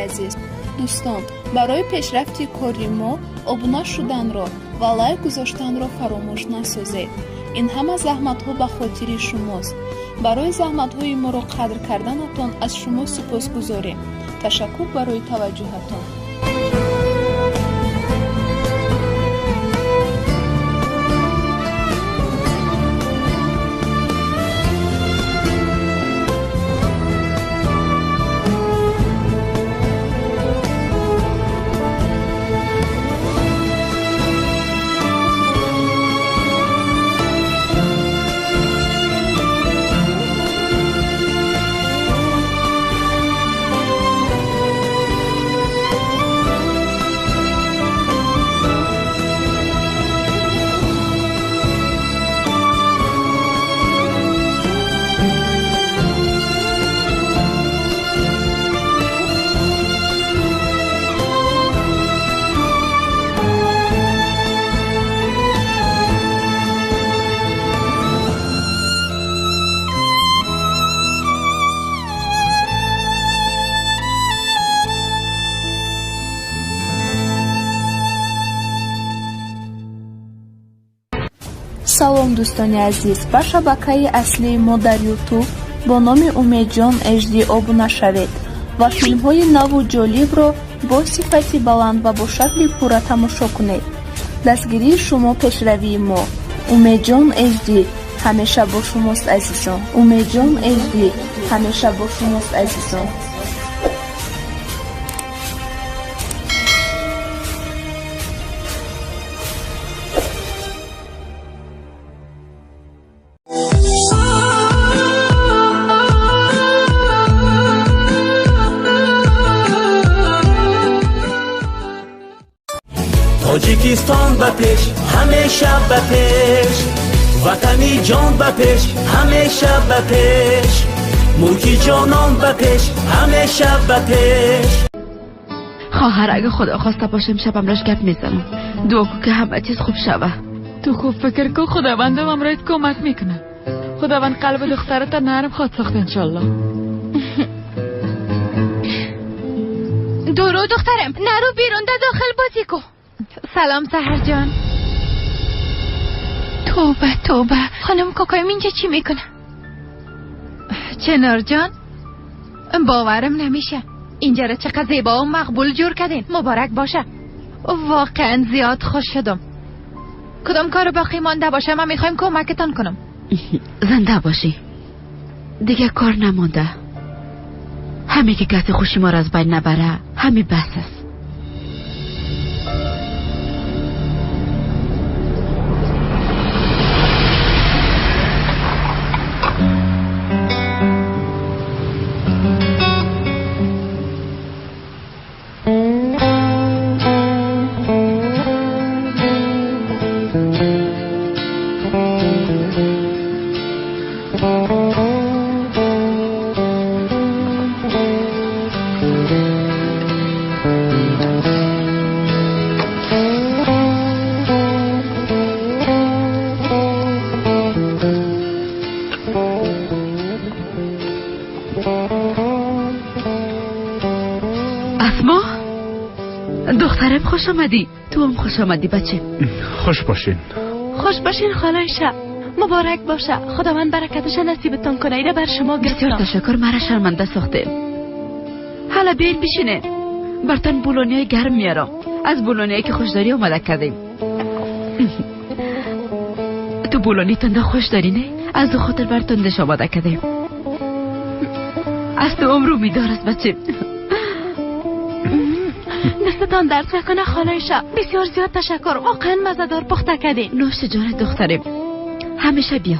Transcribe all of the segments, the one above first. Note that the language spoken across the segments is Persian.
عزیز. دوستان، برای پیشرفت کاری ما ابونه شدن را و لایک گذاشتن را فراموش نسازید. این همه زحمت ها به خاطر شماست. برای زحمت های ما را قدر کردنتان از شما سپاسگزاریم. تشکر برای توجهتان. салом дӯстони азиз, ба шабакаи аслии мо дар ютуб бо номи умедҷон HD обуна шавед ва филмҳои наву ҷолибро бо сифати баланд ва бо шакли пурра тамошо кунед. дастгирии шумо пешравии мо. умедҷон HD ҳамеша бо шумост азизон. умедҷон HD ҳамеша бо шумост азизон. تاجیکستان به پیش همیشه به پیش، وطنی جان به پیش همیشه به پیش، ملکی جانان به پیش همیشه به پیش. خواهر اگه خدا خواسته باشه امشب امراش گپ میزنم. دعا کن که همه چیز خوب شوه. تو خوب فکر کن، خداوندم امرایت کمک میکنه. خداوند قلب دخترت نرم خواد ساخت انشالله. درو دخترم، نرو بیرون، در داخل بازی کن. سلام سحر جان. توبه توبه، خانم کوکایم اینجا چی میکنه؟ چنار جان، باورم نمیشه اینجا را چقدر زیبا و مقبول جور کردین. مبارک باشه. واقعا زیاد خوش شدم. کدام کارو باقی مانده باشه من میخوایم کمکتان کنم. زنده باشی، دیگه کار نمونده. همه که کسی خوشی ما را از بین نبره همین بس است. دخترم خوش آمدی. تو هم خوش آمدی بچه. خوش باشین. خوش باشین خالایشه. مبارک باشه. خداوند برکتش نصیبتون کنه. ایده بر شما گرفتم. بسیار تشکر، مرا شرمنده ساخته. حالا بیاین بشینه. برتن بولونیای گرم میارم. از بولونیایی که خوشداری اومده کردیم. تو بولونی تنده خوش داری نه؟ از دو خاطر برتندش آماده کردیم. از تو عمرو میدارست بچه. دستتان درد نکنه خالایشه. بسیار زیاد تشکر. واقعا مزه‌دار پخته کردین. نوش جان دخترم. همیشه بیا.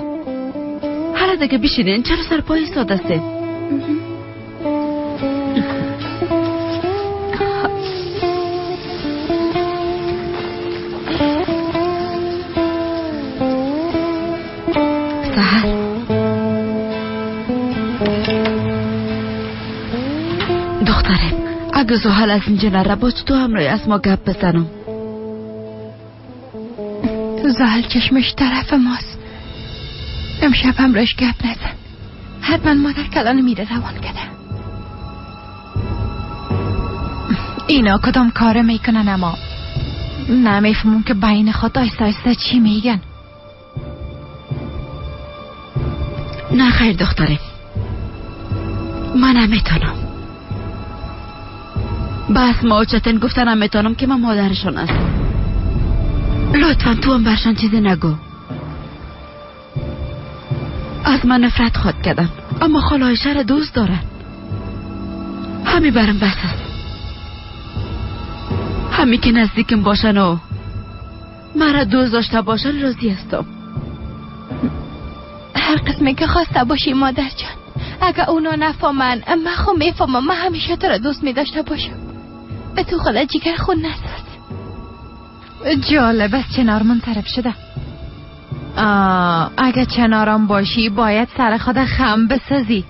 حالا دیگه بشینین. چرا سر پای ساده است؟ سحر دخترم، اگه زحل از اینجا نره باز تو همراه از ما گپ بزنم. زحل چشمش طرف ماست. امشب همراهش گپ نزن. حتما مادر کلان میره روان کرده. اینا کدام کار میکنن اما نمیفهمم که بین خود آیسته آیسته چی میگن. نه خیر دختره، من نمیتونم. بس ما چتن گفتن نمیتونم که من مادرشون هستم. لطفا تو هم برشان چیزی نگو. از من نفرت خود کردن اما خالایشه را دوست دارن. همی برم بس است. همی که نزدیکم باشن و مرا دوست داشته باشن راضی هستم. هر قسمی که خواسته باشی مادر جان. اگه اونا نفهمن من خود میفهمم. من همیشه تو را دوست میداشته باشم. به تو خدا جگر خون نساز. جالب است چنار منصرف شده. اگه چنارم باشی باید سر خود خم بسازی.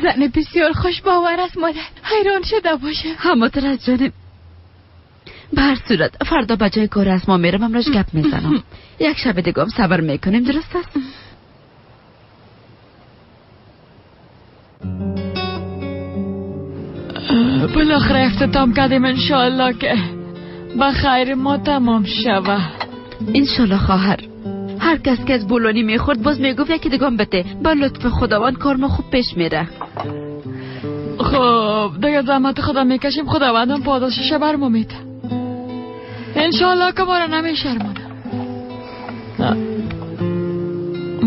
زن بسیار خوش باور است مادر. حیران شده باشه. هماتر از جانم. به هر صورت فردا بجای کار از ما میرم امروز گپ میزنم. یک شب دیگه هم صبر میکنیم. درست است؟ بالاخره افتتام کردیم انشالله که با خیر ما تمام شوه. انشالله خواهر. هر کس که از بولونی میخورد باز میگفت یکی دیگه هم بده. با لطف خداوند کار ما خوب پیش میره. خب دیگه زحمت خدا میکشیم، خداوندم پاداشش برمو میده انشالله که ما را نمیشرمونه.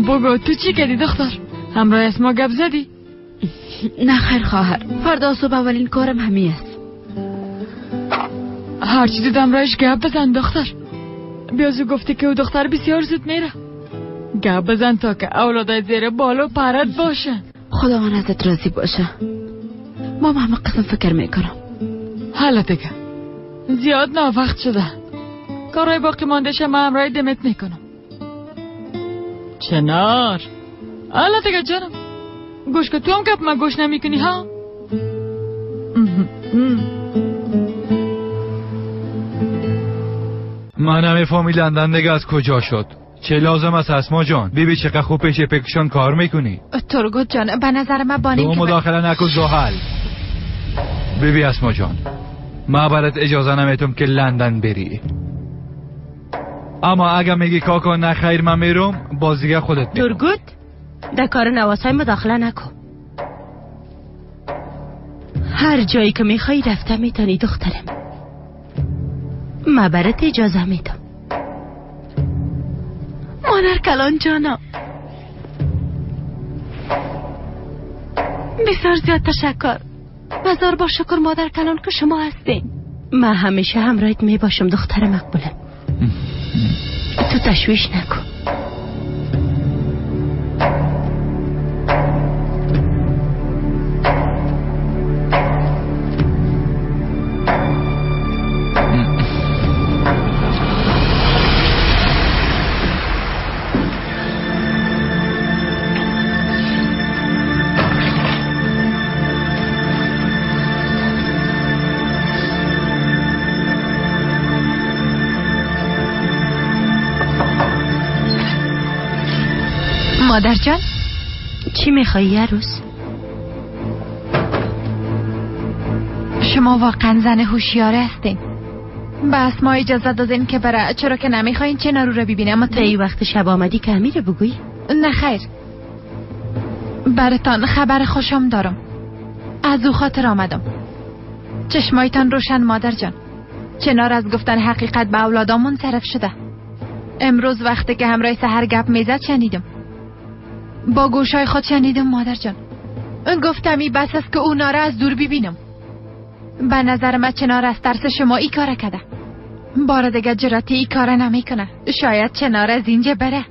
بگو تو چی کردی دختر؟ همراه اسما گپ زدی؟ نه خیر خواهر، فردا صبح اولین کارم همی است. هر چی دیدم راش گپ بزن دختر. بیازو گفتی که او دختر بسیار زود میره. گپ بزن تا که اولادای زیر بالو پرد باشن. خدا من ازت راضی باشه. ما همه قسم فکر میکنم. حالا دیگه زیاد ناوقت شده. کارهای باقی ماندهش من همراه دمت میکنم. چنار حالا دیگه جانم، گوش که تو هم گپ من گوش نمیکنی ها. من نمیفهمی لندن دیگه از کجا شد. چه لازم است اسما جان؟ بیبی چقدر خوب پیش پکشان کار میکنی. ترگوت جان به نظر من بانیم تو مداخله نکن زحل. بیبی اسما جان، ما برات اجازه نمیتم که لندن بری. اما اگه میگی کاکا نه خیر من میرم، بازیگه خودت میرم. ترگوت در کار نواسای مداخله نکن. هر جایی که میخوای رفته میتونی دخترم. ما برات اجازه میدم. مادر کلان جانا بسیار زیاد تشکر. بازار با شکر مادر کلان که شما هستین. ما همیشه همراهت میباشم دختر مقبولم. تو تشویش نکن. مادر جان چی میخوایی عروس؟ شما واقعا زن هوشیار هستین. بس ما اجازه دادین که بره، چرا که نمیخواین چنار رو ببینم. تا این وقت شب آمدی که امیر بگویی؟ نه خیر، براتان خبر خوشم دارم. از او خاطر آمدم. چشمایتان روشن مادر جان. چنار از گفتن حقیقت به اولادام منصرف شده. امروز وقتی که همراه سحر گپ میزد شنیدم. با گوشای خود شنیدم مادر جان. گفتمی بس است که اونا را از دور ببینم. به نظر من چنار از ترس شما ای کار کرده. بار دیگه جراتی ای کار نمیکنه. شاید چنار از اینجا بره.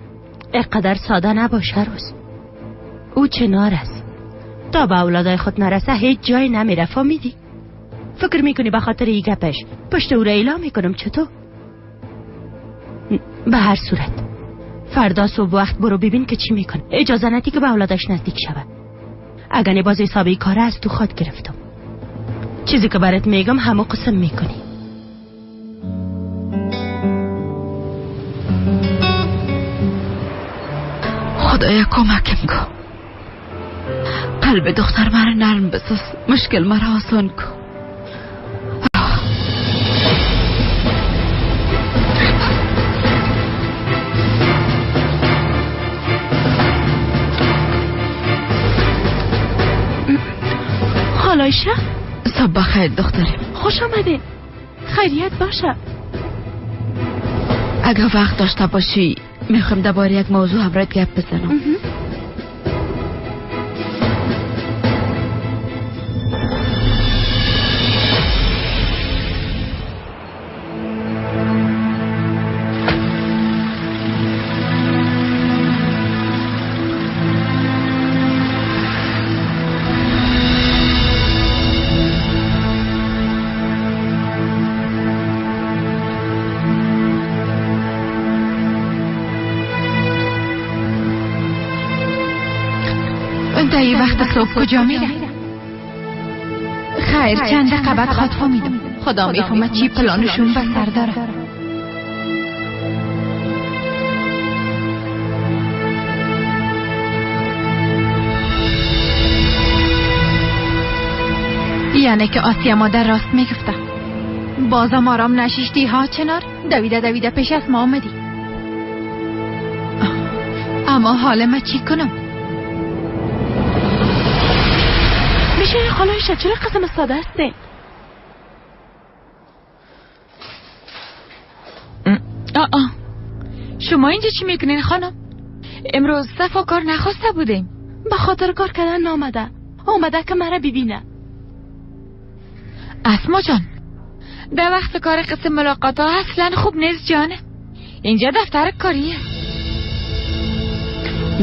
اقدر ساده نباشه روز. او چنار است. تا به اولادای خود نرسه هیچ جای نمیره. فهمیدی؟ فکر میکنی به خاطر ای گپش پشت او را اعلام میکنم چطور؟ به هر صورت فردا صبح وقت برو ببین که چی میکنه. اجازه ندی که به اولادش نزدیک شود. اگه باز حسابی کاره از تو خود گرفتم. چیزی که برات میگم همو قسم میکنی. خدایا کمکم کن. قلب دختر مرا نرم بساز، مشکل مرا آسان کن. خالایشه؟ صبح بخیر دخترم. خوش آمدین. خیریت باشه. اگه وقت داشته باشی میخوام درباره یک موضوع همراهت گپ بزنم. تا این وقت صبح کجا میره؟ خیر چند دقیقه بعد خطفا میدم. خدا میفهمه چی پلانشون به سر داره. یعنی که آسیا مادر راست میگفته. بازم آرام نشیشتی ها چنار؟ دویده پیش از ما آمدی. اما حال ما چی کنم؟ میشه خالایشه چرا قسم ساده هستین؟ شما اینجا چی میکنین خانم؟ امروز صفا کار نخواسته بودیم. به خاطر کار کردن آمده که مرا ببینه. اسما جان در وقت کار قسم ملاقات ها اصلا خوب نیست جانه. اینجا دفتر کاریه.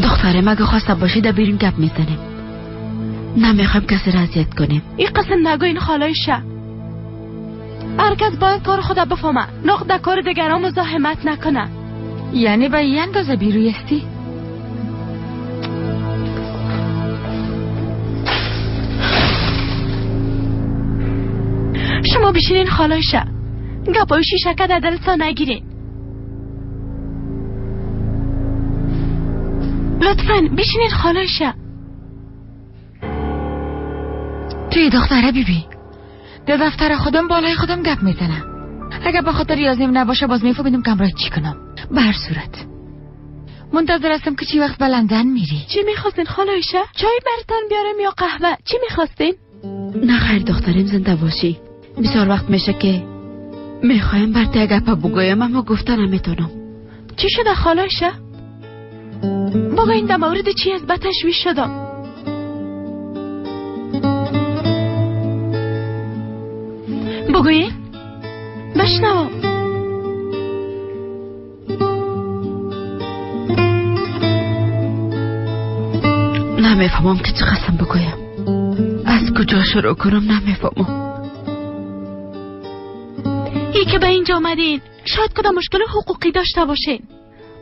دخترم اگه خواسته باشی در بیرون گپ میزنیم. نمیخوام کسی را اذیت کنیم. این قسم نگوین خالایشه. هرکس باید کار خدا بفهمه، نقد کار دیگران مزاحمت نکنه. یعنی به این اندازه بیروی استی؟ شما بشینین خالایشه. گپای شیشکه در دلتان نگیرین. لطفاً بشینین خالایشه. توی دختره بیبی در دفتر خودم بالای خودم گپ میزنم. اگر به خاطر یازیم نباشه باز میفهمیدم که امروز چی کنم. به هر صورت منتظر هستم که چی وقت به لندن میری. چی میخواستین خالایشه؟ چای براتون بیارم یا قهوه؟ چی میخواستین؟ نه خیر دخترم زنده باشی. بسیار وقت میشه که میخوایم برات گپ بگویم اما گفتن نمیتونم. چی شده خالایشه؟ بگوین در مورد چی از بد تشویش شدم. بگوین بشنوم. نمیفهمم که چه قسم بگویم. از کجا شروع کنم نمیفهمم. ای که به اینجا آمدین شاید کدام مشکل حقوقی داشته باشین.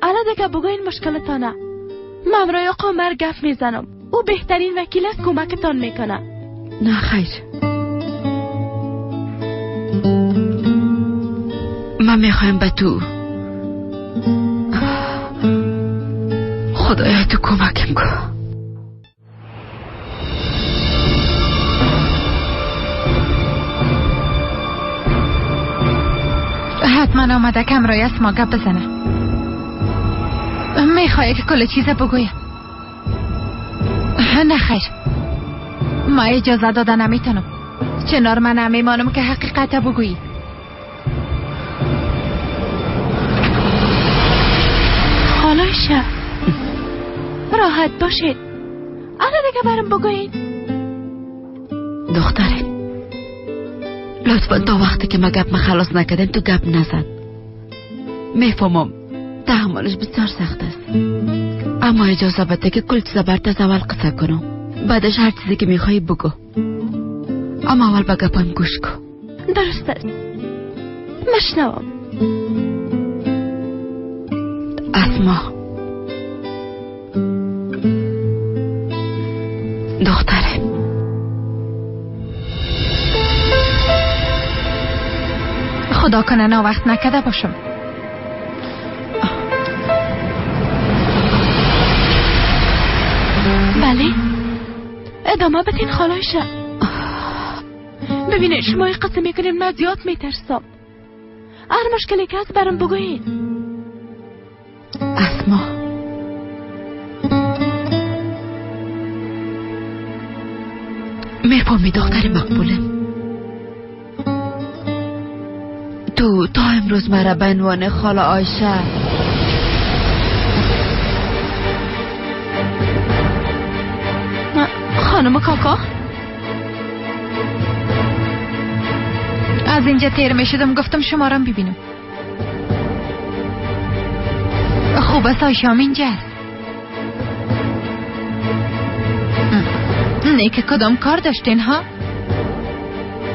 الان دیگه بگوین مشکلتانه. من برای آقا عمر گپ میزنم. او بهترین وکیل است، کمکتان میکنه. نه خیر. من میخوایم به تو. خدایا تو کمکم کن. حتما آمده کم رای است ما گپ بزنه. میخوایی که کل چیز بگویم؟ نه خیر، ما اجازه داده نمیتونم. چنار من نمیمانم که حقیقت بگویی. خالایشه راحت باشید. الان دیگه برام بگوین. دختره لطفا تا وقتی که ما گپ خلاص نکردیم تو گپ نزن. میفهمم تحملش بسیار سخت است، اما اجازه بده که کل چیزا برات از اول قصه کنم. بعدش هر چیزی که میخوایی بگو، اما اول به گپم گوش کن. درست است، مشنوم. اسما دختره خدا کنه نا وقت نکده باشم. ادامه بدین خالایشه. ببینید شما این قصه میکنین من زیاد میترسم. هر مشکلی که هست برام بگوین. اسما میفهمی دختر مقبولم. تو تا امروز مرا به عنوان خاله آیشه خانم کاکا از اینجا تیر میشدم گفتم شمارم ببینم. خوب است آیشام اینجا است. نه که کدام کار داشتین ها؟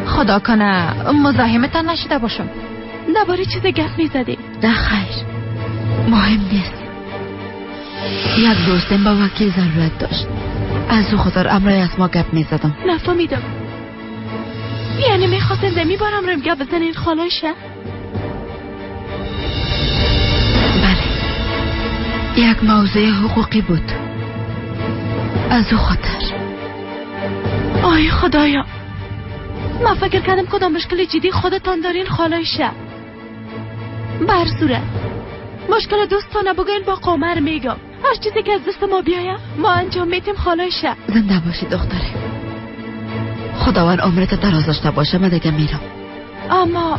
خدا کنه مزاحمتان نشده باشم. درباره چیز گپ میزدی؟ نه خیر مهم نیست. یک دوستم با وکیل ضرورت داشت، از او خاطر امرای اسما گپ میزدم. نفهمیدم. یعنی میخواستن دمی بارم رم گپ بزنین خالایشه؟ بله یک موضوع حقوقی بود، از او خاطر. آی خدایا من فکر کردم کدام مشکل جدی خودتان دارین خالایشه. بر صورت مشکل دوستانه بگوین با قمر میگم. هر چیزی که از دست ما بیایه ما انجام میتیم خالایشه. زنده باشی دختره. خداوند عمرت دراز داشته باشه. من دیگه میرم. اما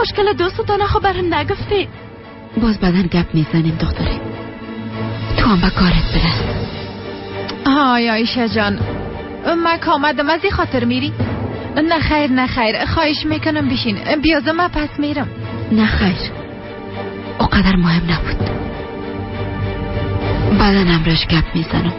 مشکل دوستانه خب برام نگفتی. باز بعدن گپ میزنیم دختره. تو هم به کارت برس. های آیشه جان من که آمدم از این خاطر میری؟ نه خیر نه خیر خواهش میکنم بشین بیازم من پس میرم. نه خیر اقدر مهم نبود. بعدا امرش گپ میزنم.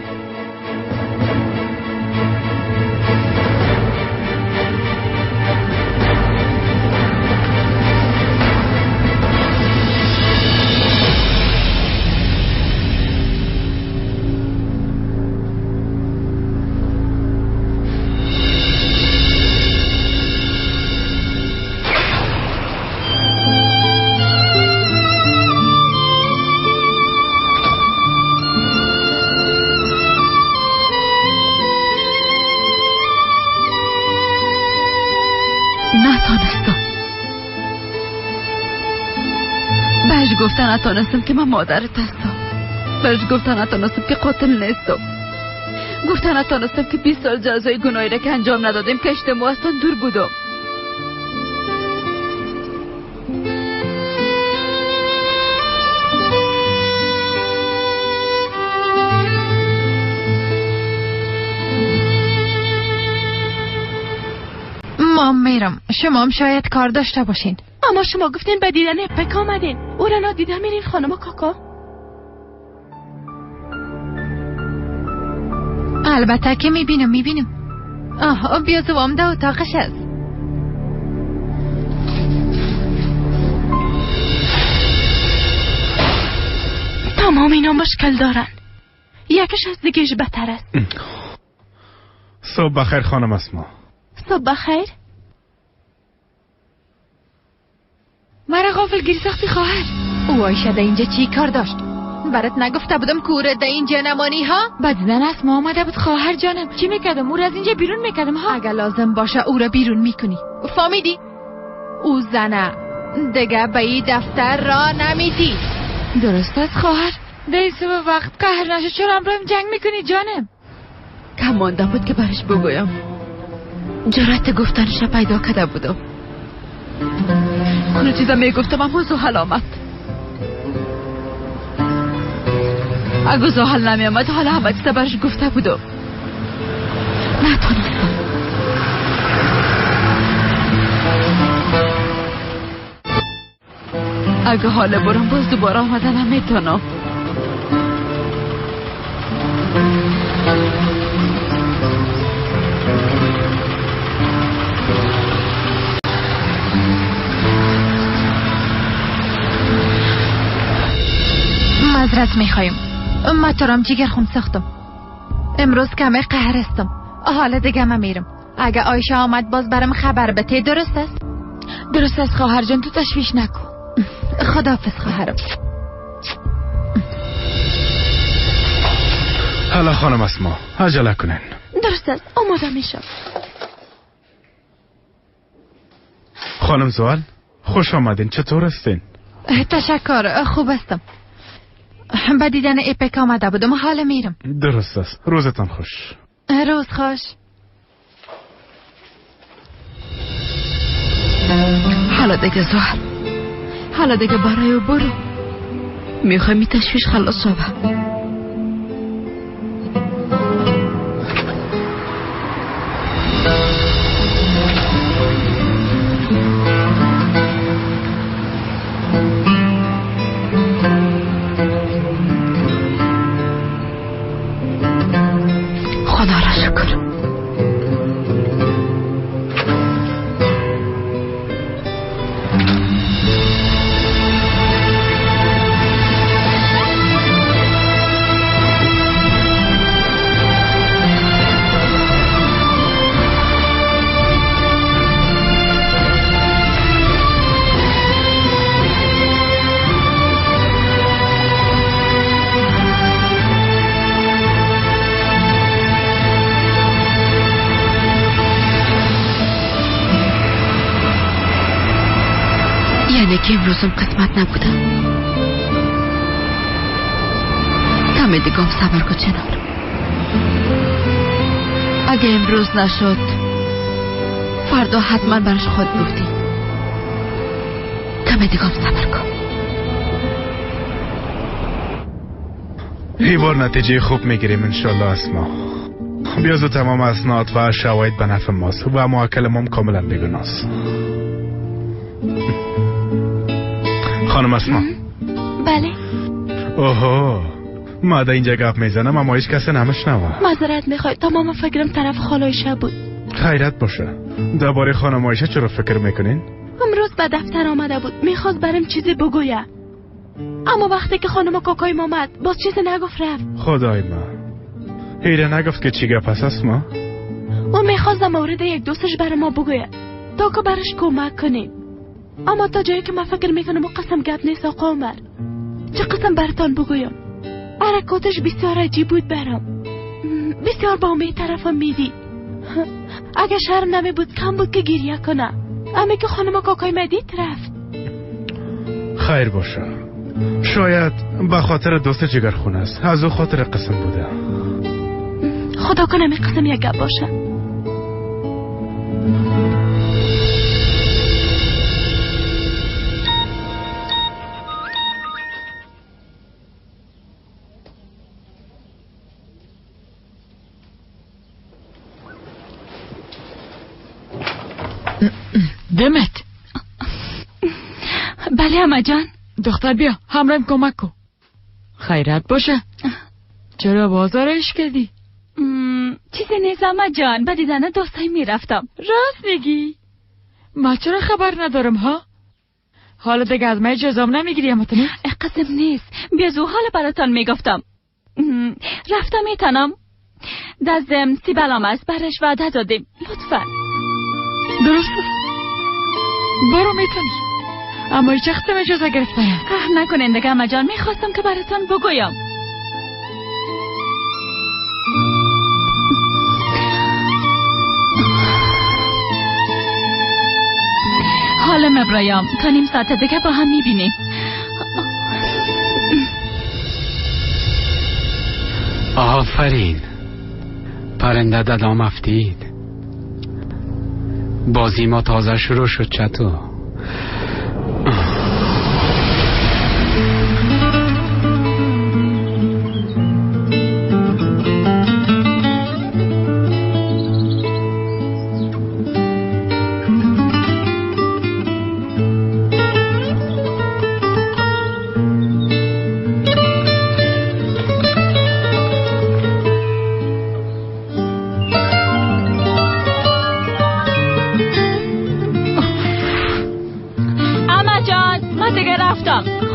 گفتن نتانستم که من مادرت هستم. بهش گفتن نتانستم که قاتل نیستم. گفتن نتانستم که 20 سال جزای گناهی را که انجام ندادیم که اجتماع هستن دور بودم. ما میرم. شما هم شاید کار داشته باشین. اما شما گفتین به دیدن اپک آمدین. او را نادیده میرین خانم کاکا؟ البته که میبینم. بیا زوام ده اتاقش هست. تمام اینا مشکل دارن. یکش از دیگهش بدتر است. صبح بخیر خانم اسما. صبح بخیر. مرا غافلگیری ساختی خواهر. او آیشه ده اینجا چی کار داشت؟ برات نگفته بودم که او را ده اینجا نمانی ها؟ بدیدن است ما آمده بود خواهر جانم. چی میکردم؟ او را از اینجا بیرون میکردم ها. اگه لازم باشه او را بیرون میکنی. فهمیدی؟ او زنه دیگه به این دفتر را نمیدی. درست است خواهر. ده صبح وقت قهر نشد چرا امروز جنگ میکنی جانم؟ کم مانده بود که برش بگویم. جرأت گفتنش پیدا کرده بودم. کنو چیزا میگفتم اما زحل آمد. اگه زحل نمی آمد حالا همه چیزا برش گفته بودم. نتونستم. اگه حالا برم باز دوباره آمدن هم میتونم. معذرت میخوایم. من ترام جگر خون ساختم. امروز کمه قهر استم. حالا دیگه من میرم. اگه آیشه آمد باز برام خبر بده. درست است؟ درست است خواهر جان تو تشویش نکن. خداحافظ خواهرم. حالا خانم اسما عجله کنین. درست است، آماده میشم. خانم زوال خوش آمدین، چطور هستین؟ تشکر، خوب هستم. با دیدن ایپک آمده بودم، حالا میرم. درست است، روزتان خوش. روز خوش. حالا دیگه زهر، حالا دیگه برای او برو. میخوایم این تشویش خلاص شوه. خدا را شکر. یعنی که امروزم قسمت نبوده. کمی دیگم صبر کن چنار. اگه امروز نشد فردا حتما برش خود بودی. کمی دیگم صبر کن. این بار نتیجه خوب میگیریم انشالله اسما. بیاز و تمام اسناد و شواهد به نفع ماست و موکل ما کاملا بیگناست. خانم اسما. بله. اوهو، ما در اینجا گپ میزنم اما هیچ کسی نمیشنوه. معذرت میخوای، تمام فکرم طرف خالایشه بود. خیرت باشه. درباره خانم عایشه چرا فکر میکنین؟ امروز به دفتر آمده بود، میخواست برام چیزی بگویه، اما وقتی که خانم کاکایم آمد باز چیزی نگفت رفت. خدای من، هیره نگفت که چی گپ است اسما؟ او میخواست در مورد یک دوستش برای ما بگویه تا که برش کمک کنیم، اما تا جایی که من فکر میکنم او قسم گپ نیست آقا عمر. چه قسم براتان بگویم، حرکاتش بسیار عجیب بود برام، بسیار با همه طرفم میدید. اگه شرم نمی بود کم بود که گریه کنه، اما که خانم کاکای مدید رفت. خیر باشه، شاید به خاطر دوست جگرخون است، از او خاطر قسم بوده. خدا کنم این قسم یک گپ باشه. دمت. بله اما جان. دختر بیا همراهم کمک کن. خیرت باشه. چرا بازارش کردی؟ چیزی نیست اما جان، به دیدن دوستایی میرفتم. راست میگی؟ من چرا خبر ندارم ها؟ حالا دیگه از من اجازم نمیگیری اما تو نیست؟ قسم نیست، بیازو حال براتان میگفتم. رفتم میتونم دزدم سیبلام است، برش وعده دادیم، لطفا. درست است، برو میتونی، اما هیچ وقتم اجازه گرفتم. قهر نکنین دیگه اما جان، میخواستم که براتان بگویم. حالا مبرایم تا نیم ساعت دیگه با هم میبینیم. آفرین، پرنده ددام افتید. بازی ما تازه شروع شد. چطور؟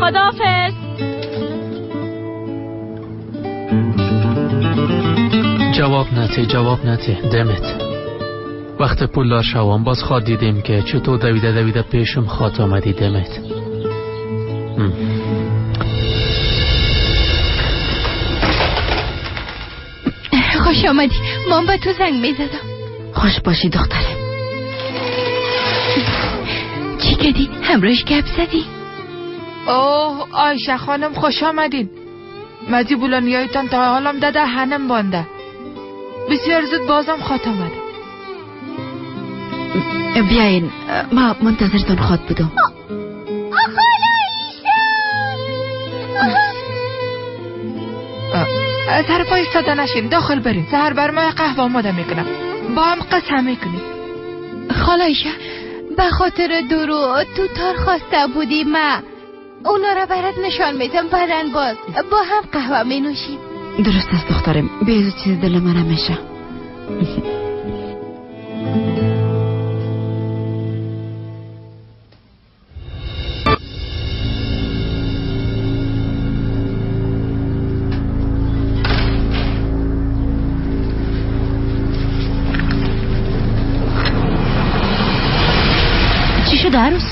خداحافظ. جواب نتی دمت. وقت پولدار شوام باز خواد دیدیم که چطور دویده پیشم خاط آمدی دمت. خوش آمدی. من به تو زنگ میزدم. خوش باشی دخترم. چی کردی؟ همراهش گپ زدی؟ اوه آیشه خانم خوش آمدین. مجبورانیایتان تا حالم داده هنم بانده. بسیار زود بازم خواهد آمد. بیاین ما منتظرتان خواهد بودم. طرف ایستاده نشین، داخل برین. سهر بر ما قهوه آماده میکنم. با هم قسم میکنیم. خالایشه به خاطر درو تو تار خواسته بودی ما اونا را برات نشان میدم. بعدن باز با هم قهوه می نوشیم. درست است دخترم. بیازو چیز دل من همیشه. چی شده عروس؟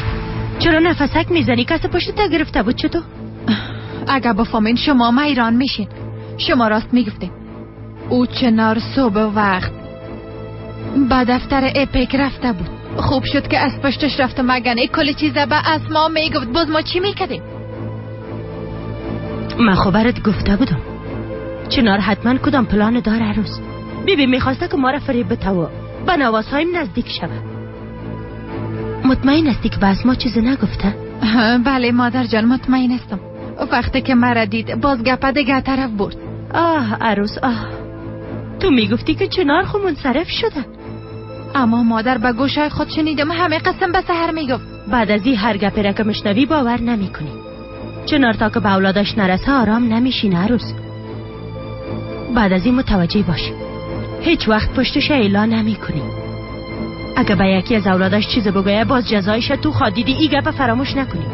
چرا نفسک میزنی؟ کس پشت تا گرفته بود چطور؟ اگه بفهمین شما ما ایران میشین. شما راست میگفتین. او چنار صبح وقت با دفتر اپیک رفته بود. خوب شد که از پشتش رفت. مگن ای کل چیزا به اسما میگفت. باز ما چی میکردیم؟ من خبرت گفته بودم. چنار حتما کدام پلان دار عروس. بیبی میخواسته که ما را فریب بتو به نوازهایم نزدیک شود. مطمئن هستی که به اسما چیزی نگفته؟ بله مادر جان مطمئن هستم. وقتی که مرا دید باز گپه دیگه طرف برد. عروس تو میگفتی که چنار خو منصرف شده. اما مادر به گوشای خود شنیدم همه قسم به سحر میگفت. بعد از این هر گپی را که مشنوی باور نمیکنی. چنار تا که به اولادش نرسه آرام نمیشین عروس. بعد از این متوجه باش هیچ وقت پشتش اعلان نمیکنی. اگه به یکی از اولادش چیز بگویه باز جزایش تو خادیدی. این گپ فراموش نکنی.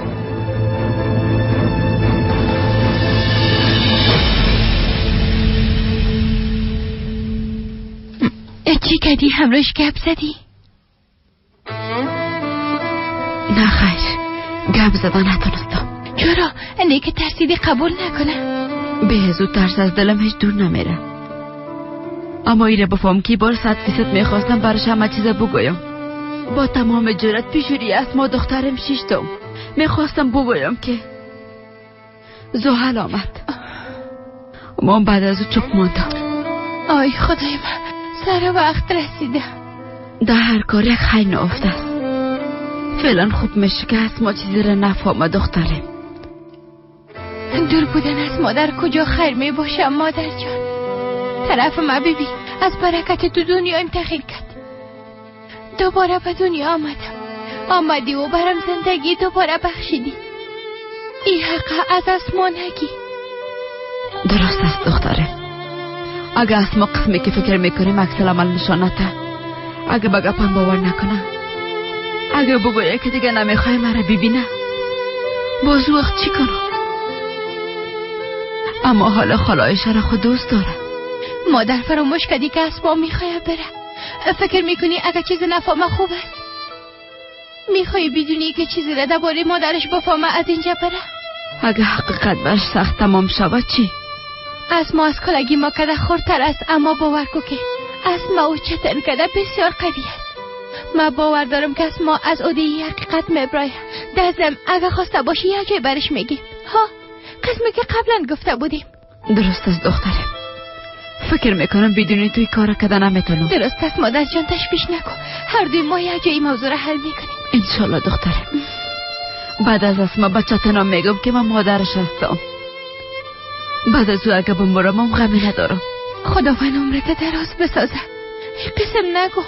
چی کردی؟ همراهش گپ زدی؟ نه خیر گپ زدن نتونستم. چرا؟ اینه که ترسیدی قبول نکنه؟ به زود ترس از دلم هیچ دور نمیره. اما ایره بفهم که بار 100% میخواستم برش همه چیز بگویم. با تمام جرأت پیشوری اسما دخترم شیشتم. میخواستم بگویم که زحل آمد. اما بعد از او چپ ماندم. آی خدای من سر وقت رسیده. در هر کار یک خیر نافته است. فعلا خوب میشه که اسما چیزی را نفهمه دخترم. دور بودن از مادر کجا خیر می باشه مادر جان. طرف ما بیبی از برکت تو دنیا انتخاب کرد. دوباره به دنیا آمدی و برم زندگی دوباره بخشیدی. این حق از اسما نگی. درست است دخترم. اگه اسما قسمی که فکر میکنیم عکس العمل نشانته. اگه به گپم باور نکنه. اگه بگویه که دیگه نمیخوای مرا ببینه. باز وقت چی کنم؟ اما حالا خالایش را خود دوست داره. مادر فراموش کردی که اسما میخواه بره. فکر میکنی اگه چیز نفهمه خوب است؟ میخوای بدونی که چیزی را درباره مادرش بفهمه از اینجا بره؟ اگه حقیقت برش سخت تمام شود چی؟ اسما از کلگی ما کده خورتر است. اما باور کو که اسما او چتن کده بسیار قوی است. ما باور دارم که اسما از عده حقیقت میبرای. دزم اگه خواسته باشی یک جای برش میگی. ها قسمی که قبلا گفته بودیم. درست است دخترم. فکر میکنم بدون توی کار کده نمیتونم. درست است مادر جان تشویش نکن. هر دوی ما یک جای موضوع را حل میکنیم انشالله دخترم. بعد از اسما بچه تنام میگم که من مادرش هستم. بعد از او اگه بمرم هم غمی ندارم. خداوند عمرت دراز بسازه. قسم نگو.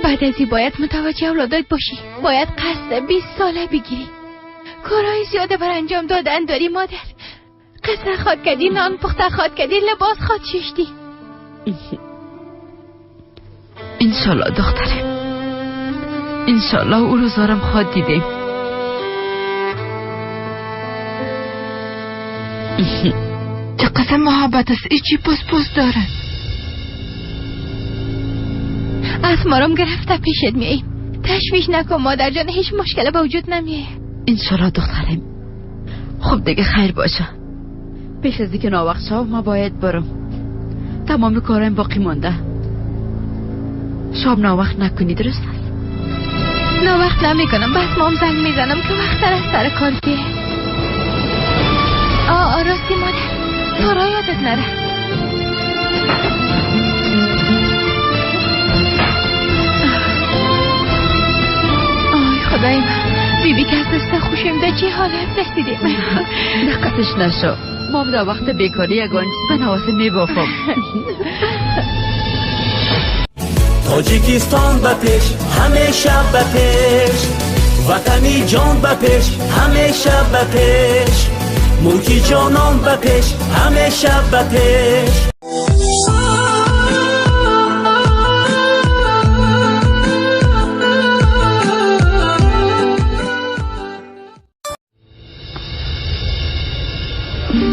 بعد ازی باید متوجه اولادت باشی. باید قصد 20 ساله بگیری. کارهای زیاده بر انجام دادن داری مادر. قصه خواد کردی، نان پخته خواد کردی، لباس خواد ششتی. انشالله دخترم. انشالله او روزارم خواد دیدیم. چه قسم محبت است. ایچی پوس دارن. از مارم گرفته پیشت میاییم. تشویش نکن مادر جان. هیچ مشکل به وجود نمیه. انشالله دخترم. خب دیگه خیر باشه. پیش از اینکه ناوقت شو ما باید برم. تمام کارم باقی مانده. شام ناوقت نکنی، درست است؟ ناوقت نمیکنم، بس مام زنگ میزنم که وقت از سر کار بیه. راستی مادر، تو را یادت نره. آی خدای من، بیبی که از دست خوشیم ده چی حاله رسیدیم. دقتش نشو، مام دا وقت بیکاری یگان چیز به نواسه میبافم. تاجیکستان به پیش، همیشه به پیش، وطنی جان به پیش، همیشه به پیش، ملکی جانان به پیش، همیشه به پیش.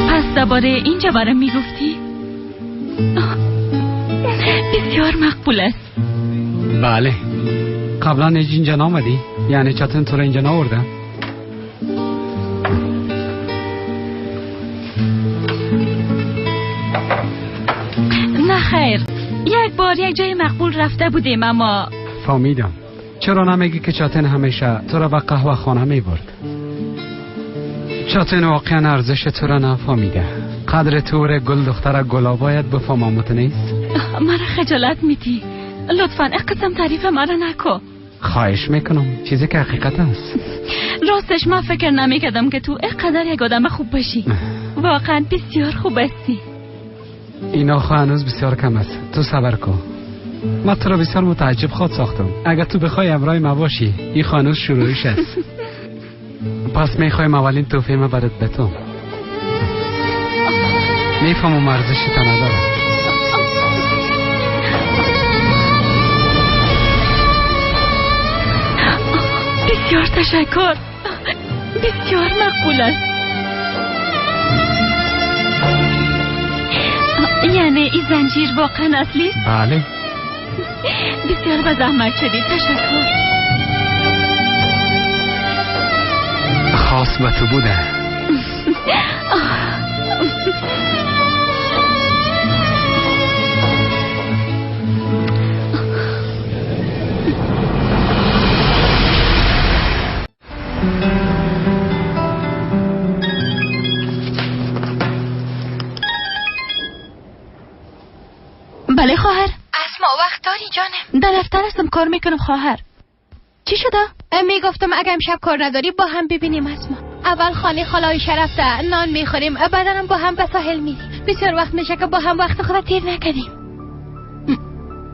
پس درباره اینجا برام میگفتی؟ بسیار مقبول است. بله. قبلا اینجا نامدی؟ یعنی چطور تو را اینجا ناوردم؟ نه خیر، یک بار یک جای مقبول رفته بودیم اما فهمیدم. چرا نمیگی که چاتن همیشه تو را به قهوه خانه میبرد؟ چاتن واقعا ارزش تو را نفهمیده. قدر تو گل دختر گلا باید بفهممت نیست؟ مرا خجالت میدی. لطفاً قسم تعریف مرا نکن. خواهش میکنم، چیزی که حقیقت است. راستش من فکر نمیکردم که تو اینقدر یک آدم خوب باشی. واقعا بسیار خوب هستی. اینا هنوز بسیار کم است. تو صبر کن. من تو را بسیار متعجب خود ساختم. اگر تو بخوای امرای ما باشی، این هنوز شروعش است. پس میخوایم اولین توفیه ما برات به تو. میفهمم ارزشی تا نداره. بسیار تشکر. بسیار مقبول است. یعنی این زنجیر واقعا اصلی است؟ بله. بسیار به زحمت شدی، تشکر. خاص به تو بوده. بله خواهر. اسما وقت داری جانم؟ در دفتر هستم، کار میکنم خواهر. چی شده؟ میگفتم اگه امشب کار نداری با هم ببینیم اسما. اول خانه خالای شرفته نان میخوریم، بعدم با هم به ساحل میریم. بسیار وقت میشه که با هم وقت خود تیر نکنیم.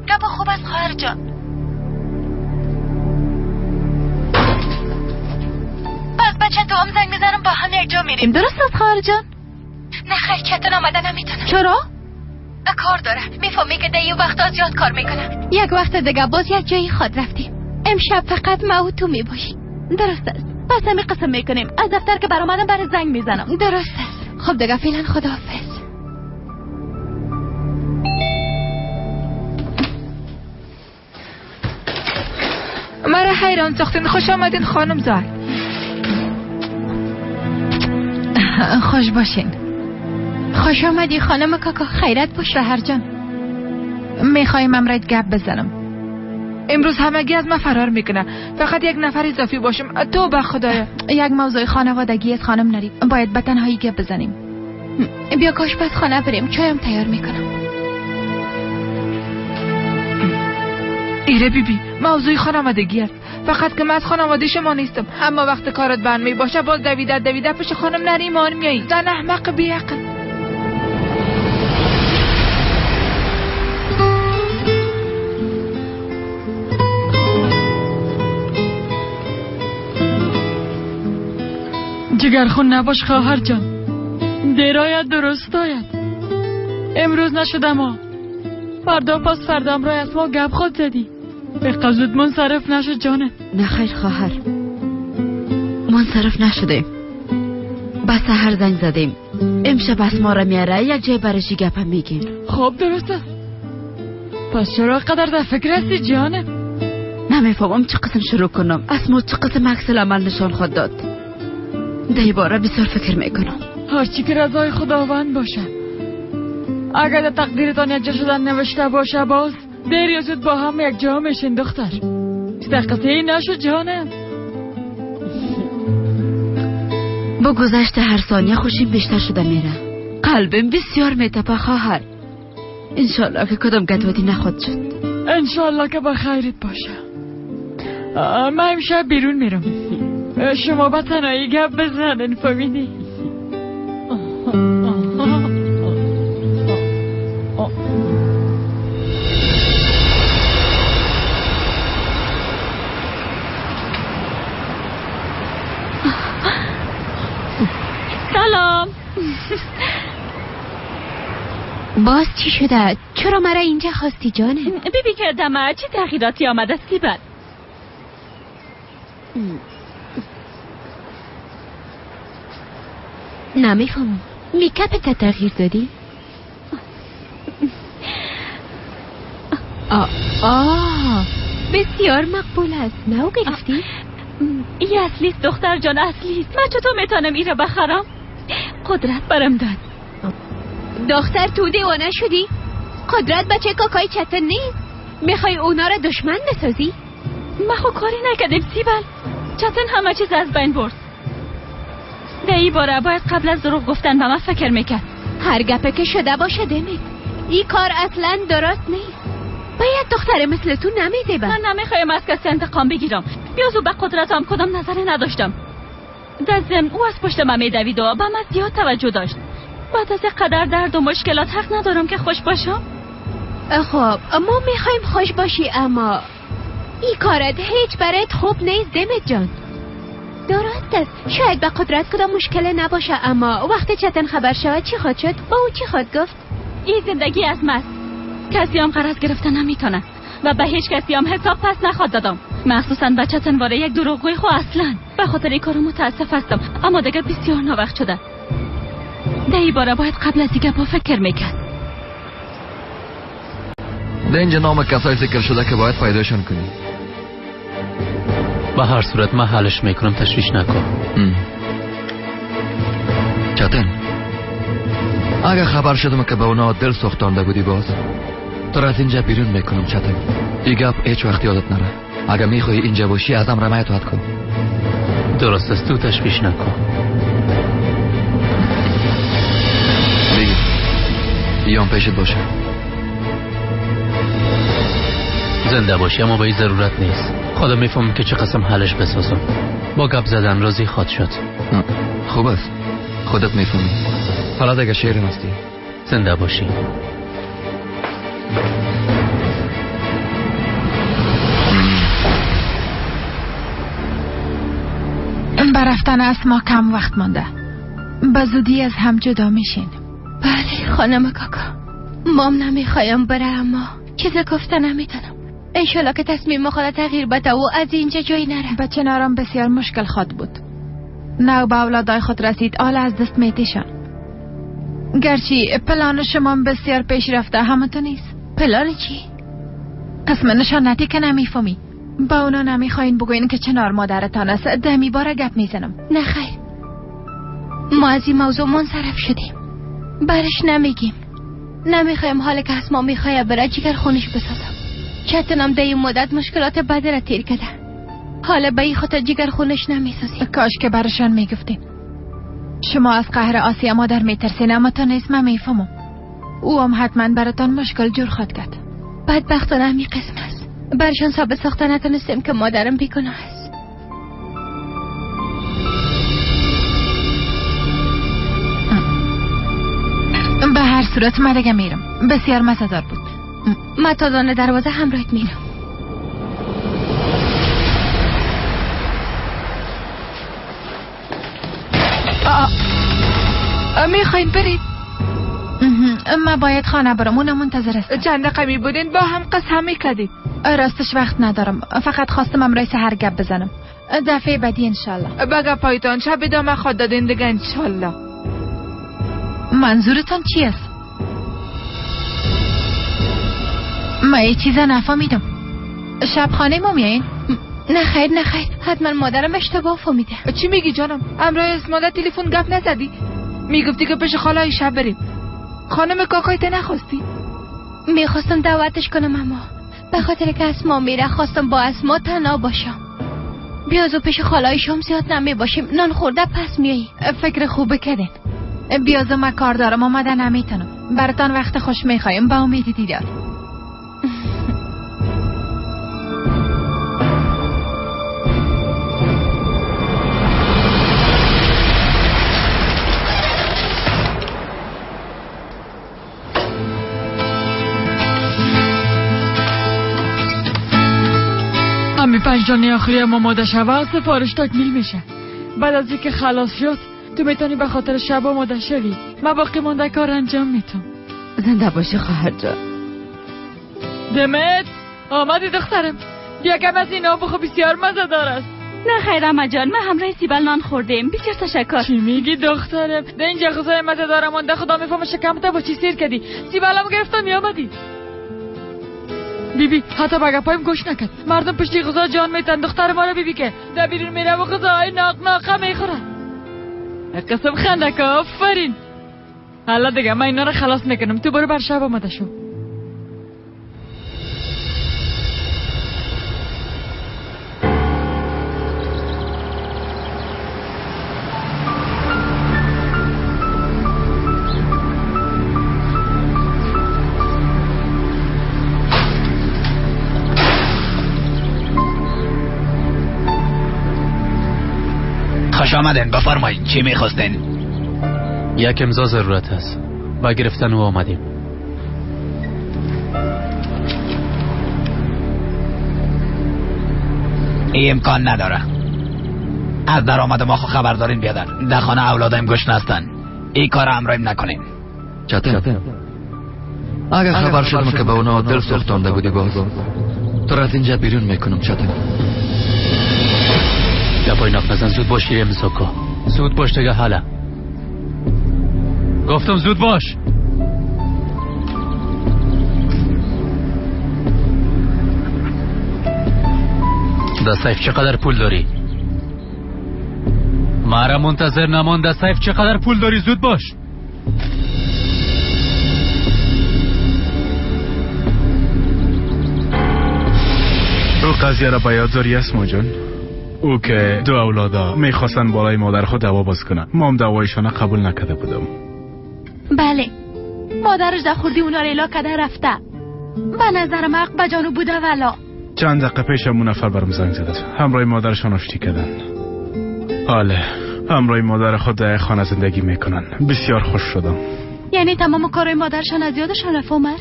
گپ خوب است خواهر جان. پس بچه تو هم زنگ میزنم با هم یک جا میریم. درست است خواهر جان؟ نه خیر، چطور آمده نمیتونم. چرا؟ کار داره. میفهمی که دیگه وقتا زیاد کار میکنه. یک وقت دیگه باز یک جایی خود رفتیم. امشب فقط ما و تو میباشی. درست است. پس همین قسم میکنیم از دفتر که برآمدم برای زنگ میزنم. درست است. خب دیگه فعلا خداحافظ. مرا حیران ساختین. خوش آمدین خانم زار. خوش باشین. خوش آمدی خانم کاکا. خیرت باش شوهر جان. میخوایم امرایت گپ بزنم. امروز همگی از ما فرار میکنه. فقط یک نفر اضافی باشیم. تو به خدایا یک موضوع خانوادگی از خانم نریم. باید به تنهایی گپ بزنیم. بیا کاش پس خانه بریم. چایم تیار میکنم. ایره بیبی، موضوع خانوادگی است. فقط که من از خانواده شما نیستم، اما وقت کارت بند می باشه باز دویده پیش خانم نریم آن میایی. زن احمق بیعقل. جگرخون نباش خواهر جان. دیراید درست آید. امروز نشده ما فردا پس فردا امرای از ما گپ خود زدی. به قصد منصرف نشد جانه. نه خیر خواهر، منصرف نشدیم. بس سحر زنگ زدیم. امشب اسما را میاره یک جای برشی گپ میگیم. خب درست است. پس چرا قدر در فکر هستی جانه؟ نمیفهمم چه قسم شروع کنم. اسما چه قسم عکس العمل نشان خود داد. دی باره بسیار فکر میکنم. هرچی که رضای خداوند باشه. اگر در تقدیرتان یک جا شدن نوشته باشه باز دیر یا زود با هم یک جا میشین دختر. دقیقه نشد جانم. با گذشت هر ثانیه خوشیم بیشتر شده میره. قلبم بسیار میتپه خواهر. انشالله که کدام گدوادی نخواد شد. انشالله که با خیرت باشه. من امشب بیرون میرم. شما با تنهایی گپ بزنن فهمیدی؟ سلام. باز چی شده؟ چرا مرا اینجا خواستی جانه؟ بیبی کردم چه تغییراتی آمده سیبل؟ نمیفهمم. میکاپ تغییر دادی؟ بسیار مقبول است. نو گرفتی؟ ای اصلیست دختر جان، اصلیست. من چطور میتونم ایره بخرم؟ قدرت برم داد. دختر تو دیوانه شدی؟ قدرت بچه کاکای چتن نیست. میخوای اونا را دشمن بسازی؟ ما خو کاری نکردیم سیبل. چتن همه چیز از بین برد. ده ای باره باید قبل از دروغ گفتن به من فکر میکرد. هر گپه که شده باشه دمید. این کار اصلا درست نیست. باید دختر مثل تو نمیده. من نمیخوایم از کسی انتقام بگیرم. بیازو به قدرتم کدام نظری نداشتم. در ضمن او از پشت من میدوید و به من زیاد توجه داشت. بعد از قدر درد و مشکلات حق ندارم که خوش باشم. خب ما میخوایم خوش باشی اما این کارت هیچ برایت خوب نیست دمت جان. درست است. شاید به قدرت کدام مشکل نباشه اما وقتی چتن خبر شود چی خواهد شد؟ با او چی خواهد گفت؟ این زندگی از مست. کسی هم قرض گرفته نمیتونه و به هیچ کسی هم حساب پس نخواد دادم، مخصوصا به چتن باره یک دروغگوی خو. اصلا به خاطر این کارو متاسف هستم اما دیگه بسیار ناوقت شده. ده ای باره باید قبل از دیگه با فکر میکرد. ده اینجا نام کسای ذکر شده که باید پیداشون کنی. به هر صورت من حلش میکنم، تشویش نکن. چتن اگه خبر شدم که به اونا دل سوختانده بودی باز تو را از اینجا بیرون میکنم چتن. این گپ هیچ وقت یادت نره. اگه میخوای اینجا باشی ازم رمایت کن. درست است، تو تشویش نکن. بگی ایام پیشت باشه. زنده باشی اما به این ضرورت نیست. خودم میفهمم که چه قسم حلش بسازم. با گپ زدن راضی خواد شد. خوب است، خودت میفهمی. حالا دیگه شیرین هستی. زنده باشی. برفتن اسما کم وقت مانده. به زودی از هم جدا میشین. بله خانم کاکا، مام نمیخوایم بره اما چیزی گفته نمیتونم. انشالله که تصمیم خود تغییر بده و از اینجا جایی نره. بچه نارم بسیار مشکل خود بود. نو به اولادای خود رسید، آل از دست میتیشن. گرچه پلان شما بسیار پیش رفته همتون نیست. پلان چی؟ قسم نشانتی که نمیفهمی. با اونا نمیخواین بگوین که چنار مادرتان است. دمی باره گپ میزنم. نه خیر، ما از این موضوع منصرف شدیم. برش نمیگیم. نمیخوایم حالا که اسما میخواه بره جگر خونش بسازم. چتنم ده این مدت مشکلات بدی را تیر کده. حالا به این خاطر جگر خونش نمیسازیم. کاش که برشان میگفتین. شما از قهر آسیا مادر میترسین اما تا نیست من میفهمم. او هم حتما براتان مشکل جور خواهد کرد. بدبختانه همی قسم است. برشان ثابت ساخته نتونستیم که مادرم بیگناه است. به هر صورت من دیگه میرم. بسیار مزه‌دار بود. من تا دانه دروازه همراهت میرم. میخواین برید؟ من باید خانه برم، اونم منتظر است. چند دقیقه بودین با هم قسم میکردید. راستش وقت ندارم، فقط خواستم امروز سحر گپ بزنم. دفعه بعدی انشالله. بگه پایتان شب دام خود دادین دیگه انشالله. منظورتان چی است؟ من یه چیزا نفهمیدم. شب خانه ما میایین؟ نه خیر نه خیر، حتما مادرم اشتباه فهمیده. چی میگی جانم؟ امروز از مادر تلفن گپ نزدی؟ میگفتی که پیش خالای شب بریم. خانم کاکایت نخواستی؟ میخواستم دعوتش کنم اما به خاطر که اسما میره خواستم با اسما تنها باشم. بیازو پیش خالای شام زیاد نمی باشیم، نان خورده پس میایی. فکر خوبه کردین. بیازو من کار دارم آمده نمیتونم. براتان وقت خوش میخوایم. با امید دیدار. همی 5 دانه آخری اما ماده شوه سفارش تکمیل میشه. بعد از اینکه خلاص شد تو میتونی به خاطر شب آماده شوی. من باقی مونده کار انجام میتونم. زنده باشی خواهر جان. دمت آمدی دخترم. بیا کم از این آب بخو، بسیار مزه دار است. نه خیر اما جان، من همراه سیبل نان خوردیم. بسیار تشکر. چی میگی دخترم؟ ده اینجا غذای مزه دارم مونده، خدا میفهمه شکمت با چی سیر کردی. سیبلم گرفتم میامدی. بیبی حتی بگه پایم گوش نکرد. مردم پشتی غذا جان میتن. دختر ما رو بیبی که در بیرون میره و غذای ناقه میخوره. قسم خندک آفرین. حالا دیگه من اینا رو خلاص میکنم. تو برو بر شب آمده شو. خوش آمدین، بفرمایید. چی میخواستین؟ یک امضا ضرورت هست. با گرفتن او آمدیم. این امکان نداره. از درآمد ما خبر دارین بیادر. در خانه اولادایم گوش نستن. این کار امرایم نکنین. چطور؟ اگر خبر شدم که به اونا دل سوختانده بودی باز تو را از اینجا بیرون میکنم. چطور؟ گپای ناف نزن. زود باش یه امضا کن. زود باش دیگه. حالا گفتم زود باش. در سیف چقدر پول داری؟ مرا منتظر نمان. در سیف چقدر پول داری؟ زود باش. او قضیه را بیاد داری اسما جان. او که 2 اولادا میخواستن بالای مادر خود دوا باز کنن. ما هم دوایشان قبول نکرده بودم. بله مادرش در خوردی اونا رو ایلا کده رفته. به نظرم حق به جانو بوده ولا. چند دقیقه پیش همون نفر برم زنگ زده. همراه مادرشان آشتی کردن. حاله همراه مادر خود در خانه زندگی میکنن. بسیار خوش شدم. یعنی تمام کارهای مادرشان از یادشان رفت عمر؟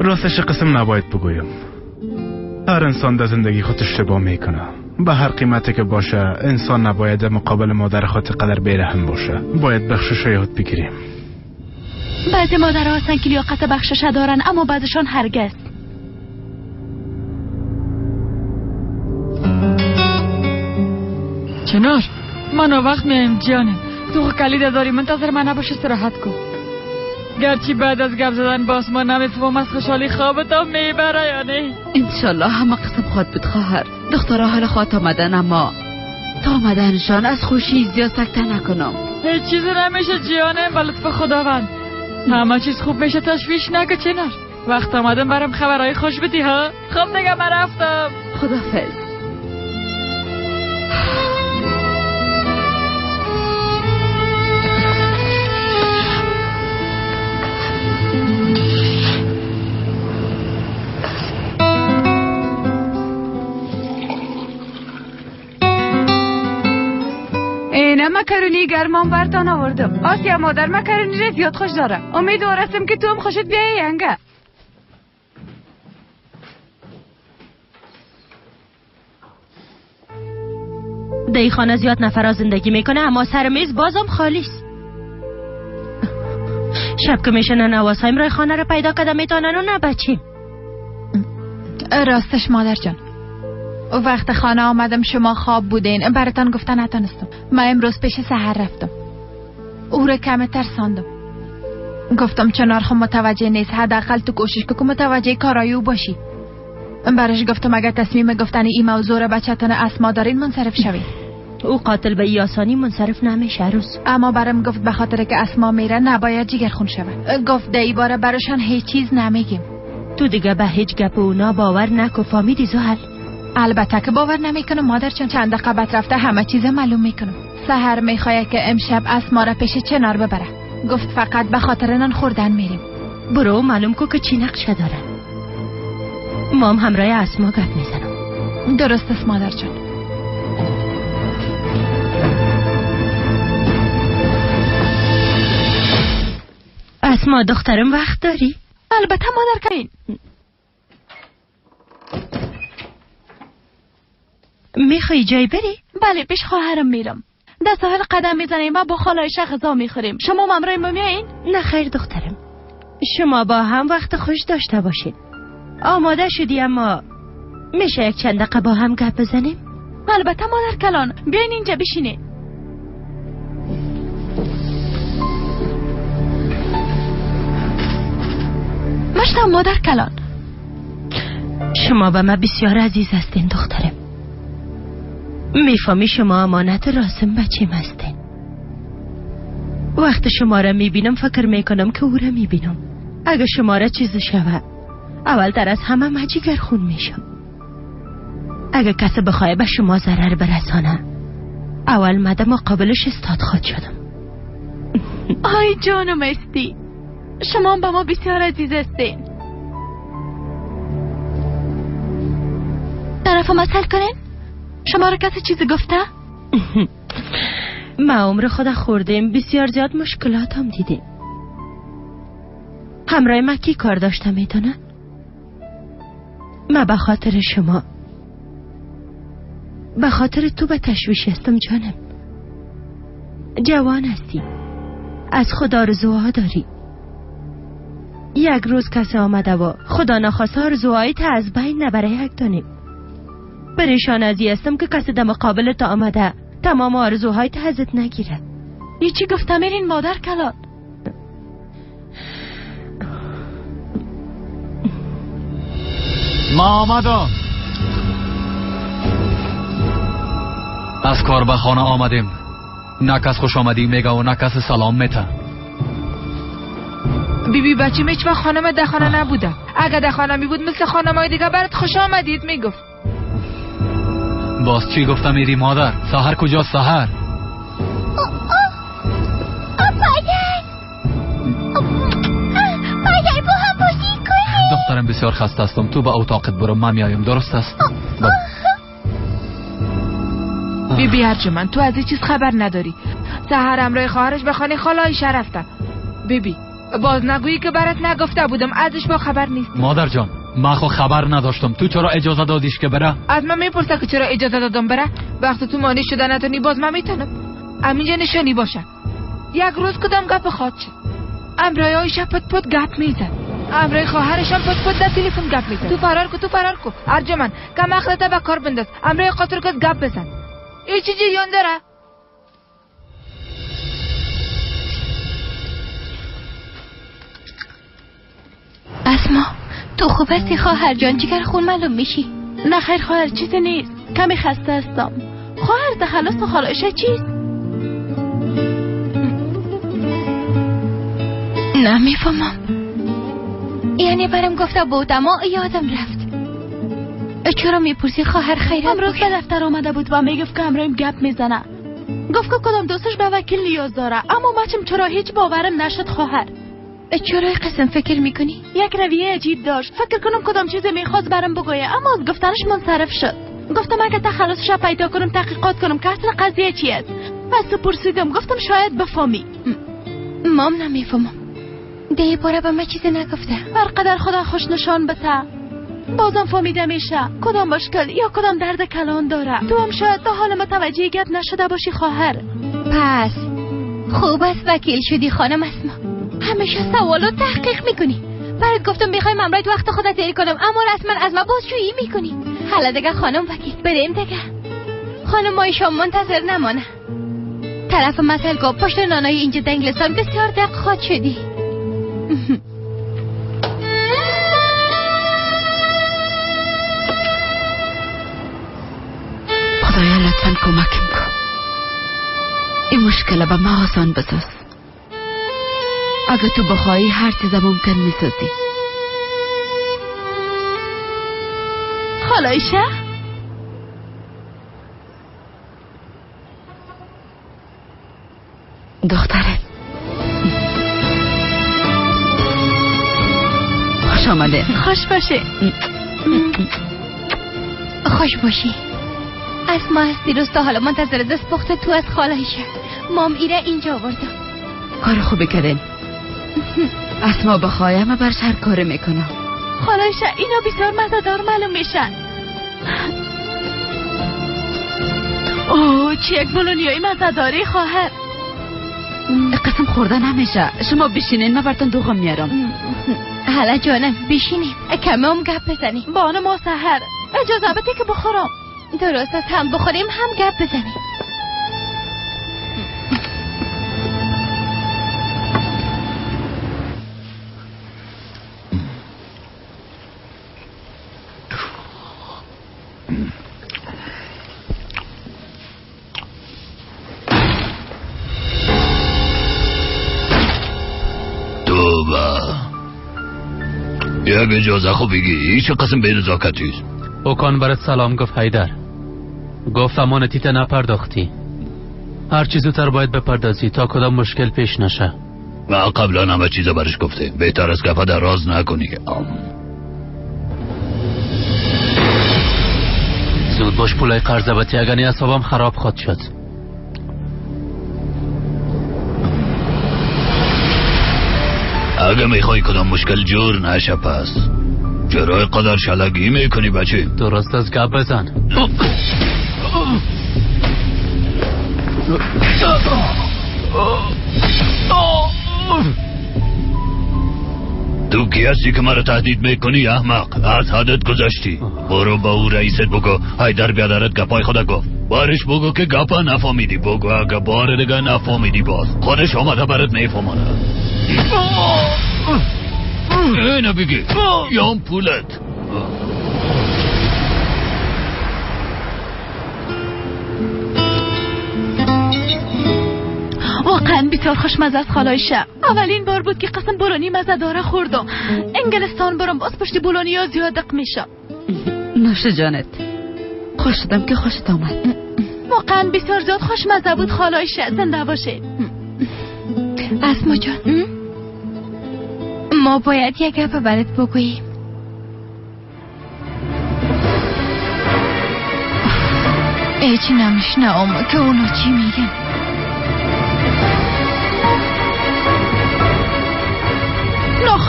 راستش قسم نباید بگویم. هر انسان در زندگی خود اشتباه میکنه. به هر قیمتی که باشه انسان نباید مقابل مادر خود قدر بیرحم باشه. باید بخشش یاد بگیریم. بعضی مادرها هستن که لیاقت بخشش دارن اما بعضشان هرگز. چنار من وقت میم جانم. تو کلید داری منتظر من نباش. استراحت کن. گرچه بعد از گپ زدن با آسمان نمیفهم از خوشحالی خوابتا میبره یا نه. انشالله همه قسم خود بود خواهر. دخترها حال خواهد آمدن اما تا آمدنشان از خوشی زیاد سکته نکنم. هیچ چیز نمیشه جیانم به لطف خداوند. همه چیز خوب میشه. تشویش نکن چنار. وقت آمدن برام خبرهای خوش بدی ها. خب دیگه من رفتم. خدافظ. اینه مکرونی گرمان برتان آوردم. آسیا مادر مکرونی را زیاد خوش داره. امیدوارستم که تو هم خوشت بیایی انگه. دی خانه زیاد نفرا زندگی میکنه اما سر میز بازم خالیست. شب که میشنن نواسایم رای خانه رو پیدا کده میتونن و نه بچیم. راستش مادر جان وقت خانه آمدم شما خواب بودین. براتان گفتن نتونستم. من امروز پیش سحر رفتم. او رو کم ترساندم. گفتم چنار خود متوجه نیست. حداقل تو کوشش که متوجه کارای او باشی. برش گفتم اگر تصمیم گفتن این موضوع رو بچه‌تان اسما دارین منصرف شوید. او قاتل به این آسانی منصرف نمیشه عروس. اما برام گفت به خاطر که اسما میره نباید جگرخون شود. گفت در این باره براشان هیچ چیز نمیگیم. تو دیگه به هیچ گپ اونا باور نکو، فهمیدی زحل؟ البته که باور نمیکنم مادر جان. چند دقیقه بعد رفته همه چیز معلوم میکنم. سحر میخواد که امشب اسما را پیش چنار ببره. گفت فقط به خاطر نان خوردن میریم. برو معلوم کو که چی نقشه داره. ما هم همراه اسما گپ میزنم. درست است مادر جان. اسما دخترم وقت داری؟ البته مادر کین. میخوای جای بری؟ بله پیش خواهرم میرم. در ساحل قدم میزنیم و با خالایش غذا میخوریم. شما همراه ما میایین؟ نه خیر دخترم، شما با هم وقت خوش داشته باشین. آماده شدی اما میشه یک چند دقیقه با هم گپ بزنیم؟ البته مادر کلان، بیاین اینجا بشینید. مشتم مادر کلان. شما به من بسیار عزیز هستین دخترم. میفهمی شما امانت راسم بچیم هستین. وقت شما را میبینم فکر میکنم که او را میبینم. اگه شما را چیز شود اول تر از همه من جگرخون میشم. اگه کسی بخواه به شما ضرر برسانه اول من در مقابلش استاد خود شدم. آی جانم استی، شما به ما بسیار عزیز هستین. طرف مسئل کنین؟ شما را کسی چیزی گفته؟ ما عمر خود خوردیم، بسیار زیاد مشکلات هم دیدیم. همراه ما کی کار داشته میتونه؟ ما به خاطر شما، به خاطر تو به تشویش هستم جانم. جوان هستی، از خدا آرزوها داری. یک روز کسی آمده و خدا نخواسته آرزوهایی تا از بین نبره یک دانیم. پریشان ازی هستم که کسی در مقابل تا آمده تمام آرزوهای تا ازت نگیره. یه چی گفته میرین مادر کلان؟ ما آمدم. از کار به خانه آمدیم. نه کس خوش آمدی میگه و نه کس سلام میته. بیبی بچه هیچ وقت خانم در خانه نبوده. اگه در خانه می بود مثل خانمای دیگه برات خوش آمدید میگفت. باز چی گفته میری مادر؟ سحر کجاست سحر؟ دخترم بسیار خسته هستم، تو به اتاقت برو، من میایم. درست است؟ بیبی ارجمند تو از این چیز خبر نداری. سحر همراه خواهرش به خانه خالایش رفته. بیبی باز نگویی که برات نگفته بودم، ازش با خبر نیست. مادر جان من خو خبر نداشتم، تو چرا اجازه دادیش که بره؟ از من میپرسه که چرا اجازه دادم بره؟ وقتی تو مانی شده نتونی باز من میتونم. همینجا نشانی باشه. یک روز کدام گپ خواد شد. امرایایش پت پت گپ میزد. امرای خواهرش هم پت پت در تلفن گپ میزد. تو فرار کو ارجمند کم عقلته به کار بنداز. امرای قاطر کد گپ بزن. این چی جریان داره؟ اسما تو خوب هستی خواهر جان؟ جگر خون معلوم میشی؟ نه خیر خواهر چیزی نیست، کمی خسته هستم. خواهر تخلص تو خالایشه چیست؟ نمیفهمم. یعنی برام گفته بود اما یادم رفت. چرا میپرسی خواهر خیرت امروز به دفتر آمده بود و میگفت که امرایم گپ میزنه. گفت که کدام دوستش به وکیل نیاز داره، اما مچم چرا هیچ باورم نشد خواهر. چرا قسم فکر میکنی؟ یک رویه عجیب داشت، فکر کنم کدام چیزی میخواست برام بگویه، اما از گفتنش منصرف شد. گفتم اگه تخلصش پیدا کنم تحقیقات کنم که اصل قضیه چی است. پس پرسیدم، گفتم شاید بفهمی. مام نمیفهمم. ده باره به من چیزی نگفته. هر قدر خدا خوش نشان بده بازم فهمیده میشه کدام مشکل یا کدام درد کلان داره. تو هم شاید تا حال متوجه گپ نشده باشی خواهر. پس خوب است وکیل شدی خانم اسما. همیشه سوالو تحقیق میکنی. برات گفتم میخوایم امرایت وقت خودت تیر کنم، اما رسما از ما بازجویی میکنی. حالا دیگه خانم وکیل بریم دیگه. خانم ما شما منتظر نمانه. طرف مسئله گفت پشت نانای اینجا دنگلستان بسیار دق خود شدی. خدایا لطفاً کمکم کن. این مشکل به ما آسان بساز. اگه تو بخواهی هر چیز ممکن میسازی. خالایشه دختره خوش آمده. خوش باشه. خوش باشی. اسما از دیروز تا حالا منتظر دست پخته تو از خالایشه. مام ایره اینجا آوردم. کار خوبی کردین. اسما بخوایم برش هر کار میکنم. خالایشه اینا بسیار مزه‌دار معلوم میشن. اوه چه یک بولونیای مزه‌داری خواهر. قسم خورده نمیشه. شما بشینین من براتون دوغم میارم. حالا جانم بشینیم کمی هم گپ بزنیم. بانو ما سحر اجازه بده که بخورم. درست است هم بخوریم هم گپ بزنیم. یک اجازه خوب بگی چه قسم به نزاکتیست؟ اوکان برات سلام گفت حیدر. گفت امانتیت نپرداختی. هر چیز زودتر باید بپردازی تا کدام مشکل پیش نشه. و قبلا همه چیزا برش گفته. بهتر از گفه در راز نکنی. زود باش پولای قرضبتی اگرنی اعصابم خراب خود شد. اگه میخوای کدام مشکل جور نشه پس چرا قدر شلگی میکنی بچه؟ درست از گپ بزن. تو کی هستی که مرا تهدید میکنی احمق؟ از حدت گذشتی. برو با او رئیست بگو حیدر بیادرت گپای خدا گفت. بارش بگو که گپا نفهمیدی. بگو اگه بار دیگه نفهمیدی باز خودش آمده برات میفهمانه. اینو بگی یام پولت. واقعا بسیار خوشمزه است خالایشه. اولین بار بود که قسم بولونی مزه داره خوردم. انگلستان برم باز پشت بولونی ها زیادق میشه. نوش جانت. خوش شدم که خوشت آمد. واقعا بسیار زیاد خوشمزه بود خالایشه. زنده باشه. اسما جان ما باید یک گپ برات بگوییم. ایچی نمیشنم که اونا چی میگن.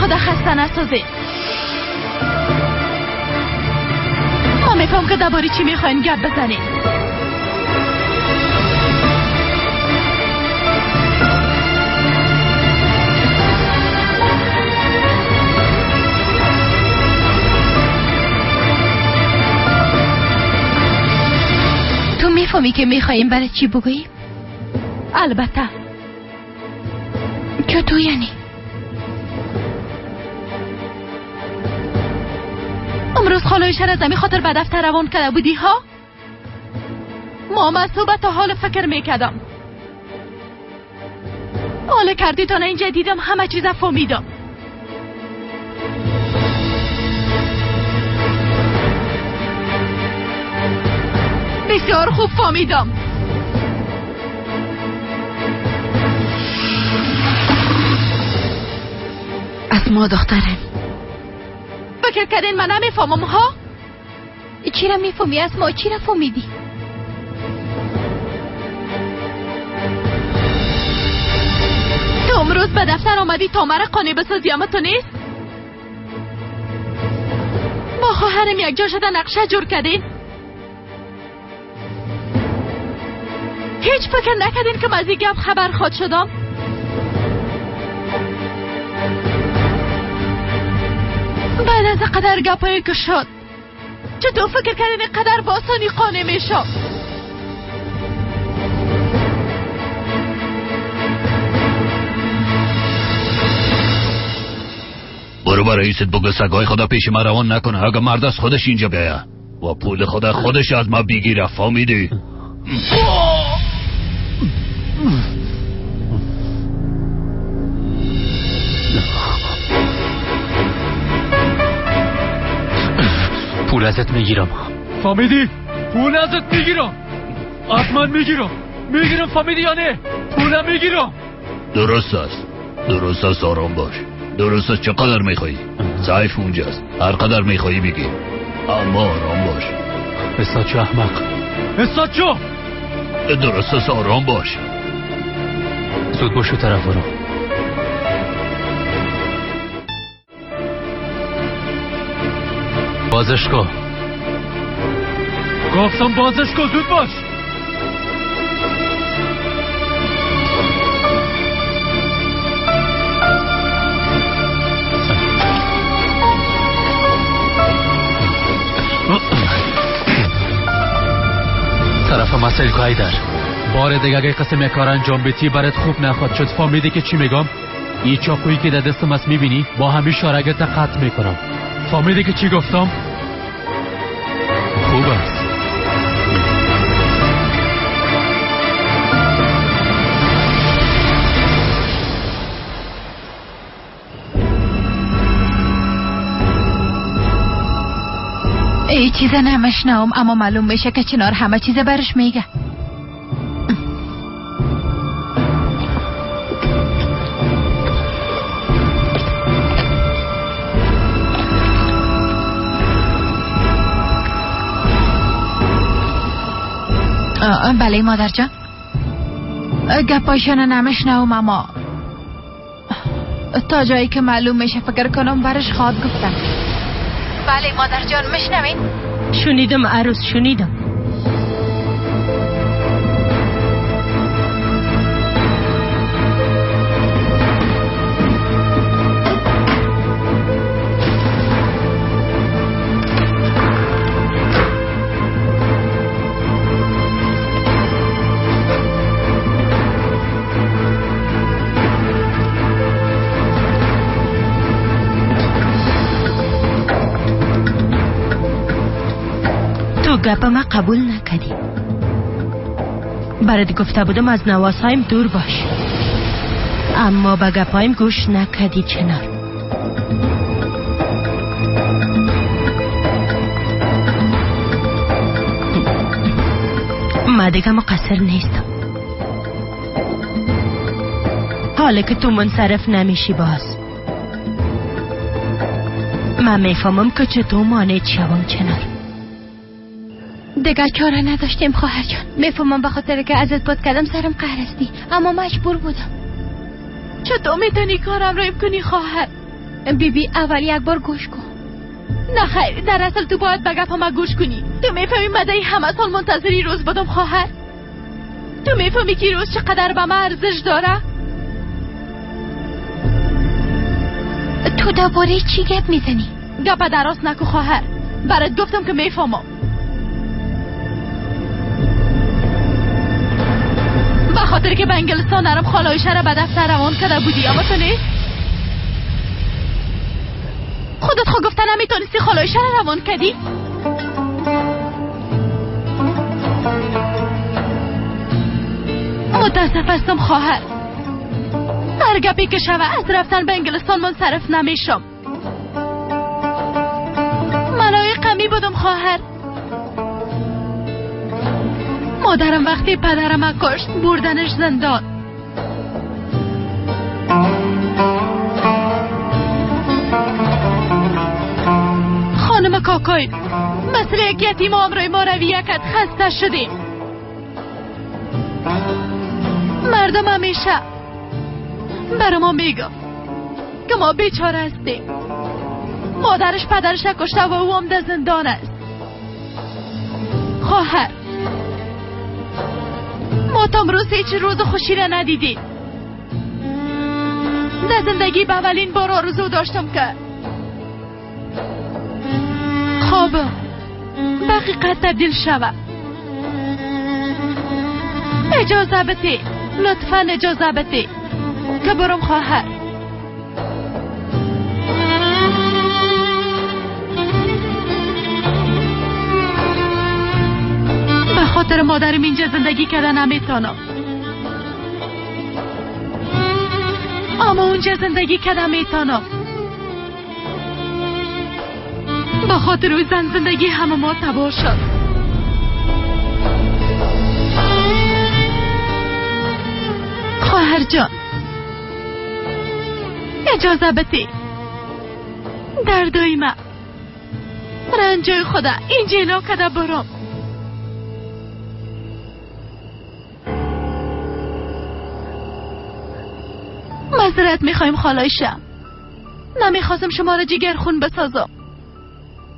خدا خسته نسازه. ما میفهم که درباره چی میخواین گپ بزنید. تو میفهمی که میخوایم برای چی بگوییم؟ البته. چطور یعنی؟ امروز خالایشه را زمین خاطر به دفتر روان کرده بودی ها؟ ما صبح تا حال فکر میکردم. حال کردی تا اینجا دیدم همه چیز فهمیدم. بسیار خوب فهمیدم. اسما دختره فکر کردین من نمیفهمم ها؟ چی را میفهمی اسما؟ چی را فهمیدی؟ تو امروز به دفتر آمدی تا مرا قانع بسازی اما تو نیست؟ با خواهرم یک جا شده نقشه جور کردین؟ هیچ فکر نکردین که من از این گپ خبر خود شدم؟ بعد از قدر گپایی که شد چطور فکر کردین قدر با آسانی قانع میشم؟ برو با رئیست بگو سگای خدا پیش ما روان نکنه. اگه مرد از خودش اینجا بیایه و پول خدا خودش از ما بگیره. فهمیدی؟ پول ازت میگیرم. فهمیدی؟ پول ازت میگیرم. حتما میگیرم فهمیدی یا نه؟ پولم میگیرم. درست است آرام باش. درست است. چقدر میخوایی؟ ضعیف اونجاست. هر قدر میخوایی بگی، اما آرام باش. استاد احمق. درست است آرام باش. زود باشو طرف برو. بازش کن. گفتم بازش کن، زود باش. طرف مسئله که حیدر بار دیگه اگه قسم یک کار انجام بیتی برات خوب نخواد شد. فهمیدی که چی میگم؟ این چاقویی که در دستم است میبینی؟ با همین شارگت قطع میکنم. فهمیدی که چی گفتم؟ خوب است. ای چیز نمیشنوم، اما معلوم میشه که چنار همه چیز برش میگه. بله مادر جان، گپایشان نمیشنوم، اما تا جایی که معلوم میشه فکر کنم برش خواد گفتم. بله مادر جان، میشنوین؟ شنیدم عروس، شنیدم. گپ ما قبول نکردی. برات گفته بودم از نواسایم دور باش، اما به گپایم گوش نکردی. چنار ما دیگه مقصر نیستم. حالا که تو منصرف نمیشی باز من میفهمم که چطور مانعت شوم. چنار دیگه چاره نداشتیم خواهر جان. میفهمم به خاطر که ازت بود کردم سرم قهرستی، اما مجبور بودم. چطور میتونی کارم رو کنی خواهر؟ بیبی اول یک بار گوش کن. نه خیر، در اصل تو باید به گپم گوش کنی. تو میفهمی مدعی همه سال منتظری روز بودم خواهر؟ تو میفهمی که روز چقدر به من ارزش داره؟ تو درباره چی گپ میزنی؟ گپ دراز نکو خواهر، برات گفتم که میفهمم. به خاطر که به انگلستان نرم خالایشه را به دفتر روان کرده بودی، اما تو نه؟ خودت خود گفته نمیتونستی خالایشه را روان کردی؟ متاسف هستم خواهر، هر گپی که شوه از رفتن به انگلستان منصرف نمیشم. منای قمی بودم خواهر. مادرم وقتی پدرم کشت بردنش زندان. خانم کاکای مثل یک یتیم امروی ما رویه کرد. خسته شدیم. مردم همیشه برای ما میگم که ما بیچاره هستیم. مادرش پدرش کشته و او هم در زندان است. خواهر ما تا امروز هیچ روز خوشی را ندیدیم. در زندگی به اولین بار آرزو داشتم که خوابم به حقیقت تبدیل شود. اجازه بده، لطفا اجازه بده که برم خواهر. به خاطر مادرم اینجا زندگی کردن نمیتونم. اما اونجا زندگی کردم میتانم. با خاطر او زن زندگی همه ما تباه شد. خواهر جان اجازه بده دردای من رنجای خدا این جلو کده برام. معذرت میخوایم خالایشم، نمیخواستم شما را جگر خون بسازم.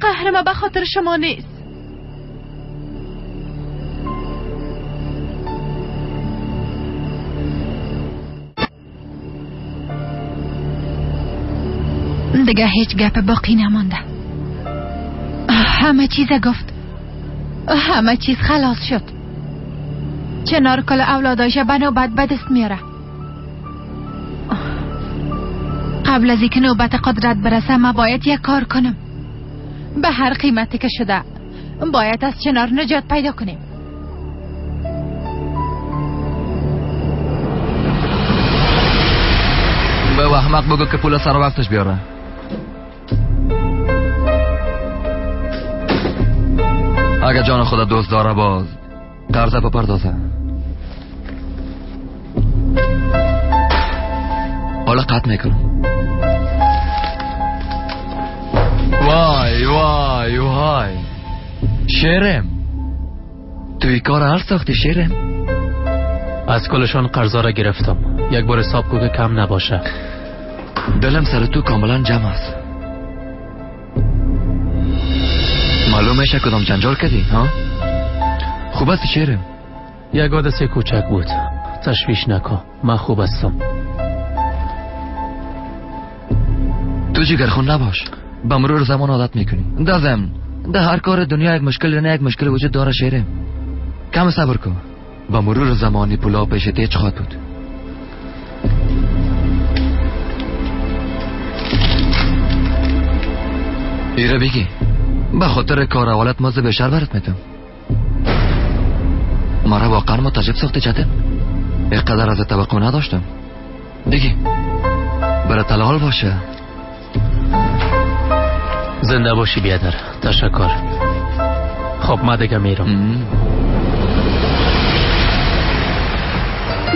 قهر ما به خاطر شما نیست. دیگه هیچ گپ باقی نمانده. همه چیز گفت، همه چیز خلاص شد. چنار کل اولاداش به نوبت به دست میاره. قبل از اینکه نوبت قدرت برسه ما باید یک کار کنم. به هر قیمتی که شده باید از چنار نجات پیدا کنیم. به احمق بگو که پول سر وقتش بیاره. اگه جان خدا دوست داره باز قرضه بپردازه. حالا قطع میکنم. وای وای وای شیرم، توی کار هر ساختی شیرم. از کلشان قرضا را گرفتم، یک بار حساب کو که کم نباشه. دلم سر تو کاملا جمع است. معلوم میشه کدام جنجال کردی ها؟ خوب است شیرم. یک حادثه کوچک بود، تشویش نکن، من خوب هستم. تو جگرخون نباش، به مرور زمان عادت میکنی. ده هر کار دنیا یک مشکل وجود داره شیرم. کم صبر کن، به مرور زمانی پولا پیش تیج خواهد بود. ایره بگی به خاطر کار اولت مزه بشر برات میتم. مرا واقعا متعجب ساخته چطه. اینقدر از توقع نداشتم. بگی برات حلال باشه. زنده باشی بیادر. تشکر. خب من دیگه میرم.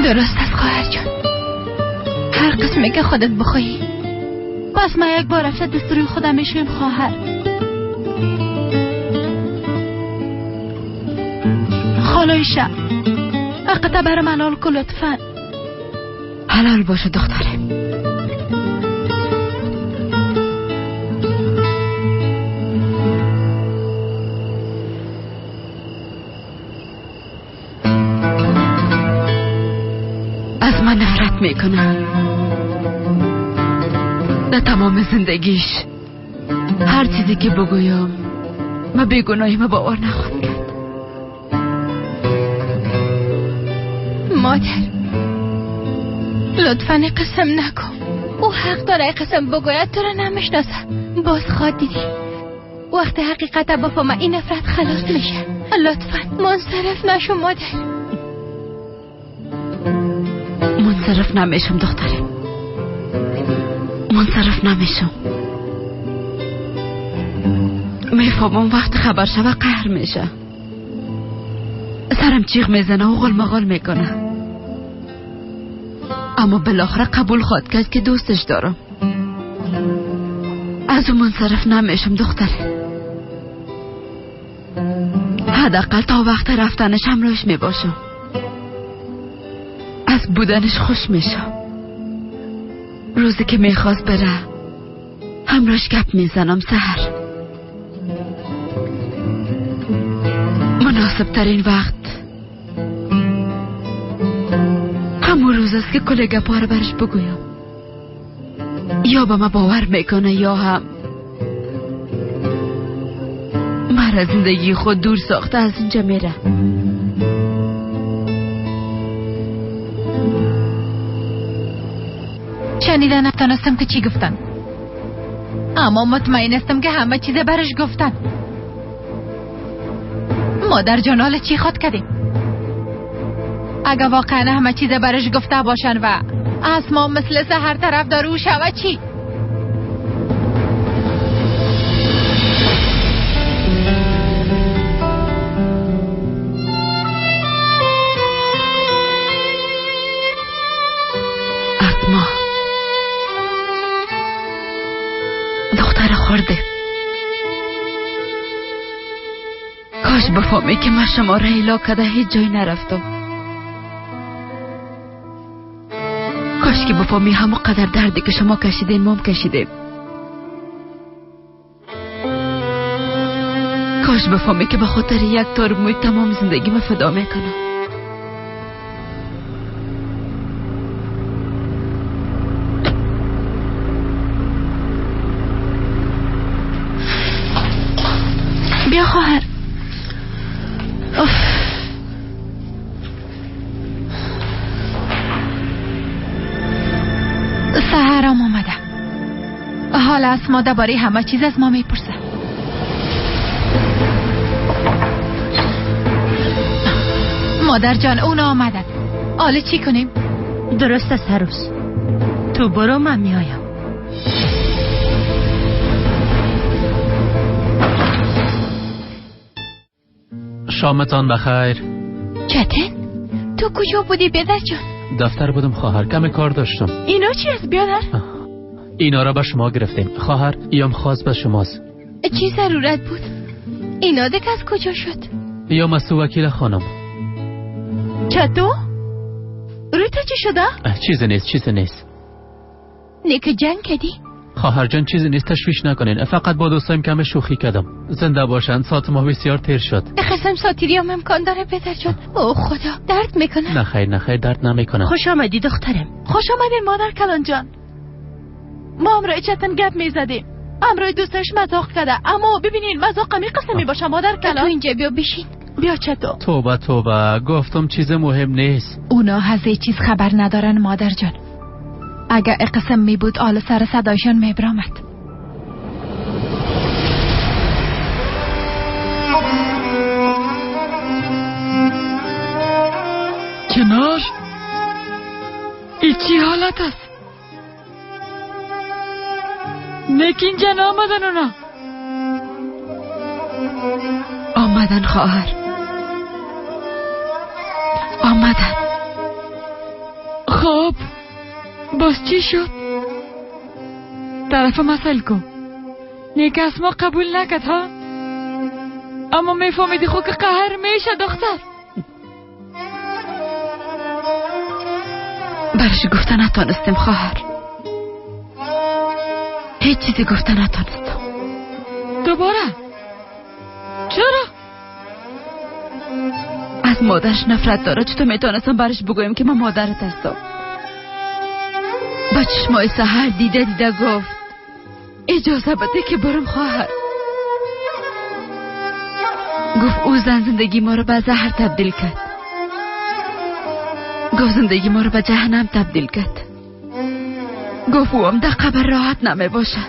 درست است خواهر جان، هر قسمی که خودت بخواهی. پس من یک بار افشد دستوری خودم میشویم خواهر. خالایشه اقتا برم حلال کن لطفا. حلال باشه دخترم. از من نفرت میکنه. در تمام زندگیش هر چیزی که بگویم من بیگناهی ما باور نخواهد کرد. مادر لطفاً قسم نکن. او حق داره قسم بگوید، تو را نمیشناسه. باز خواد دیدی وقتی حقیقت بفهمه این نفرت خلاص میشه. لطفاً منصرف نشو مادر. منصرف نمیشم دخترم، منصرف نمیشم. میفهمم وقت خبر شوه قهر میشه، سرم چیغ میزنه و غلمغال میکنه، اما بالاخره قبول خواهد کرد که دوستش دارم. از اون منصرف نمیشم دخترم. حداقل تا وقت رفتنش همراهش میباشم. از بودنش خوش میشم. روزی که میخواست بره همراهش گپ میزنم سحر. مناسب ترین وقت همون روز است که کل گپا رو برش بگویم. یا به من باور میکنه یا هم مرا زندگی خود دور ساخته از اینجا میره. شنیده نتونستم که چی گفتن، اما مطمئنستم که همه چیز برش گفتن. مادر جان حالا چی خواد کردیم؟ اگه واقعا همه چیز برش گفته باشن و اسما مثل سحر طرف داره او شود چی؟ اسما دختر خورده، کاش بفهمی که من شما را ایلا کده هیچ جای نرفتم. کاش که بفهمی همه قدر دردی که شما کشیدین مام کشیدیم. کاش بفهمی که به خاطر یک تار موی تمام زندگی ما فدا میکنم. بیا خواهر. سحرم آمده. حالا اسما درباره همه چیز از ما میپرسه. مادر جان اونا آمدن. حالا چی کنیم؟ درست است هروز. تو برو من میایم. شامتان بخیر. چتن؟ تو کجا بودی پدر جان؟ دفتر بودم خواهر، کم کار داشتم. اینا چی است بیادر؟ اینا را به شما گرفتیم خواهر، ایام خاص به شماست. چی ضرورت بود؟ اینا دیگه از کجا شد؟ یا مسئول وکیل خانم. چطور؟ روی تو چی شده؟ چیزی نیست. نیک جنگ کردی؟ خواهر جان چیزی نیست، تشویش نکنین. فقط با دوستایم کم شوخی کردم. زنده باشن، ساعت ما بسیار تیر شد. قسم ساتیری هم امکان داره پدر جان. اوه خدا، درد میکنه. نه خیر درد نمیکنه. خوش آمدی دخترم. خوش آمدین مادر کلان جان. ما امروی چتن گپ میزدیم. امروی دوستش مذاق کرده، اما ببینین مذاق می قسمی باشه مادر کلان. تو اینجا بیا بشین. بیا چطور؟ توبه گفتم چیز مهم نیست. اونا از چیز خبر ندارن مادر جان. اگه قسم می بود آل سر صدایشان می برامد. کنار ای چی حالت است؟ نیک اینجا نامدن اونا؟ آمدن خواهر، آمدن. خب باز چی شد؟ طرف مسئله کن. نیک اسما قبول نکد ها؟ اما میفهمیدی خود که قهر میشه دختر. برش گفتن نتانستیم خواهر، هیچ چیزی گفتن نتانستم. دوباره؟ چرا؟ از مادرش نفرت داره. چطور میتونستم برش بگویم که من مادرت هستم؟ با چشمای سحر دیده گفت اجازه بده که برم خواهر. گفت او زندگی ما رو به زهر تبدیل کرد. گفت زندگی ما رو به جهنم تبدیل کرد. گفت او هم در قبر راحت نمی باشه.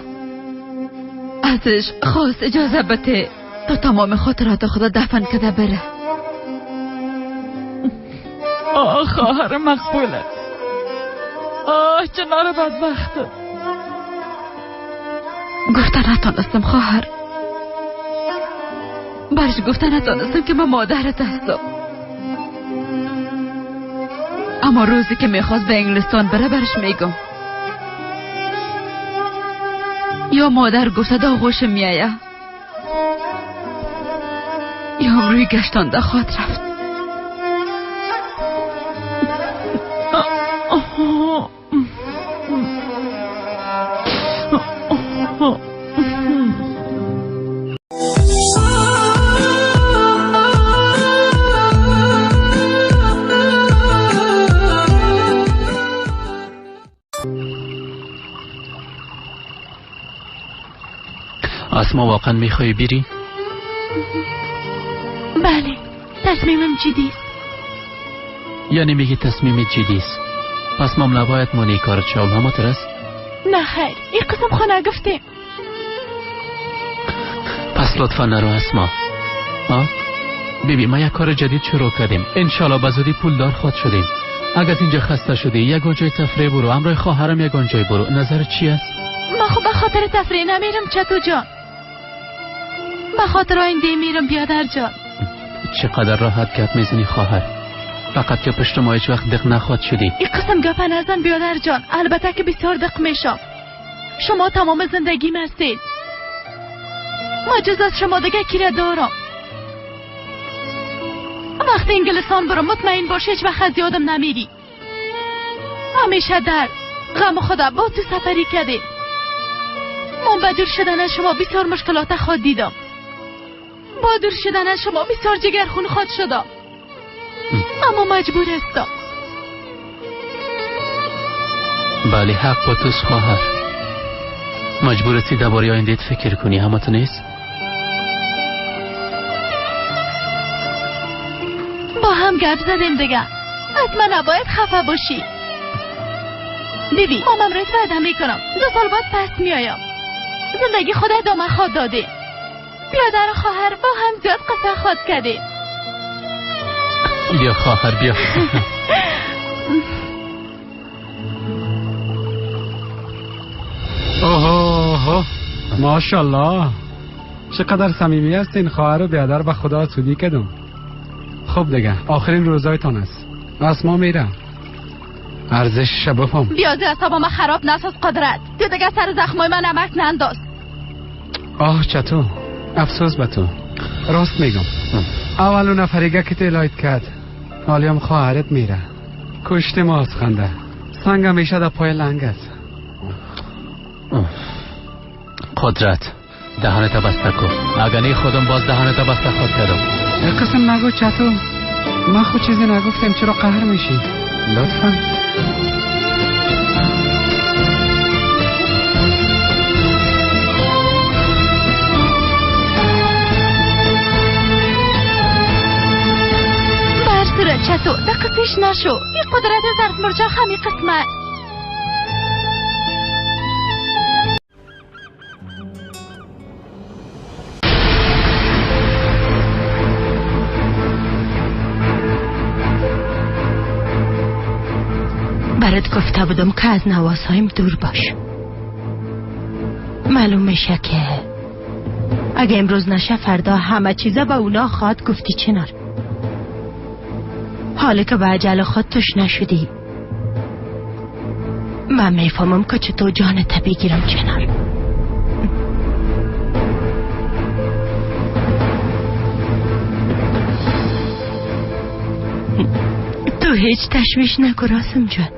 ازش خواست اجازه بده تا تمام خاطرات خدا دفن کده بره. خواهر مقبوله. چنار بدبخته. گفتن نتانستم خواهر، برش گفتن نتانستم که من مادرت هستم. اما روزی که میخواست به انگلستان بره برش میگم یا مادر گفته دا غوش میایه یا روی گشتانده خواد رفت. اسما واقعا میخوایی بری؟ بله، تصمیمم جدی است. یعنی میگی تصمیمت جدی است؟ پس ما نباید مونی کارت شام همه است؟ نه خیر، این قسم خانه گفتیم. پس لطفا نرو اسما. بیبی ما یک کار جدید شروع کردیم، انشالله بزودی پولدار خود شدیم. اگه از اینجا خسته شدی یگان جای تفریح برو، همراه خواهرم یگان جای برو. نظر چی است؟ ما خب به خاطر تفریح نمیرم چتو جان، به خاطر آینده میرم بیادر جان. چقدر راحت گپ میزنی خواهر، فقط که پشت ما هیچ وقت دق نخواد شدی. این قسم گپ نزن بیادر جان، البته که بسیار دق میشم. شما تمام زندگیم هستید، ما جز از شما دیگه کی را دارم. وقتی انگلستان برم مطمئن باش هیچ وقت از یادم نمیری. همیشه در غم خدا با تو سفری کردیم. من با دور شدن از شما بسیار مشکلات خود دیدم، با دور شدن از شما بسیار جگرخون خود شدم، اما مجبور هستم. بله حق با توست خواهر، مجبور هستی درباره آینده‌ات فکر کنی، همه تو نیست؟ با هم گپ زدیم دیگه، از من نباید خفه باشی. بیبی ما امروز وعده میکنم 2 سال بعد پس میایم. زندگی خود ادامه خود داده، بیادر و خواهر با هم زیاد قصه خود کردیم. بیا خواهر بیا. اوه ماشاءالله، چقدر صمیمی هستین. خواهر و بیادر به خدا سودی کردم. خب دیگه آخرین روزایتان است، اسما میرم. ارزش بفهم. بیادر اصابم خراب نساز قدرت، تو دیگه سر زخمای من نمک ننداز. آه چطور افسوس به تو، راست میگم. اولو نفریگه که تلایت کرد، حالیم خواهرت میره. کشت ما از خنده، سنگ همیشه در پای لنگ است. قدرت دهانت بسته کن، اگر نی خودم باز دهانت بسته خود کردم. یک قسم نگو چطور، من خود چیزی نگفتم، چرا قهر میشی؟ لطفا. برسوره چطور دقیقش نشو، این قدرت ظرف مرجان همی قسمت. برات گفته بودم که از نوازهایم دور باش. معلوم میشه که اگه امروز نشه فردا همه چیزا به اونا خواهد گفتی چنار. حالی که به اجل خود توش نشدی، من میفهمم که چطور جانت بگیرم چنار. تو هیچ تشویش نکن راسم جان.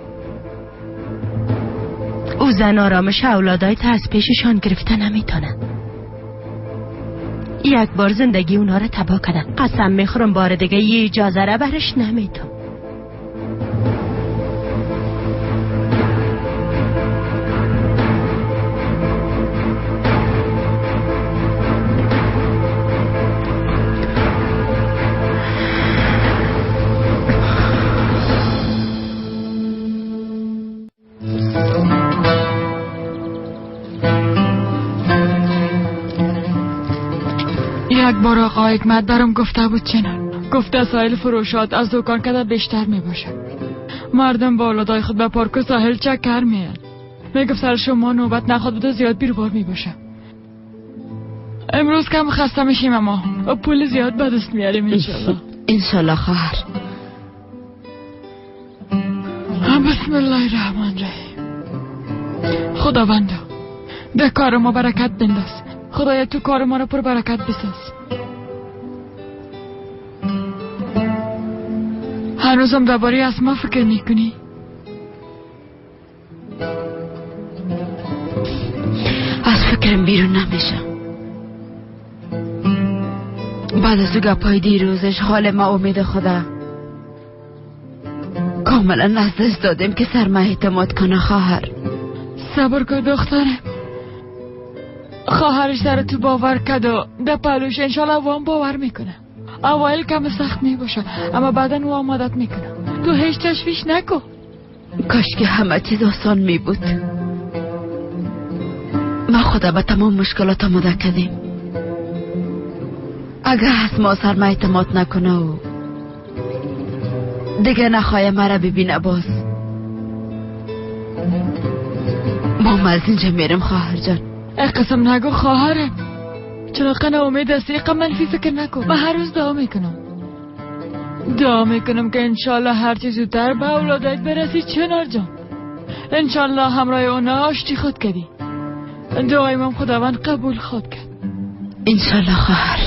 او زن آرامش اولادای تا از پیششان گرفته نمیتونه. یک بار زندگی اونا رو تباه کردن، قسم میخورم بار دیگه یه اجازه را برش نمیتون. یک بار آقا حکمت برام گفته بود چنان، گفته ساحل فروشات از دکان کده بیشتر می باشه. مردم با اولادای خود به پارک و ساحل چکر میان. میگفت سر شما نوبت نخواد بوده زیاد بیروبار می باشه. امروز کم خسته میشیم اما پول زیاد به دست میاریم انشالله. انشالله خواهر. بسم الله الرحمن الرحیم. خداوندا ده کار ما برکت بنداز. خدایا تو کار ما رو پر برکت بساز. هنوزم درباره اسما فکر میکنی؟ از فکرم بیرون نمیشم. بعد از گپای دیروزش حال ما امید خدا کاملا از دست دادیم که سر ما اعتماد کنه خواهر. صبر کن دخترم. خواهرش سر تو باور کد و ده پلوش انشالله وام باور میکنه. اوایل کم سخت میباشه اما بعدا او آمادت میکنه. تو هیچ تشویش نکن. کاش که همه چیز آسان میبود. ما خدا به تمام مشکلات آماده کردیم. اگه هست ما سر ما اعتماد نکنه و دیگه نخواهی مرا ببینه باز. ما از اینجا میرم خواهر جان. قسم نگو خواهرم، چرا قنه امید است؟ ایقا منفی فکر نکن. من هر روز دعا میکنم که انشالله هر چیز زودتر به اولادت برسی چنار جان. انشالله همراه اونا آشتی خود کردی. دعای من خداوند قبول خود کرد. انشالله خواهر.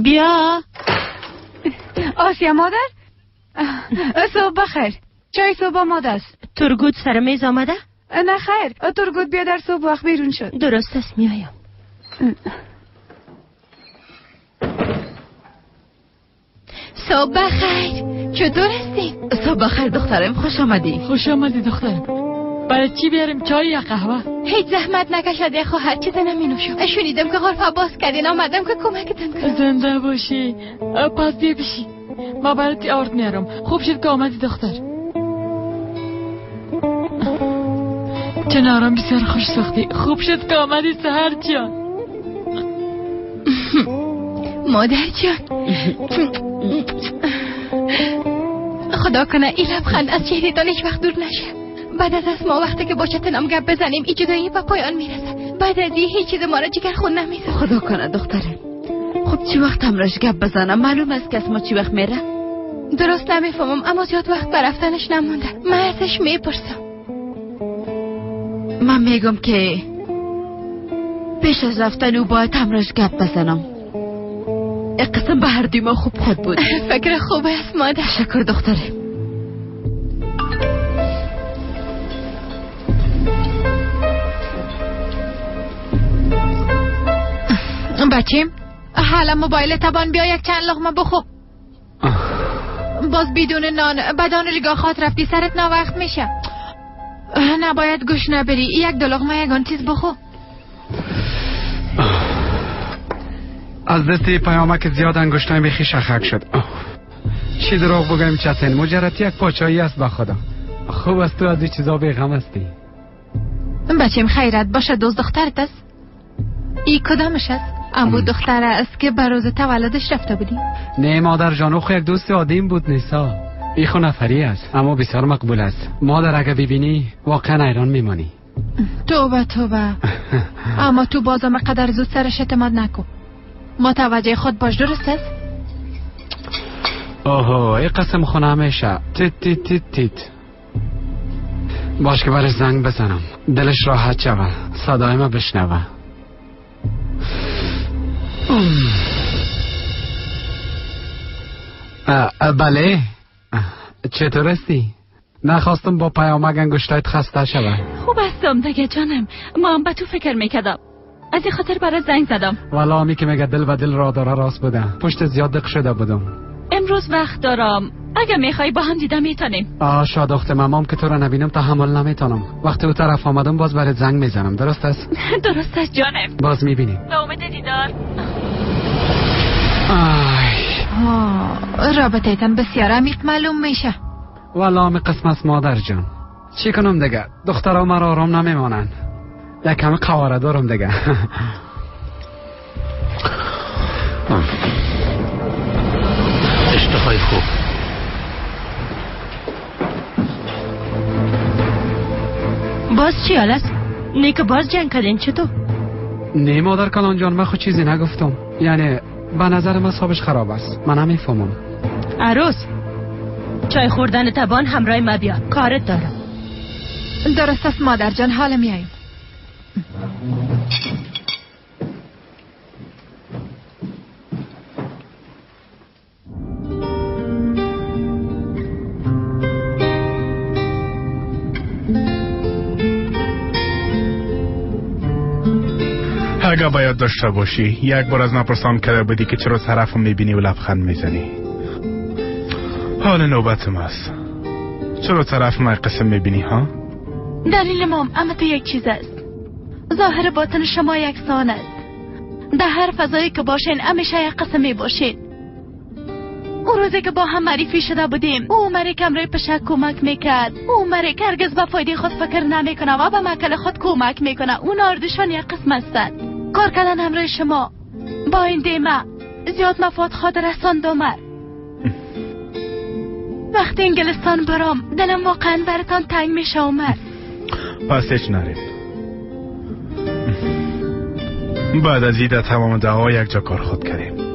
بیا آسیا مادر، صبح بخیر. چای صبح آماده است. ترگوت سر میز آمده؟ نه خیر، ترگوت بیا در صبح وقت بیرون شد. درست است، میایم. صبح بخیر. چطور هستی؟ صبح بخیر دخترم، خوش آمدی. خوش آمدی دخترم. برای چی بیاریم چای یا قهوه؟ هیچ زحمت نکشید خواهر، چیز نمی نوشم. شنیدم که غرفه باز کردین، آمدم که کمکتون کنم. زنده باشی. پس بیا بشی، ما برات آرد میارم. خوب شد که آمدی دختر. چنارم بسیار خوش ساختی. خوب شد که آمدی سهر جان. مادر جان، خدا کنه این لبخند از چهره‌تان هیچ وقت دور نشه. بعد از ما وقتی که با چتنام گپ بزنیم این جدایی به پایان میرسه. بعد از این هیچ چیز ما را جگر خون نمیزه. خدا کنه دخترم. خب چی وقت همراش گپ بزنم؟ معلوم است که اسما چی وقت میره؟ درست نمیفهمم، اما زیاد وقت برفتنش نمونده. من ازش میپرسم. من میگم که پیش از رفتن او باید همراش گپ بزنم. قسم به هر دوی ما خوب خود بود. فکر خوب است مادر. شکر دخترم. بچیم، حالا موبایل تبان بیا یک چند لقمه بخو. باز بدون نان به دانشگاه خاط رفتی، سرت ناوقت میشه. نباید گوش نبری. یک دو لقمه یگان چیز بخو. از دستی پیامک زیاد انگشتای بخی شخک شد. چی دروغ بگویم چتن، مجرد یک پاچایی است به خدا. خوب است تو از این چیزا بیغم هستی. بچیم خیرت باشه، دوست دخترت است؟ ای کدامش است؟ امو دختر است که بر روز تولدش رفته بودی؟ نه مادر جان، خو یک دوست عادیم بود نیسا. ای خو نفری است اما بسیار مقبول است. مادر اگه ببینی واقعا حیران میمانی. توبه اما تو بازم قدر زود سرش اعتماد نکن. متوجه خود باش، درست است؟ اوه ای قسم خونه همیشه تیت باش که برش زنگ بزنم، دلش راحت شوه، صدای ما بشنوه. بله چطور هستی؟ نخواستم با پیامک انگشتایت خسته شوه. خوب هستم دیگه جانم، ما هم به تو فکر میکردم، از این خاطر برای زنگ زدم. والا همی که میگه دل و دل را داره راست بوده، پشت زیاد دق شده بودم. امروز وقت دارم، اگه میخوای با هم دیده میتونیم. شاد اخت مامام که تو را نبینم تحمل نمیتونم. وقتی او طرف آمدم باز برای زنگ میزنم، درست است؟ درست است جانم. باز میبینیم. به امید دیدار. رابطه‌تان بسیار عمیق معلوم میشه. والا همی قسم است مادر جان. چی کنم دیگه؟ دخترها مرا آرام نمیمانن. یک کمی قواره دارم دیگه. اشتهای خوب. باز چی حال است؟ نه که باز جنگ کردین چطور؟ نه مادر کلان جان، من خود چیزی نگفتم. یعنی به نظر من حسابش خراب است. من نمیفهمم. عروس چای خوردن تبان همراه ما بیا، کارت دارم. درست است مادر جان، حالا میاییم. اگه باید داشته باشی یک بار از من پرسان کرده بودی که چرا طرفم میبینی و لبخند میزنی. حال نوبتم است. چرا طرف من قسم میبینی ها؟ دلیل مام اما تو یک چیز است. ظاهر باطن شما یکسان است. در هر فضایی که باشین همیشه یک قسم می باشین. او اون روزی که با هم معرفی شده بودیم او مری کمره پشک کمک میکرد، او مری که هرگز به فایده خود فکر نمیکنه و به مکل خود کمک میکنه. اون اردوشان یک قسم هستند. کار کردن همراه شما با این دیمه زیاد مفاد خود رساند عمر. وقتی انگلستان برام دلم واقعا براتان تنگ میشه عمر. پس هیچ نریم. بعد از ایده تمام دعوا یک جا کار خود کردیم.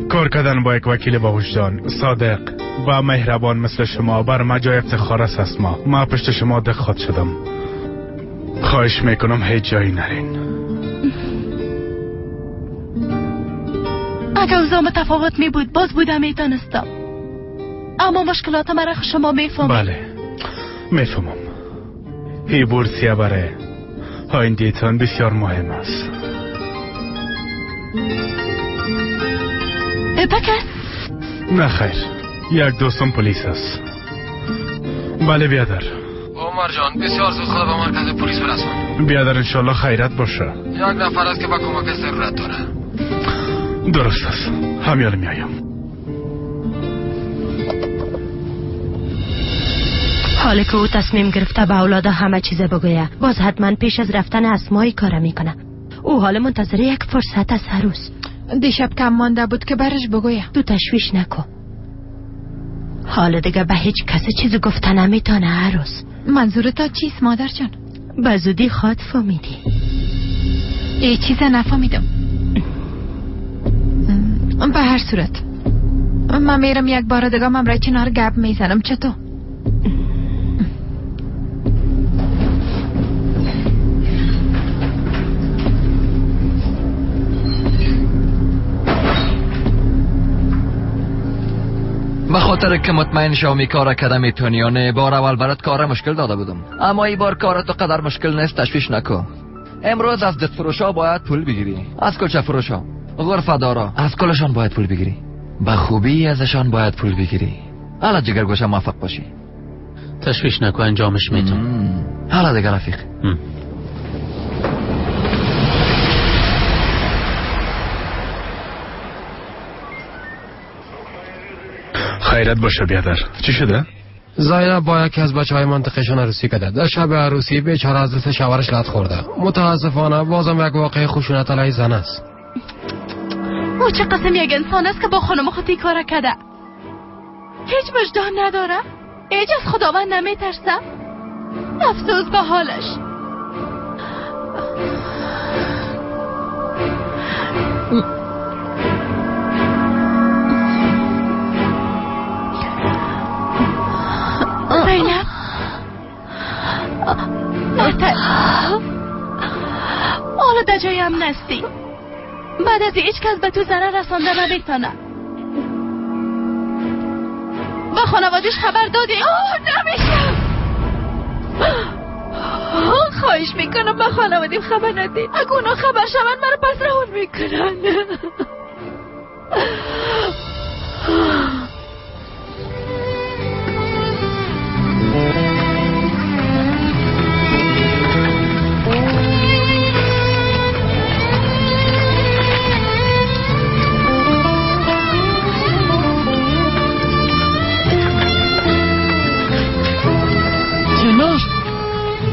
کار کردن با یک وکیل با وجدان صادق و مهربان مثل شما بر ما جای افتخار است. ما پشت شما دخواد شدم. خواهش میکنم هیچ جایی نرین. اگه اوضاع متفاوت می بود باز بودم میتونستم، اما مشکلات مرا شما میفهمید. بله میفهمم. این بورسیه برای آینده‌تان بسیار مهم است. بکس؟ نه خیر، یک دوستم پلیس است. بله بیادر. عمر جان بسیار زود خود به مرکز پلیس برسون. بیادر انشالله خیرت باشه. یک نفر است که با کمک ضرورت داره. درست است، همیال میایم. حالا که او تصمیم گرفته به اولادا همه چیز بگویه، باز حتما پیش از رفتن اسمایی کار میکنه. او حالا منتظر یک فرصت است هروز. دیشب کم مانده بود که برش بگویه. تو تشویش نکن. حالا دیگه به هیچ کسی چیز گفته نمیتونه هروز. منظور تا چیست مادر جان؟ به زودی خود فهمیدی. ای چیز نفهمیدم. به هر صورت من میرم یک بار دیگه ممرای چنار گپ میزنم. چطور؟ به خاطر که مطمئن شوم کار کده میتونی یا نه، بار اول برات کار مشکل داده بودم، اما این بار کارتو قدر مشکل نیست. تشویش نکن. امروز از دست فروشا باید پول بگیری. از کوچه فروشا، غرفه دارا، از کلشان باید پول بگیری. به خوبی ازشان باید پول بگیری. حالا جگر گوشه موفق باشی. تشویش نکن، انجامش میتون. حالا دیگه رفیق. خیرت باشه بیادر. چی شده؟ زینب با یکی از بچه های منطقهشون عروسی کرده. در شب عروسی بیچاره از دست شوهرش لط خورده. متاسفانه بازم یک واقعه خشونت علیه زن است. او چه قسم یک انسان است که با خانم خودی کار کرده؟ هیچ وجدان نداره؟ هیچ از خداوند نمیترسه؟ افسوس به حالش. زینب بهتر حالا در جای هم نستی. بعد از هیچ کس به تو ضرر رسانده نمیتونه. با خانوادش خبر دادی؟ نمیشم. خواهش میکنم با خانوادیم خبر ندید. اگه اونا خبر شوند مرا پس رهون میکنن.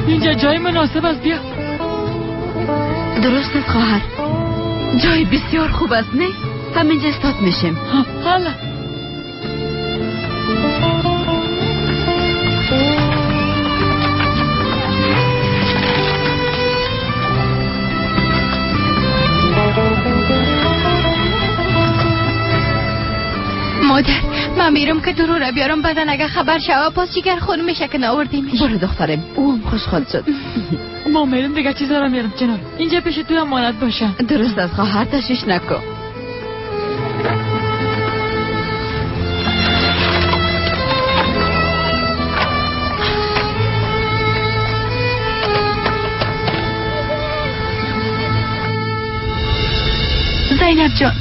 اینجا جای مناسب است. بیا. درست است خواهر، جای بسیار خوب است. نه همینجا استاد میشیم. حالا مادر من میرم که درو را بیارم، بعدن اگه خبر شوه پاس جگر خون میشه که ناوردیمش. برو دخترم، او هم خوشحال شد. ما میرم دیگه چیزا را میارم جناب. اینجا پیش تو امانت باشه. درست است خواهر، تشویش نکن. زینب جان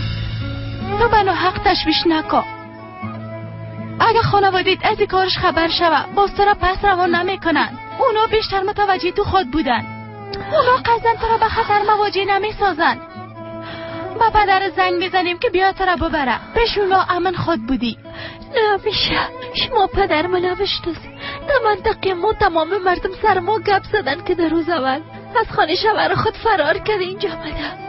تو منو حق تشویش نکن. اگه خانوادیت از کارش خبر شوه باز تو را پس روان نمیکنن. اونا بیشتر متوجه تو خود بودن. اونا قصدن تو را به خطر مواجه نمیسازن. با پدر زنگ میزنیم که بیا تو را ببره. پیشونا امن خود بودی. نمیشه. شما پدر ما نوشتوز. در منطقه ما تمام مردم سر ما گپ زدن که در روز اول از خانه شوهر خود فرار کرده اینجا آمده.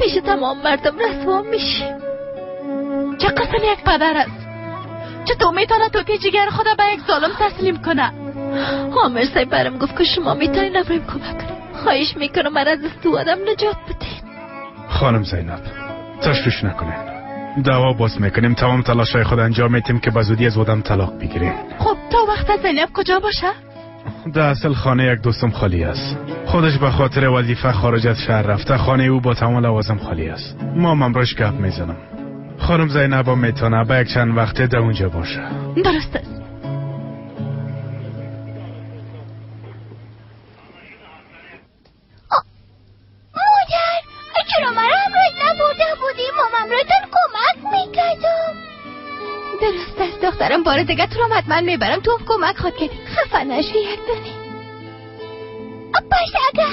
پیش تمام مردم رسوا میشیم. چه قسم یک پدر است؟ چطور میتونه توتی جگر خدا به یک ظالم تسلیم کنه؟ حامر سیبرم گفت که شما میتونین نبریم کمک کنیم. خواهش میکنم من از دست آدم نجات بدین. خانم زینب تشویش نکنین. دعوا باز میکنیم، تمام تلاشای خود انجام میتیم که بزودی از آدم طلاق بگیریم. خب تا وقت زینب کجا باشه؟ در اصل خانه یک دوستم خالی است. خودش به خاطر وظیفه خارج از شهر رفته. خانه او با تمام لوازم خالی است. ما امروز گپ میزنم. خانم زینب میتونه به یک چند وقته در اونجا باشه. درست است. مادر چرا مرا امروز نبرده بودی؟ مام امروزتون کمک میکردم. درست است دخترم، بار دیگه تو رو حتما میبرم تو کمک خود کردی. خفه نشی یک دونه. پس اگه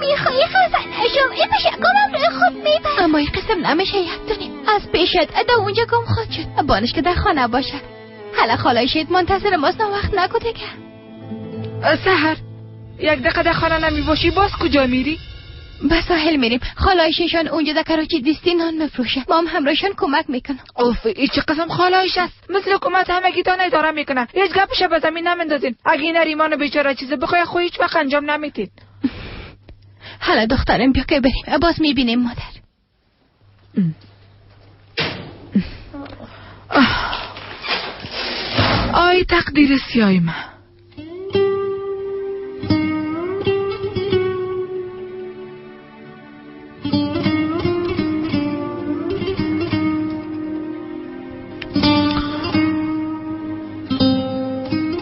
میخوایی خفه نشم این پیشکم امروز خود میبرم. اما این قسم نمیشه یک دونه. از پیشت ادا اونجا گم خود شد. بانش که در خانه باشه. حالا خالایشت منتظر ماست وقت نکده که. سحر یک دقیقه در خانه نمی باشی باز کجا میری؟ به ساحل میریم. خالایششان اونجا در کراچی دیستی نان میفروشه. ما هم همراهشان کمک میکنم. اوف این چه قسم خالایش است؟ مثل حکومت همگی تا اداره میکنن. هیچ گپش به زمین نمیندازین. اگه این ریمان بیچاره چیزی بخوای خو هیچ وقت انجام نمیدید. حالا دخترم بیا که بریم. باز میبینیم مادر. آی تقدیر سیای من.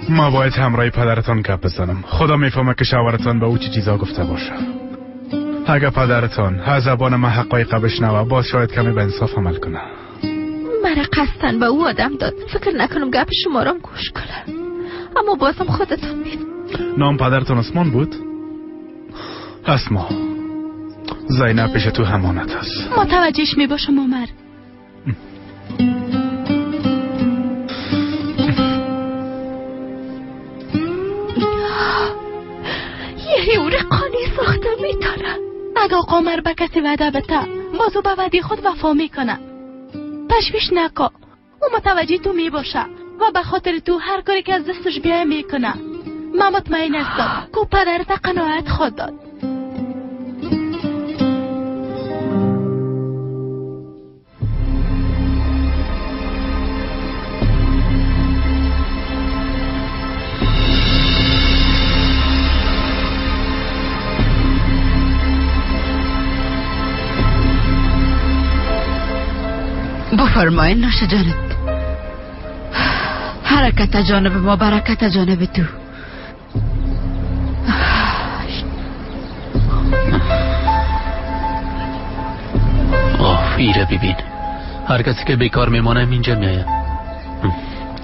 ما باید همراه پدرتان گپ بزنم. خدا میفهمه که شوهرتان به او چه چیزا گفته باشه. اگه پدرتان از زبان من حقایق بشنوه باز شاید کمی به انصاف عمل کنه. مرا قصدن به او آدم داد. فکر نکنم گپ شما را گوش کنه. اما بازم خودتان بید. نام پدرتان اسمان بود؟ اسما. زینب پیش تو همانت است. متوجهش میباشم عمر. یه او رقانی ساخته میتونه. اگه قمر به کسی وعده بده بازو به وعده خود وفا میکنه. تشویش نکن. او متوجه تو میباشه و به خاطر تو هر کاری که از دستش بیای میکنه. من مطمئن هستم که پدرت قناعت خود داد. بفرمایین نوش جانب. حرکت جانب ما برکت جانب تو. ایره ببین هر کسی که بیکار میمانه اینجا میایه.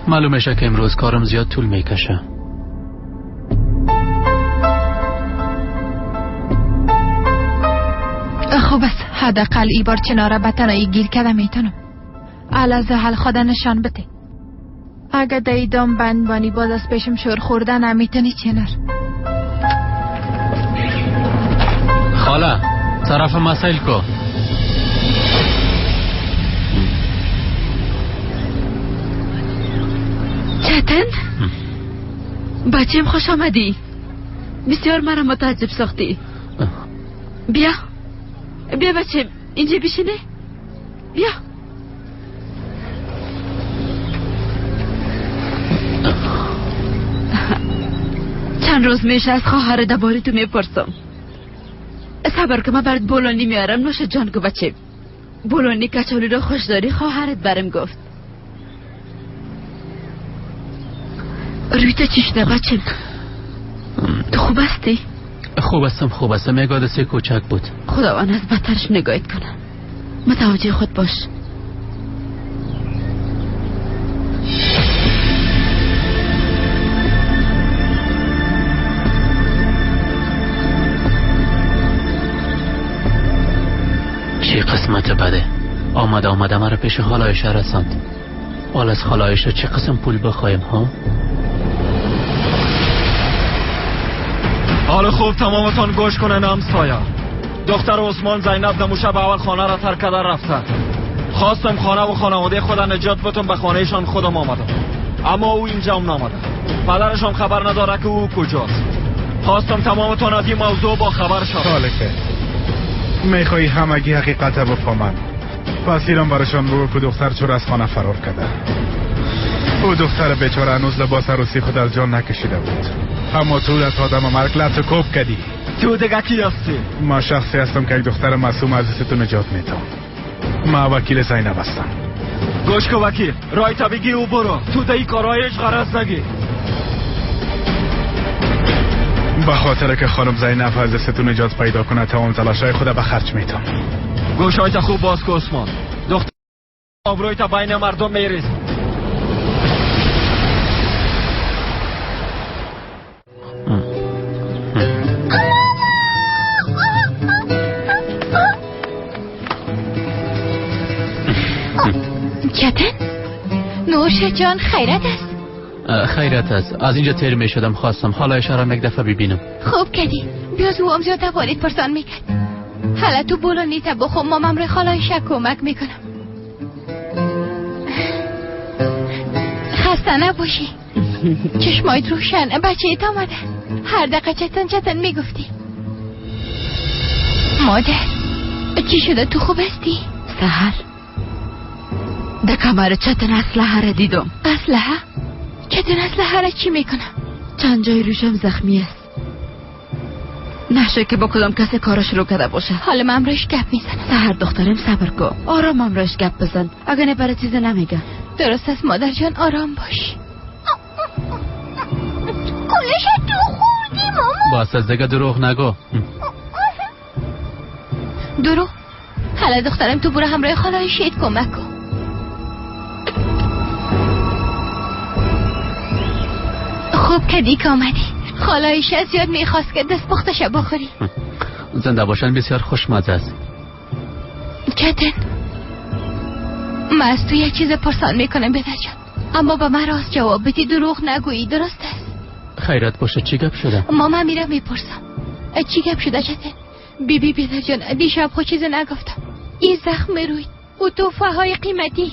معلومه که امروز کارم زیاد طول میکشه. خوب است حداقل ای بار چناره به تنهایی گیر کرده میتونم. علاوه حال خدا نشان بده. اگه دیدم بندبانی باز از پیشم شور خوردن نمیتونی چنار. خاله طرف مسائل کو. چتن بچیم خوش آمدی. بسیار مرا متعجب ساختی. بیا بیا بچه اینجا بشینه. بیا. چند روز میشه از خواهر درباره تو میپرسم. صبر که من برات بولونی میارم. نوش جان کو بچه. بولونی کچولی رو خوش داری خواهرت برم گفت. رویت چیش ده بچه؟ تو خوب هستی؟ خوب هستم یک حادثه کوچک بود. خداوند از بدترش نگاهت کنه. متوجه خود باش. چی قسمت بده. آمده مرا پیش خالایشه رساند. حال از خالایشه چه قسم پول بخوایم ها؟ حالا خوب تمامتان گوش کنن همسایه. دختر عثمان زینب دمو شب اول خانه را ترک کرده رفته. خواستم خانه و خانواده خود نجات بتم، به خانهشان خودم آمدم، اما او اینجا هم نامده. پدرشان خبر نداره که او کجاست. خواستم تمامتان از این موضوع با خبر شد. خالکه میخوایی همگی حقیقت بفهمن، پس ایران برشان بگو که دختر چرا از خانه فرار کرده. او دختر بیچاره هنوز لباس عروسی خود از جان نکشیده بود، اما تو از آدم مرگ لطه کوب کردی. تو دیگه کی هستی؟ ما شخصی هستم که یک دختر معصوم از تو نجات میتم. ما وکیل زینب هستم. گوش که وکیل، رای بگی او برو. تو دی کارایش غرض نگی. به خاطر که خانم زینب از تو نجات پیدا کنه تمام تلاشای خود به خرج میتم. گوشایت خوب باز که عثمان، دختر آبرویت بین مردم میریز. چتن؟ نوش جان خیرت است؟ خیرت است. از اینجا تیر می شدم، خواستم حالا اشاره یک دفعه ببینم. خوب کردی. بیاز او هم زیاد وارد پرسان میکرد. حالا تو بولو نیتا بخو مامم رو خالایشه کمک میکنم. خسته نباشی. چشمایت روشن. بچه ایت آمده. هر دقیقه چتن میگفتی. مادر چی شده؟ تو خوب هستی؟ سهر ده کمر چتن اسلحه را دیدم. اسلحه؟ چتن اسلحه را چی میکنم؟ چند جای روشم زخمی است. نشه که با کدام کسی کارش رو کرده باشه. حالا من امروش گپ میزنم. سهر دخترم صبر کن، آرام امروش گپ بزن. اگه نه برای چیزی نمیگم. درست است مادر جان، آرام باش. کلش تو خوردی ماما. باست از دیگه دروغ نگو. دروغ؟ حالا دخترم تو برو همراه خالای شید کمک کن. خوب کدی که آمدی. خالایش از زیاد میخواست که دست پختش بخوری. زنده باشن بسیار خوشمزه است. چتن من از تو یک چیز پرسان میکنم بیدر جان، اما با من راست جواب بدی، دروغ نگویی. درست است؟ خیرت باشه. چی گپ شده؟ ماما میرم میپرسم. چی گپ شده چتن؟ بیبی بیدر جان دیشب خود چیز نگفتم. این زخم روی او توفه های قیمتی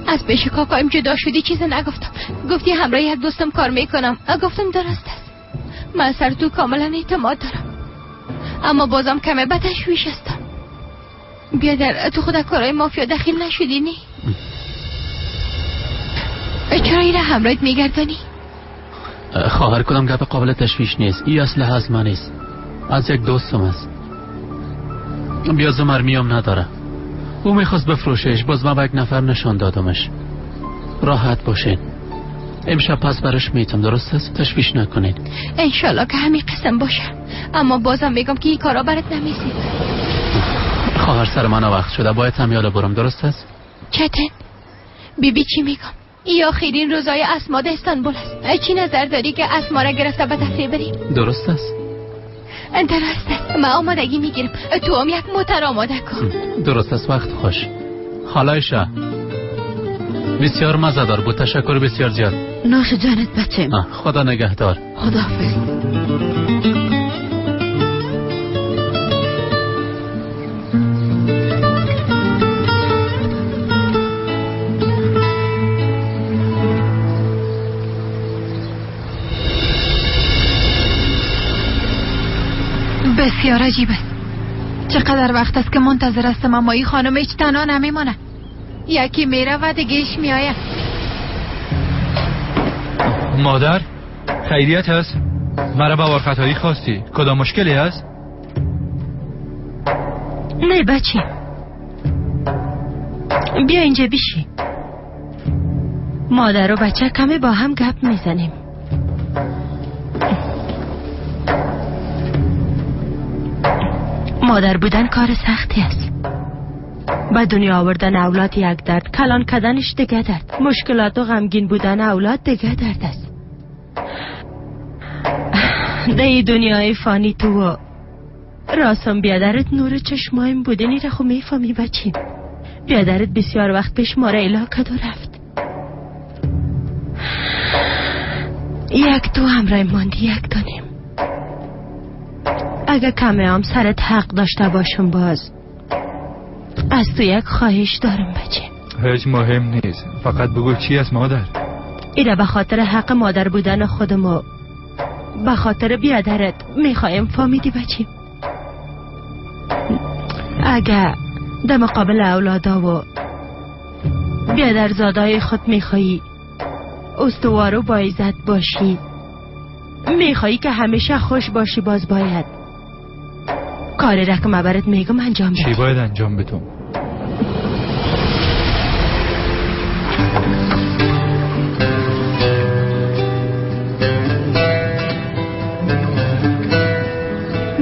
از پیش کاکایم جدا شدی چیز نگفتم. گفتی همراه یک دوستم کار میکنم. گفتم درست است. من سر تو کاملا اعتماد دارم، اما بازم کمه بتشویش هستم. بیادر تو خود کارهای مافیا دخیل نشدی نی؟ چرا این همراهت میگردانی؟ خواهر کدام گپ قابل تشویش نیست. این اسلحه از من نیست، از یک دوستم است. بیاز مرمیم نداره. او میخواست بفروشش، باز من با یک نفر نشان دادمش. راحت باشین، امشب پس برش میتم. درست است؟ تشویش نکنید. انشالله که همین قسم باشه، اما بازم میگم که این کارا برات نمیسید. خواهر سر من وقت شده، باید هم یاد برم. درست است؟ چتن بیبی چی میگم؟ این آخرین روزای اسما ده استانبول است. چی نظر داری که اسما را گرفته به تفریح بریم؟ درست است؟ درست است. من آمادگی میگیرم، تو هم یک موتر آماده کن. درست است. وقت خوش. خالایشه بسیار مزه دار بود. تشکر بسیار زیاد. نوش جانت بچم. خدا نگهدار. خداحافظ. بسیار عجیب است. چقدر وقت است که منتظر هستم، اما این خانم هیچ تنها نمیمانه. یکی میره و دیگهش میآید. مادر خیریت هست؟ مرا به وارخطایی خواستی؟ کدام مشکلی هست؟ نه بچه، بیا اینجا بیشی. مادر و بچه کمی با هم گپ میزنیم. مادر بودن کار سختی است. به دنیا آوردن اولاد یک درد، کلان کردنش دیگه درد، مشکلات و غمگین بودن اولاد دیگه درد است. در دنیای فانی تو راستم بیادرت نور چشمایم بودنی را خو میفهمی بچیم. بیادرت بسیار وقت پیش ما را اله کد و رفت. یک تو همراه ماندی یک دانیم. اگه کمه هم سرت حق داشته باشم باز از تو یک خواهش دارم بچه. هیچ مهم نیست، فقط بگو چی است مادر؟ ایره به خاطر حق مادر بودن خودم و به خاطر بیادرت میخوایم فهمیدی بچه. اگه در مقابل اولادا و بیادرزادای خود میخوایی استوار و با عزت باشی، میخوایی که همیشه خوش باشی، باز باید کاری را که من برات میگم انجام بدی. چی باید انجام بدم؟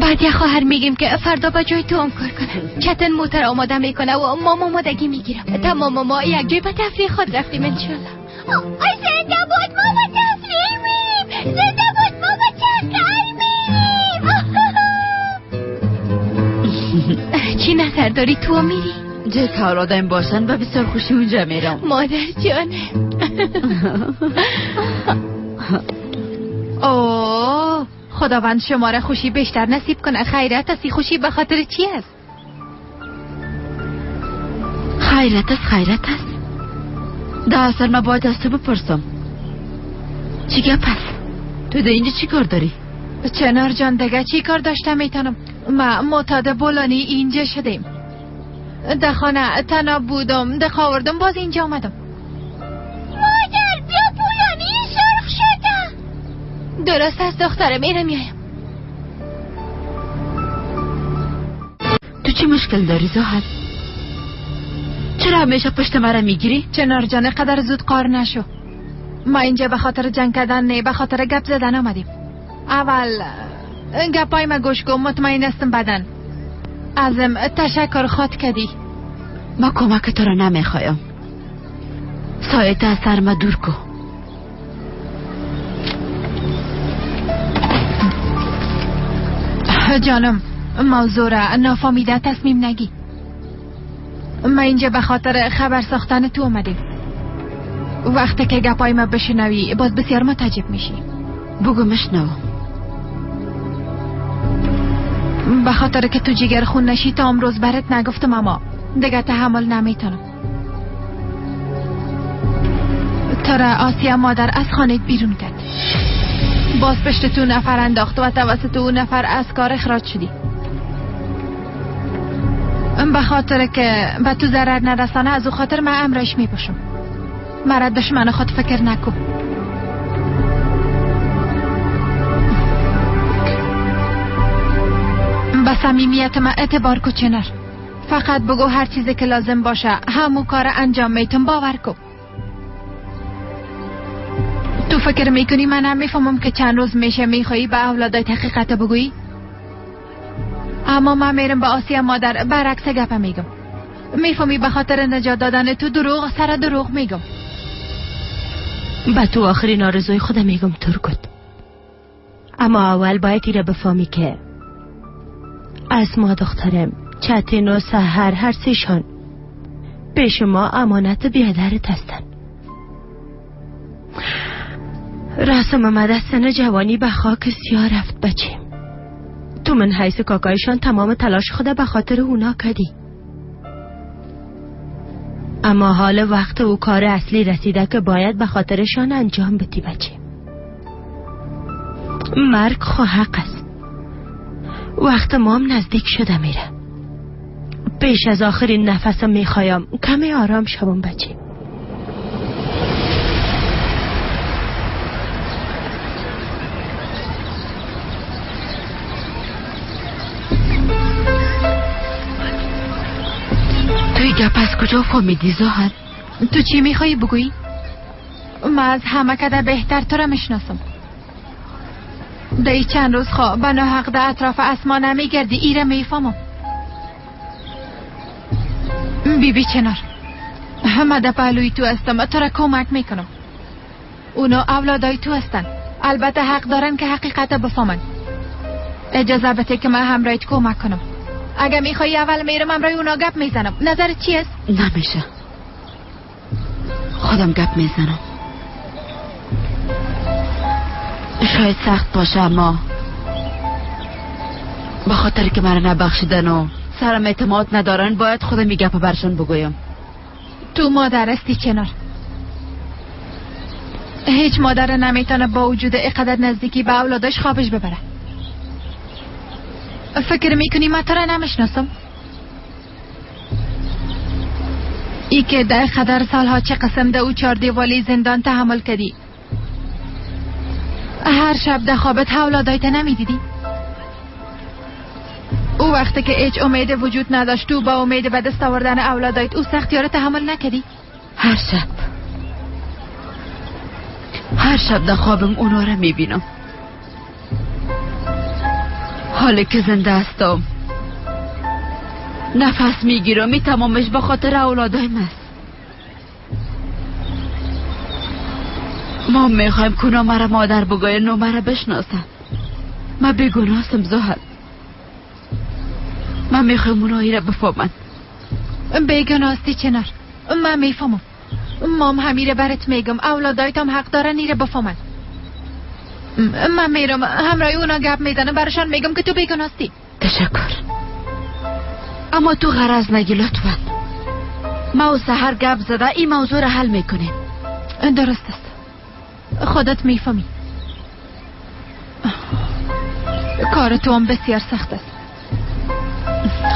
بعد یه خواهر میگیم که فردا با جای تو کار کنه. چتن موتر آماده میکنه و ما آمادگی میگیرم. تمام ما یک جای به تفریح خود رفتیم انشالله. آی زنده بود، ما با تفریح میریم. زنده بود، ما با چکر میریم. چی نظر داری تو میری؟ جای که اولادایم باشن و بسیار خوشی اونجا میرم. مادر جانه. اوه خداوند شما را خوشی بیشتر نصیب کنه. خیرت است. خوشی به خاطر چی است؟ خیرت است. ده اصل ما باید از تو بپرسم چی گپ است؟ تو ده اینجا چی کار داری؟ چنار جان دیگه چی کار داشته میتونم؟ ما معتاد بولانی اینجا شدیم. ده خانه تنها بودم، ده خواردم، باز اینجا آمدم. مادر بیا بولانی سرخ شده. درست است دختره، میرم میایم. تو چی مشکل داری زهر؟ چرا همیشه پشت مرا میگیری؟ چنار جان قدر زود قار نشو. ما اینجا به خاطر جنگ کردن نه، به خاطر گپ زدن آمدیم. اول گپای ما گوش کن، مطمئن استم بدن ازم تشکر خود کردی. ما کمک تو را نمیخوایم. سایت از سر ما دور کو. جانم موضوع را نافهمیده تصمیم نگی. ما اینجا به خاطر خبر ساختن تو اومدیم. وقتی که گپای ما بشنوی باز بسیار متعجب میشی. بگو مشنو. به خاطر که تو جگر خون نشی تا امروز برات نگفتم، اما دیگه تحمل نمیتونم. ترا آسیا مادر از خانه بیرون کرد، باز پشت تو نفر انداخت و توسط اون نفر از کار اخراج شدی. به خاطر که به تو ضرر نرسانه از او خاطر من امرش میپوشم. مرا دشمن خود فکر نکن. به صمیمیت من اعتبار کو چنر. فقط بگو هر چیزی که لازم باشه همو کار انجام میتون، باور کو. تو فکر میکنی من هم میفهمم که چند روز میشه میخوایی به اولادای حقیقت بگویی؟ اما من میرم به آسیا مادر برعکس گپ میگم. میفهمی به خاطر نجات دادن تو دروغ سر دروغ میگم. به تو آخرین آرزوی خودم میگم ترکت. اما اول باید ایره بفهمی که از ما دخترم چتین و سحر هر سیشان پیش ما امانت بیادرت هستن. رسم آمده سن جوانی به خاک سیاه رفت بچه. تو من حیث کاکایشان تمام تلاش خود به خاطر اونا کردی، اما حال وقت او کار اصلی رسیده که باید به خاطرشان انجام بدی بچه. مرگ خو حق است. وقت مام نزدیک شده میره. پیش از آخرین نفسم میخوایم کمی آرام شوم بچه. توی گپ از کجا فهمیدی زهر؟ تو چی میخوایی بگویی؟ من از همه کده بهتر تو را میشناسم. دی چند روز خواه بنا حق ده اطراف اسما نمیگردی، ایره میفهمم. بی چنار همه ده پهلوی تو هستم، تو را کمک میکنم. اونا اولادای تو هستن، البته حق دارن که حقیقت بفهمن. اجازه بده که من همراهیت کمک کنم. اگه میخوای اول میرم همراه اونا گپ میزنم. نظرت چی است؟ نمیشه، خودم گپ میزنم. شاید سخت باشه اما به خاطر که مرا نبخشیدن و سرم اعتماد ندارن باید خودم می گپ برشان بگویم. تو مادر استی چنار. هیچ مادر نمیتونه با وجود اینقدر نزدیکی به اولادش خوابش ببره. فکر میکنی من تو را نمیشناسم؟ ای که در قدر سالها چه قسم ده و 4 دیوالی زندان تحمل کردی، هر شب ده خوابت اولادایت نمیدیدی؟ او وقتی که هیچ امید وجود نداشت تو با امید به دست آوردن اولادایت او سختی‌ها را تحمل نکردی؟ هر شب در خوابم اونا را میبینم. حالا که زنده هستم نفس میگیرم، تمامش به خاطر اولادایم است. ما میخوایم که اونا مرا مادر بگوین و مرا بشناسن. من بیگناستم زهر. من میخوایم اونایی را بفهمن. بیگناستی چنار؟ من میفهمم. مام همیره برات میگم اولادایتم حق دارن ایره بفهمن. من میرم همراه اونا گپ میزنم براشان میگم که تو بیگناستی. تشکر، اما تو غرض نگی لطفا. ما و سحر گپ زده این موضوع را حل میکنیم. درست است، خودت میفهمی. کار تو هم بسیار سخت است.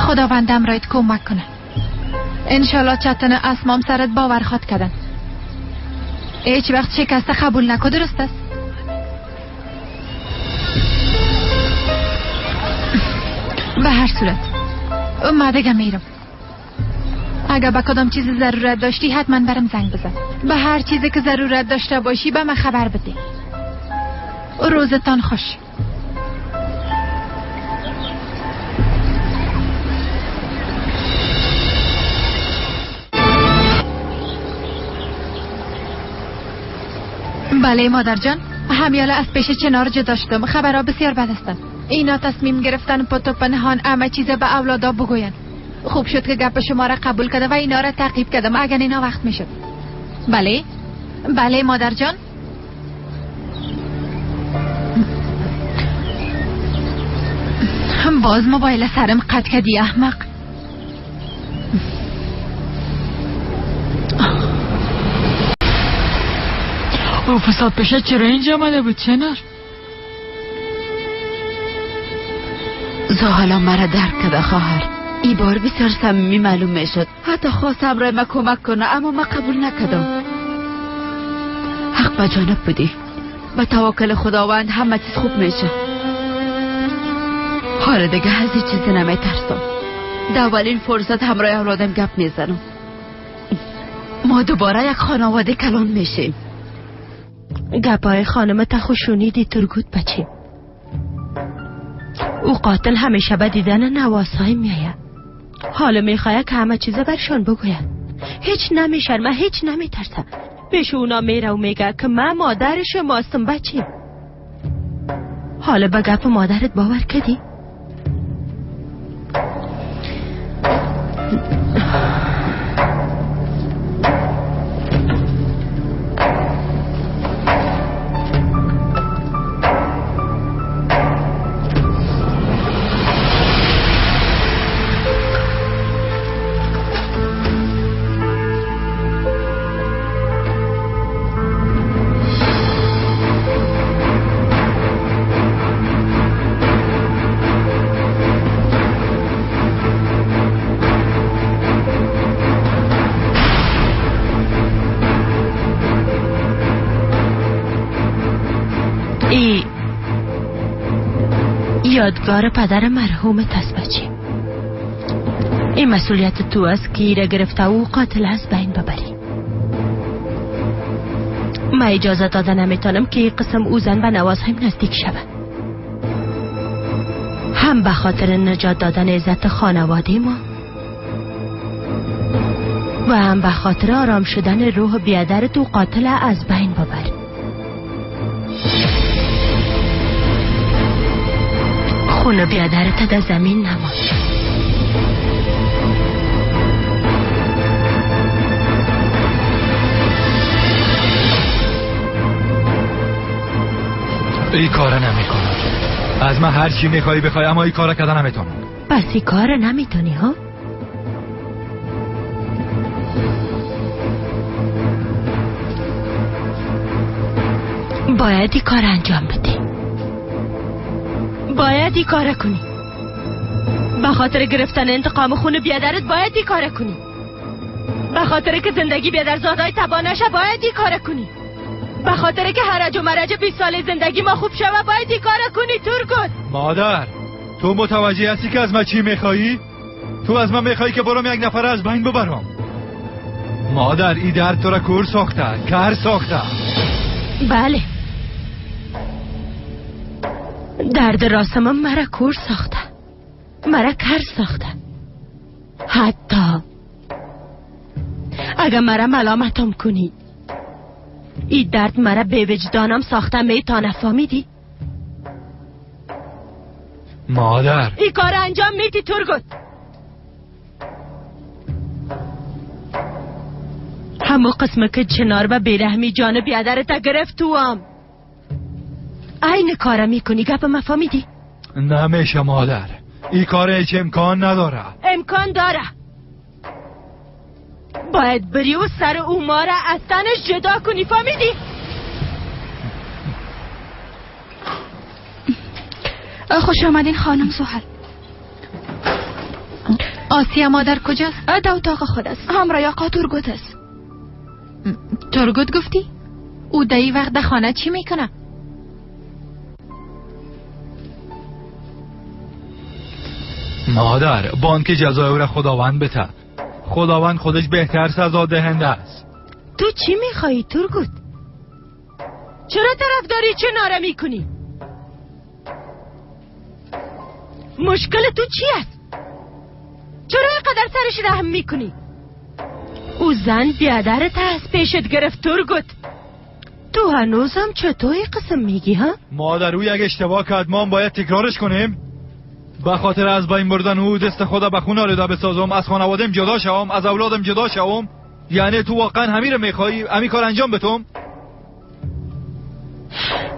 خداوندم رایت کمک کنه. انشالله چتن اسمام سرت باور خواد کردن. هیچ وقت شکست قبول نکن، درست است؟ به هر صورت من دیگه میرم. اگه به کدام چیز ضرورت داشتی حتما برم زنگ بزن. به هر چیزی که ضرورت داشته باشی به من خبر بده. روزتان خوش. بله مادر جان، همیاله از پیش چنار جدا شدم. خبرها بسیار بد هستند. اینا تصمیم گرفتن پت و پنهان همه چیز به اولادا بگوین. خوب شد که گپ شما را قبول کرده و اینا را تعقیب کردم اگر اینا وقت میشد. بله بله مادر جان. باز موبایل سرم قطع کردی احمق. او فساد بشه چرا اینجا آمده بود چنار؟ زحالا مرا درک کرده خواهر. ای بار بسیار صمیمی معلوم میشد. حتی خواست همراه ما کمک کنه اما ما قبول نکردم. حق به جانب بودی. به توکل خداوند همه چیز خوب میشه. حالا دیگه از هیچ چیزی نمیترسم. در اولین فرصت همراه اولادم گپ میزنم. ما دوباره یک خانواده کلان میشیم. گپای خانم تخوشونی دی ترگوت بچیم. او قاتل همیشه به دیدن نواسای میاید. حالا میخواه که همه چیزه برشان بگوید. هیچ نمیشرمه، هیچ نمیترسه. پیش اونا میره و میگه که من مادر شماستم بچیم. حالا به گپ مادرت باور کردی؟ یادگار پدر مرحومت است بچه. این مسئولیت تو است که ایره گرفته و قاتل از بین ببری. من اجازه داده نمیتونم که این قسم او زن به نوازهایم نزدیک شود. هم به خاطر نجات دادن عزت خانواده ما و هم به خاطر آرام شدن روح بیادر تو قاتل از بین ببر. خون بیادرت در زمین نماند. ای کار نمیکنم. از من هر چی میخوایی بخوای، اما ای کار کردن نمیتونم. پس ای کار نمیتونی ها؟ باید ای کار انجام بدی. باید ای کار کنی. به خاطر گرفتن انتقام خون بیادرت باید ای کار کنی. به خاطر که زندگی بیادرزادای تباه نشه باید ای کار کنی. به خاطر که هرج و مرج 20 سال زندگی ما خوب شوه باید ای کار کنی. ترگت مادر، تو متوجه هستی که از من چی میخوایی؟ تو از من میخوایی که برام یک نفر از بین ببرم. مادر، ای درد تو را کور ساخته، کر ساخته. بله، درد راسم مرا کور ساخته، مرا کر ساخته. حتی اگر مرا ملامتم کنی، ای درد مرا به وجدانم ساخته. میتانه فهمیدی؟ مادر، ای کار انجام میدی ترگت. همو قسمه که چنار و بیرحمی جان بیادرت گرفت تو هم این کار میکنی. گپ ما فهمیدی؟ نمیشه مادر، ای کار هیچ امکان نداره. امکان داره. باید بری و سر او ما را از تنش جدا کنی. فهمیدی؟ خوش آمدین خانم سهل. آسیا مادر کجاست؟ در اتاق خود است، همراه آقا ترگت است. ترگت گفتی؟ او در این وقت در خانه چی میکنه؟ مادر، بانک جزای او را خداوند بده. خداوند خودش بهتر سزا دهنده است. تو چی میخوایی ترگت؟ چرا طرفداری چناره میکنی؟ مشکل تو چی است؟ چرا اینقدر سرش رحم میکنی؟ او زن بیادرت از پیشت گرفت ترگت. تو هنوزم چطوری قسم میگی ها؟ مادر، او یک اشتباه کرد، ما باید تکرارش کنیم. به خاطر از بین بردن او دست خدا به خون آلوده بسازم، از خانوادم جدا شوم، از اولادم جدا شوم. یعنی تو واقعا همین رو میخوایی؟ همین کار انجام بتم؟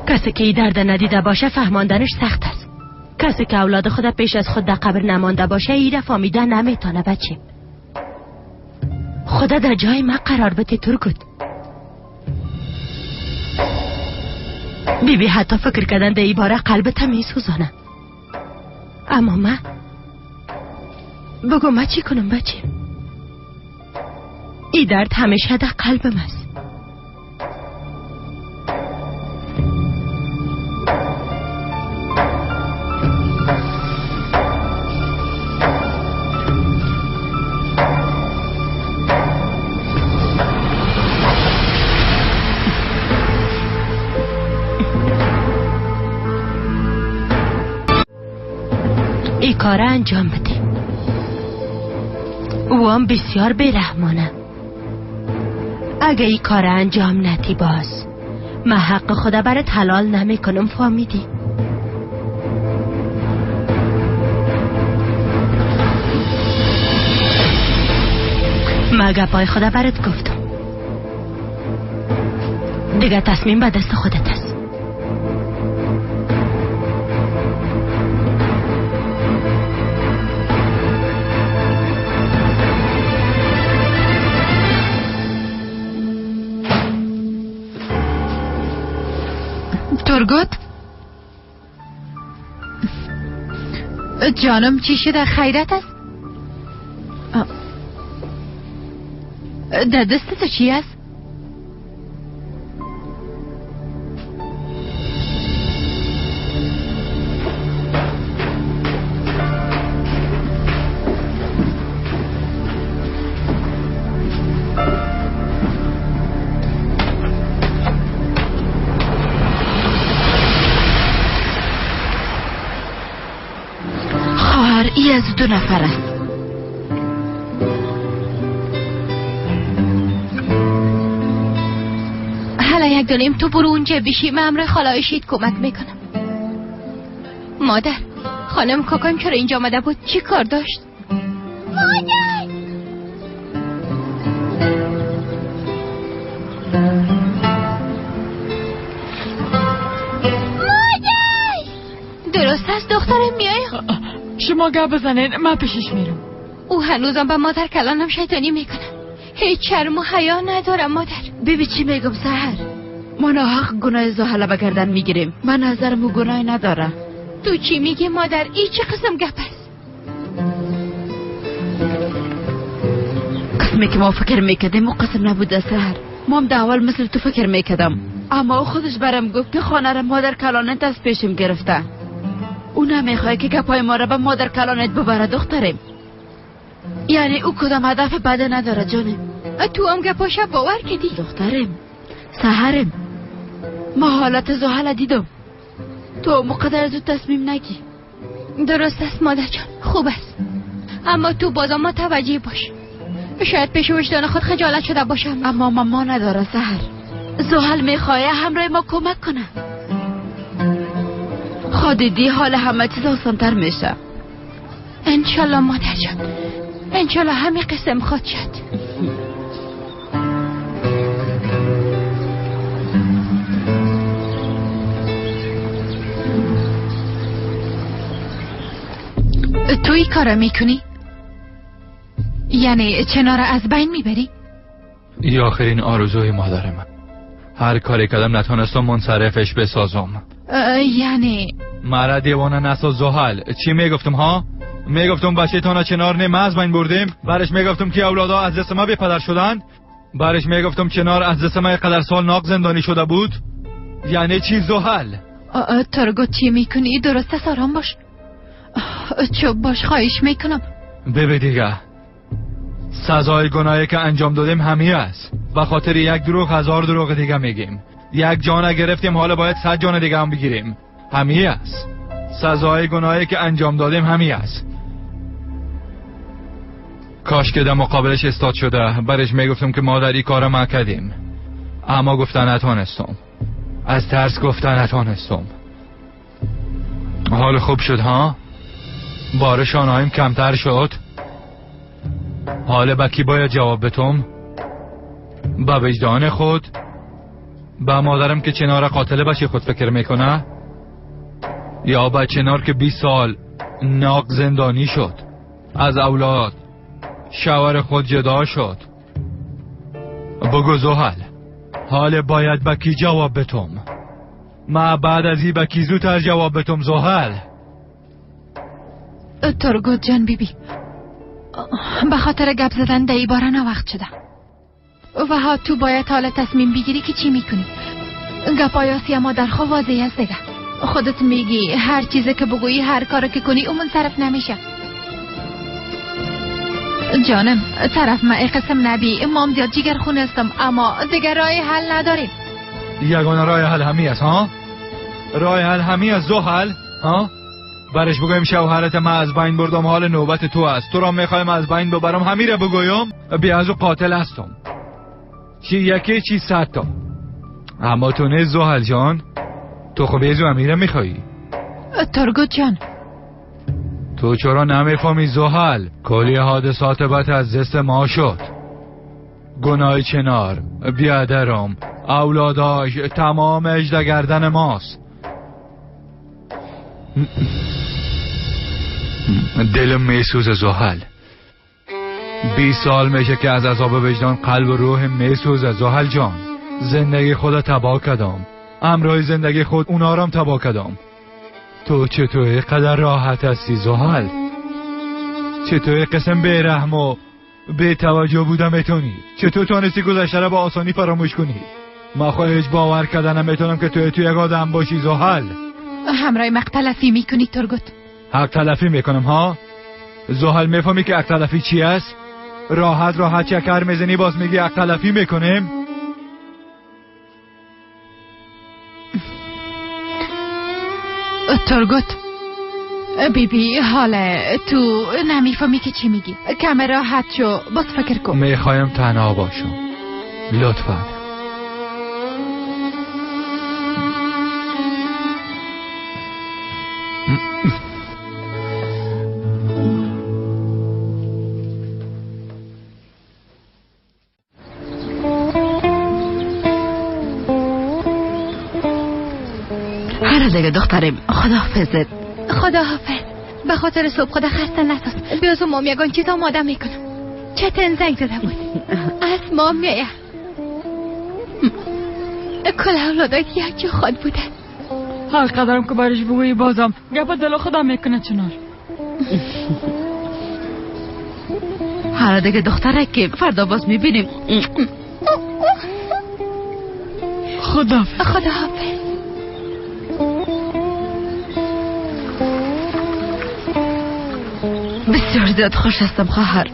کسی که ای درد ندیده باشه فهماندنش سخت است. کسی که اولاد خود پیش از خود در قبر نمانده باشه ای را فهمیده نمیتونه. بچه خدا در جای ما قرار بده ترگت. بیبی حتی فکر کردن در ای باره قلبت می سوزانه. اما من بگو من چی کنم بچه؟ ای درد همیشه در قلبم است. ای کار انجام بده. او هم بسیار بیرحمانه. اگه ای کار انجام ندی باز من حق خدا برات حلال نمی کنم. فهمیدی؟ مگه پای خدا برات گفتم. دیگه تصمیم به دست خودت است. ترگت جانم چی شده؟ خیرت است؟ در دست تو چی است؟ ای از 2 نفر است. حالا یک دونیم تو برو اونجا بشی، من امرای خالایشیت کمک میکنم. مادر خانم کاکایم چرا اینجا آمده بود؟ چی کار داشت؟ مادر درست است دخترم میای؟ شما گپ بزنین من پیشش میرم. او هنوزم به مادر کلانم شیطانی میکنه. هیچ شرم و حیا ندارم مادر. بیبی چی میگم سحر؟ ما ناحق گناه زحل به گردن میگیریم. من نظرم او گناه نداره. تو چی میگی مادر؟ ای چه قسم گپ است؟ قسمی که ما فکر میکردیم او قسم نبوده سحر. ما هم اول مثل تو فکر میکردم، اما او خودش برام گفت که خانه را مادر کلانت از پیشم گرفته. او نمیخواه که گپای ما را به مادر کلانت ببره دخترم. یعنی او کدام هدف بده نداره جانم. تو هم گپاشا باور کردی؟ دخترم سحرم، ما حالت زحل دیدم. تو مقدر زود تصمیم نگی. درست است مادر جان، خوب است، اما تو بازم متوجه باش. شاید پیش وجدان خود خجالت شده باشم. اما ماما نداره سحر. زحل میخواه همراه ما کمک کنه. خودی حال همه چیز آسانتر میشه. انشالله مادر جان، انشالله همین قسم خود شد. تو این کارا میکنی؟ یعنی چنار از بین میبری؟ ای آخرین آرزوی مادر من. هر کاری کردم نتونستم منصرفش بسازم. یعنی مرا دیوانه نساز زحل. چی میگفتم ها؟ میگفتم بچه تانا چنار نه از بین بردیم. برش میگفتم که اولادا از دست ما بی پدر شدند. برش میگفتم چنار از دست ما قدر سال ناق زندانی شده بود. یعنی چی زحل؟ ترگو چی میکنی؟ درست است، آرام باش. چوب باش، خواهش میکنم. ببین دیگه سزای گناهی که انجام دادیم همی است. به خاطر یک دروغ 1000 دروغ دیگه میگیم. یک جان گرفتیم حالا باید 100 جان دیگه هم بگیریم. همی است. سزای گناهی که انجام دادیم همی است. کاش که در مقابلش استاد شده. برش میگفتم که ما در این کار ما کردیم، اما گفتن نتونستم. از ترس گفتن نتونستم. حال خوب شد ها؟ بارشانهایم کمتر شد. حال با کی باید جواب بتم؟ با وجدان خود؟ با مادرم که چنار قاتل بچه خود فکر میکنه؟ یا با چنار که 20 سال ناق زندانی شد، از اولاد شوهر خود جدا شد؟ بگو زحل، حال باید با کی جواب بتم؟ ما بعد از این با کی زودتر جواب بتم زحل؟ ترگوت جان بیبی، به خاطر گپ زدن در این باره وقت شده و ها تو باید حالا تصمیم بگیری که چی میکنی. گپای آسیا مادر خو واضح است دیگه. خودت میگی هر چیزی که بگویی، هر کار که کنی اون منصرف نمیشه. جانم طرف ما ای قسم نبی، مام زیاد جگر خون استم، اما دیگه راه حل نداریم. یگانه راه حل همی است ها؟ راه حل همی است زحل ها؟ برش بگویم شوهرت ما از بین بردم، حال نوبت تو است. تو را میخوایم از بین ببرم، همین را بگویم بیازو قاتل هستم. چی یکی چی 100 تا. اما تو نه زحل جان، تو خب بیازو امیره میخوایی. ترگوت جان تو چرا نمیفهمی زحل؟ کلی حادثات بد از دست ما شد. گناه چنار، بیادرم، اولاداش، تمام اجده گردن ماست. دلم میسوزه زحل. 20 سال میشه که از عذاب وجدان قلب و روح میسوزه زحل جان. زندگی خود تباه کردم، امرای زندگی خود اونا رام تباه کردم. تو چطور قدر راحت هستی زحل؟ چطور قسم به رحم و به توجه بودم میتونی؟ چطور تونستی گذشته را با آسانی فراموش کنی؟ ما خواهیش باور کردن نمیتونم که تو یک آدم باشی زحل. همراه مق تلفی میکنی ترگوت؟ حق تلفی میکنم ها؟ زحل میفهمی که حق تلفی چی است؟ راحت چکر میزنی باز میگی حق تلفی میکنیم؟ ترگوت بیبی حالا تو نمیفهمی که چی میگی. کم راحت شو، باز فکر کن. میخوایم تنها باشم لطفا. دیگه دخترم، خداحافظت. خداحافظ. به خاطر صبح خدا خسته نساز. بیازو مام یگان چیز آماده میکنم. چتن زنگ زده بود از مام میه کل اولادایت یک جا خود بوده. هر قدرم که برش بگویی بازم گپ دل خودم میکنه چنار. حالا دیگه دختره که فردا باز میبینیم. خداحافظ. خداحافظ. بسیار زیاد خوش هستم خواهر.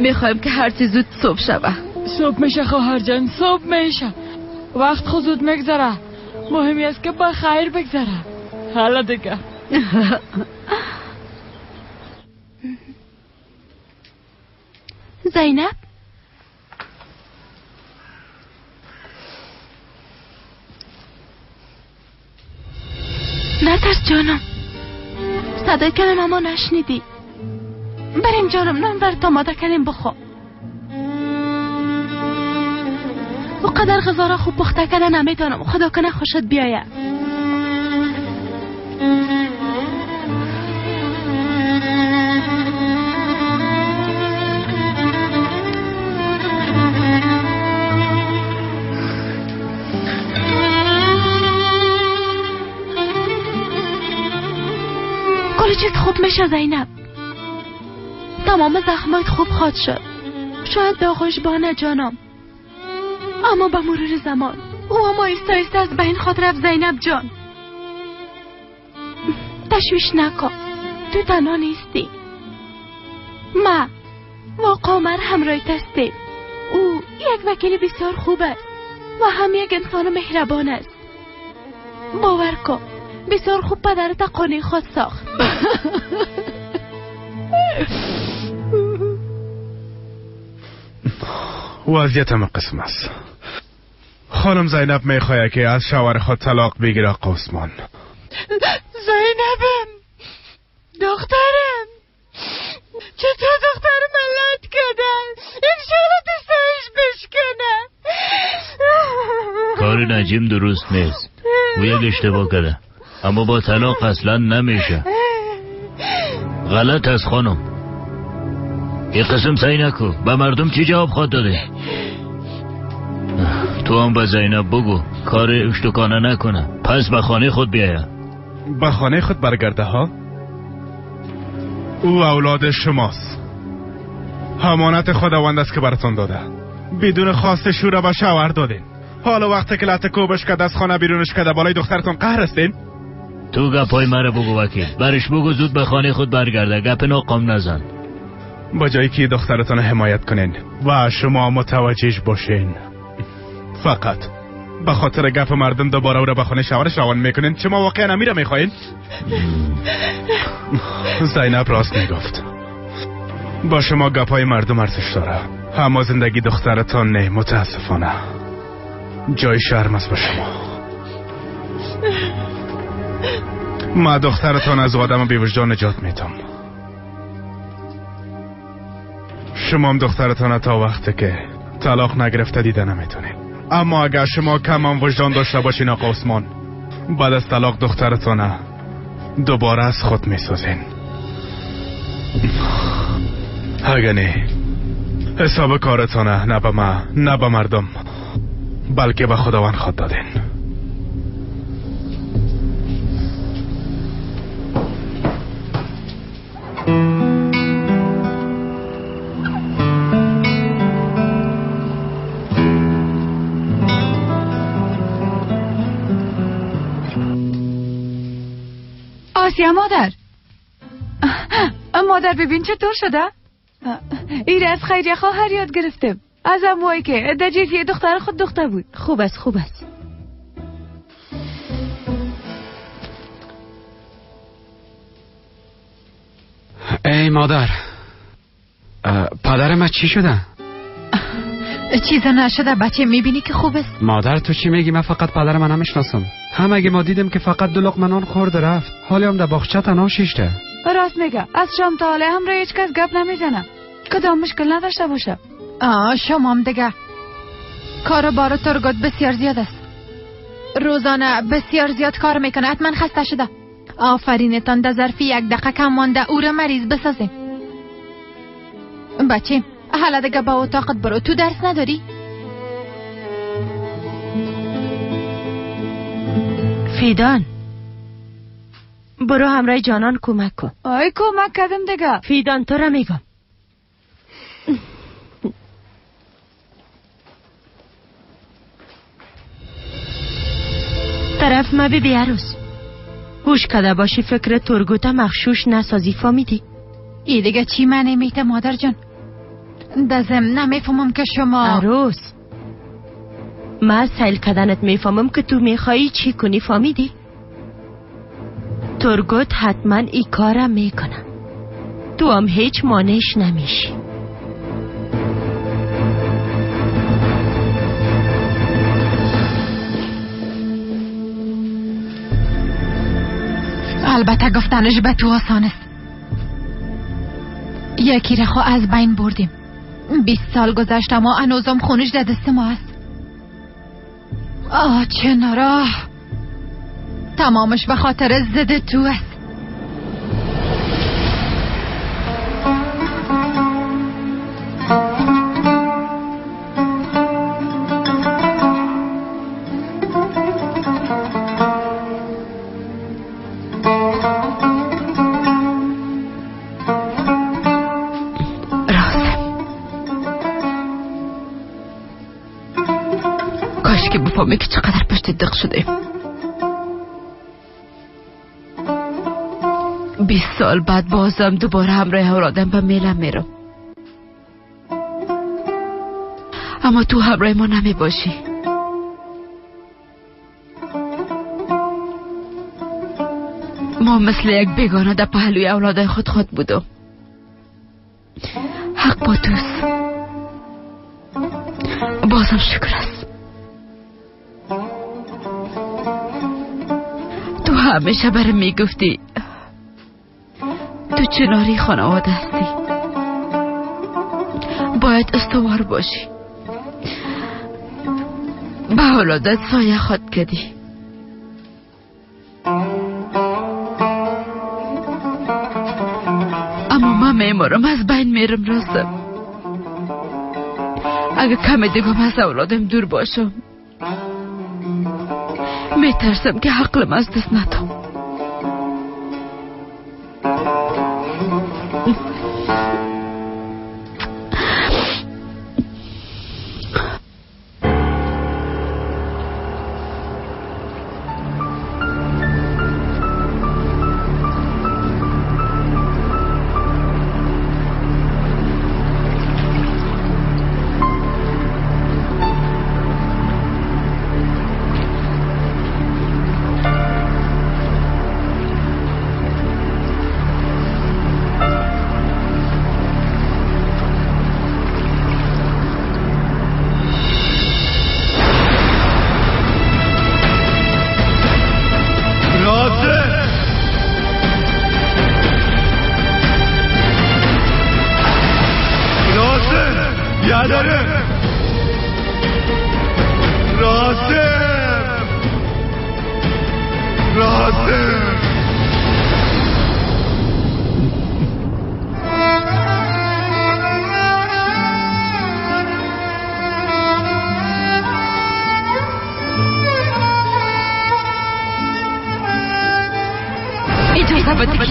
میخوایم که هر چیز زود صبح شوه. صبح میشه خواهر جان، صبح میشه. وقت خود زود میگذره. مهمی است که با خیر بگذره. حالا دیگه زینب نترس جانم، صدای کنم اما نشنیدی. بریم جانم، نان برات آماده کنیم بخو. و قدر غذا را خوب پخته کنه نمیتونم، خدا کنه خوشت بیایه. کل چیز خوب میشه زینب. تمام زخمات خوب خواد شد. شاید داغش بانه جانم، اما به مرور زمان او اما ایستا ایستا از بین خود رفت. زینب جان تشویش نکن، تو تنها نیستی. ما و قامر همراهیت هستیم. او یک وکیل بسیار خوب است و هم یک انسان مهربان است. باور کن بسیار خوب پدرت قانع خود ساخت. وضعیتم قسم است. خانم زینب میخواه که از شوهر خود طلاق بگیره. آقا عثمان. زینبم دخترم، چطور دخترم علت کردن؟ انشالله دستایش بشکنه. کار نجیم درست نیست. او یک اشتباه کرده، اما با طلاق اصلا نمیشه. غلط از خانم. یه قسم سعی نکو. به مردم چی جواب خود داده؟ تو هم به زینب بگو کار اشتکانه نکنه، پس به خانه خود بیایه. به خانه خود برگرده ها؟ او اولاد شماست. امانت خداوند است که براتون داده. بدون خواست شوره به شوهر دادین. حالا وقتی که لطه کوبش کرد از خانه بیرونش کرده بالای دخترتون قهر هستین؟ تو گپای مرا بگو وکیل. برش بگو زود به خانه خود برگرده. گپ ناقم نزن. با جایی که دخترتون حمایت کنین و شما متوجهش باشین. فقط به خاطر گپ مردم دوباره او را به خانه شوهرش روان میکنین. شما واقعا امیره میخواین؟ زینب راست میگفت. با شما گپای مردم ارزش داره، اما زندگی دخترتان نه. متاسفانه جای شرم است به شما. ما دخترتان از آدم بی‌وجدان نجات میدم. شما هم دخترتان تا وقتی که طلاق نگرفته دیده نمیتونین. اما اگر شما کم هم وجدان داشته باشین آقا عثمان، بعد از طلاق دخترتان دوباره از خود میسازین. اگر نه حساب کارتانه نه به ما نه به مردم بلکه به خداوند خود دادین. آسیا مادر ببین چطور شده؟ ایره از خیریه خواهر یاد گرفتم از اموایی که دجیفی دختر خود دختر بود. خوب است خوب است. ای مادر، پدر من چی شده؟ چیزا نشده بچه، میبینی که خوب است. مادر تو چی میگی؟ من فقط پدر من نمیشناسم. هم اگه ما دیدم که فقط 2 لقمه نان خورد رفت، حالی هم در باغچه تنها شیشته. راست میگه، از شام تا حالا هم را هیچ کس گپ نمیزنه. کدام مشکل نداشته باشه. شما هم دیگه کار بار ترگات بسیار زیاد است. روزانه بسیار زیاد کار میکنه، حتما خسته شده. آفرینتان، در ظرف 1 دقیقه کم مانده او را مریض بسازیم. بچه حالا دیگه با اتاقت برو. تو درس نداری؟ فیدان برو همراه جانان کمک کن. آی کمک کردم دیگه. فیدان تو را میگم. طرف ما بی عروس هوش کده باشی فکر ترگوتا مخشوش نسازی، فهمیدی؟ ای دیگه چی معنی میته مادر جان؟ دزم نمیفهمم که شما عروس ما سیل کدنت میفهمم که تو میخوایی چی کنی، فهمیدی؟ ترگوت حتما ای کارم میکنه، تو هم هیچ مانعش نمیشی. البته گفتنش به تو آسان است. یکی رخو از بین بردیم. 20 سال گذشت اما هنوزم خونش در دست ما است. چه نراه. تمامش به خاطر ضد تو است. که بفهمی که چقدر پشت دق شده. 20 سال بعد بازم دوباره همراه اولادم به میلم میرم، اما تو همراه ما نمی باشی. ما مثل یک بیگانه در پهلوی اولادای خود بودم. حق با توست. بازم شکر است. تو همیشه برای میگفتی تو چناری خانواده هستی، باید استوار باشی، به اولادت سایه خود کردی. اما من میمارم از بین میرم. راستم اگه کم دیگم از اولادم دور باشم میترسم که عقلم از دست ندم.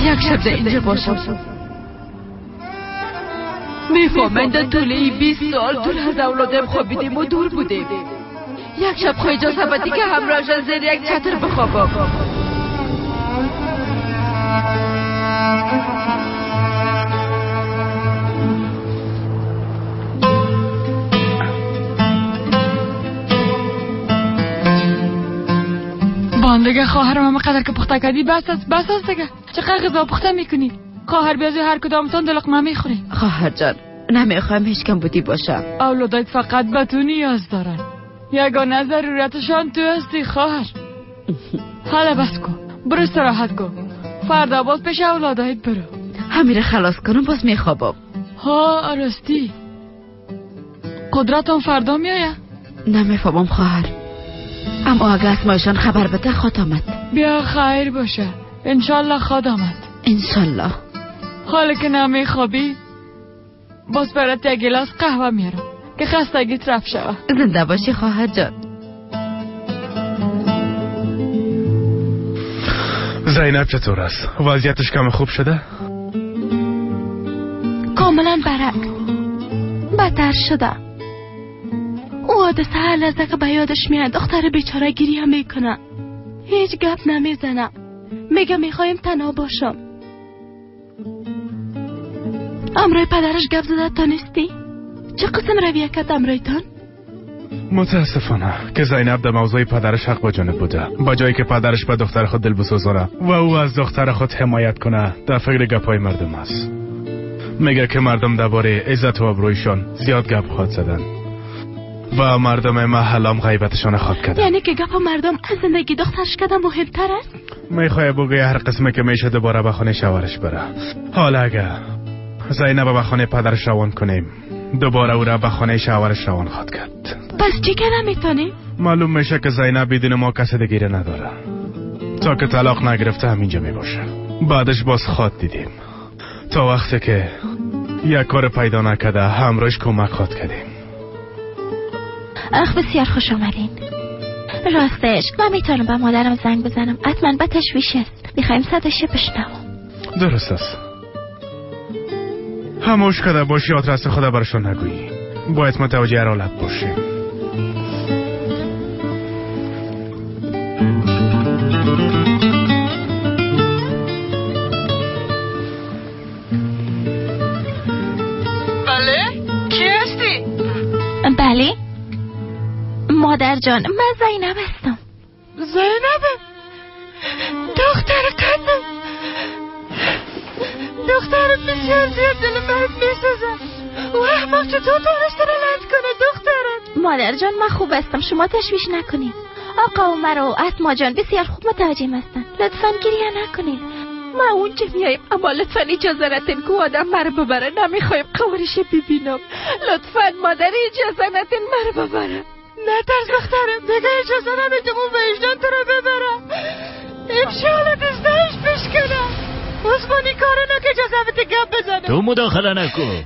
یک شب در اینجا باشم. میفهمن در طول 20 سال دور از اولادم خوابیدیم و دور بودیم. یک شب خواهی اجازه بدی که همراهش زیر یک چتر بخوابم. دیگه خواهرم همه قدر که پخته کردی بس است دیگه. چقدر غذا پخته میکنی؟ خواهر بیازی هر کدامتان دلقمه میخوری. خواهر جان نمیخوایم هیچ کم بودی باشه. اولادایت فقط به تو نیاز دارن. یگانه ضرورتشان تو هستی خواهر. حالا بس کن، برو استراحت کن. فردا باز پیش اولادایت برو. همین خلاص کنم باز میخوابم. ها راستی قدرتم فردا میایه؟ نمیفهمم خواهر. اما اگه اسمایشان خبر بده خود آمد. بیا خیر باشه، انشالله خود آمد. انشالله. حالا که نمیخوابی باز برات یک گلاس قهوه میارم که خستگیت رفت شود. زنده باشی خواهر جان. زینب چطور است؟ وضعیتش کم خوب شده؟ کاملا برعکس، بدتر شده. او حادثه هر لحظه که به یادش میاد دختر بیچاره گریه میکنه، هیچ گپ نمیزنه، میگه میخوایم تنها باشم. امروی پدرش گپ زده تا نیستی؟ چه قسم رویه کرد امرویتان؟ متاسفانه که زینب در موضوع پدرش حق با جانب بوده. با جایی که پدرش به دختر خود دل بسوزاره و او از دختر خود حمایت کنه، در فکر گپای مردم است. میگه که مردم درباره عزت و ابرویشان زیاد گپ خواهد زدن و مردم محل هم غیبتشان خواهد کردن. یعنی که گپ مردم از زندگی دخترش کده مهمتر است؟ میخواه بگه هر قسمه که میشه دوباره به خانه شوهرش بره. حالا اگه زینب به خانه پدرش روان کنیم، دوباره او را به خانه شوهرش روان خواهد کرد. پس چی کده میتونی؟ معلوم میشه که زینب بدون ما کسی دیگه نداره. تا که طلاق نگرفته همینجا میباشه. بعدش باز خواد دیدیم. تا وقتی که یک کار پیدا نکده همراهش کمک خواد کردیم. اخ بسیار خوش آمدین. راستش من میتونم به مادرم زنگ بزنم، حتما به تشویش است، میخوایم صداش بشنوم. درست است. هموش کده باشی آدرس خدا برشون نگویی. باید متوجه هر حالت باشیم. بله؟ کی هستی؟ بله مادر جان، من زینب هستم. زینب؟ دختر قدم، دختر بسیار زیاد دل برد میسازم. و احمق چطور دارست رلند کنه دخترت؟ مادر جان من خوب هستم، شما تشویش نکنین. آقا عمر و اسما جان بسیار خوب متوجه هستن، لطفاً گریه نکنین. ما اونجا میاییم، اما لطفاً اجازه نتین که آدم مرا ببره، نمیخوایم قوارش ببینم. لطفاً مادر اجازه نتین مرا ببره. نه ترس دخترم، دیگه اجازه نمیدم اون وجدان تو رو ببرم. امشالت ازدهش پیش کنم. عثمانی کاره نکه اجازه بده گپ بزنم. تو مداخله نکن.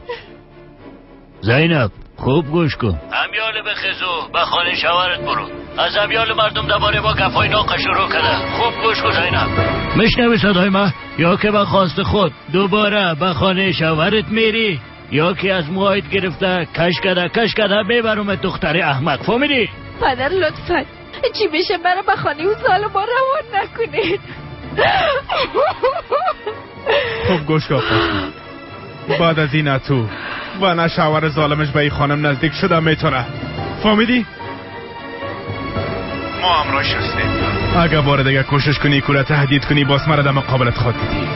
زینب خوب گوش کن. امیال به خزو به خانه شوهرت برو. از امیال مردم درباره با گپای ناقه شروع کرده. خوب گوش کن زینب. میشنوی صدای من؟ یا که به خواست خود دوباره به خانه شوهرت میری، یا که از موهایت گرفته کش کده ببرم دختر احمق. فهمیدی؟ پدر لطفاً چی بشه برای به خانه او ظالم ما روان نکنید. خوب گوش کن. بعد از این تو و نه شوهر ظالمش به این خانم نزدیک شده میتونه. فهمیدی؟ ما همراهش هستیم. اگه بار دیگه کوشش کنی کوره تهدید کنی باز مرا در مقابلت خود دیدی.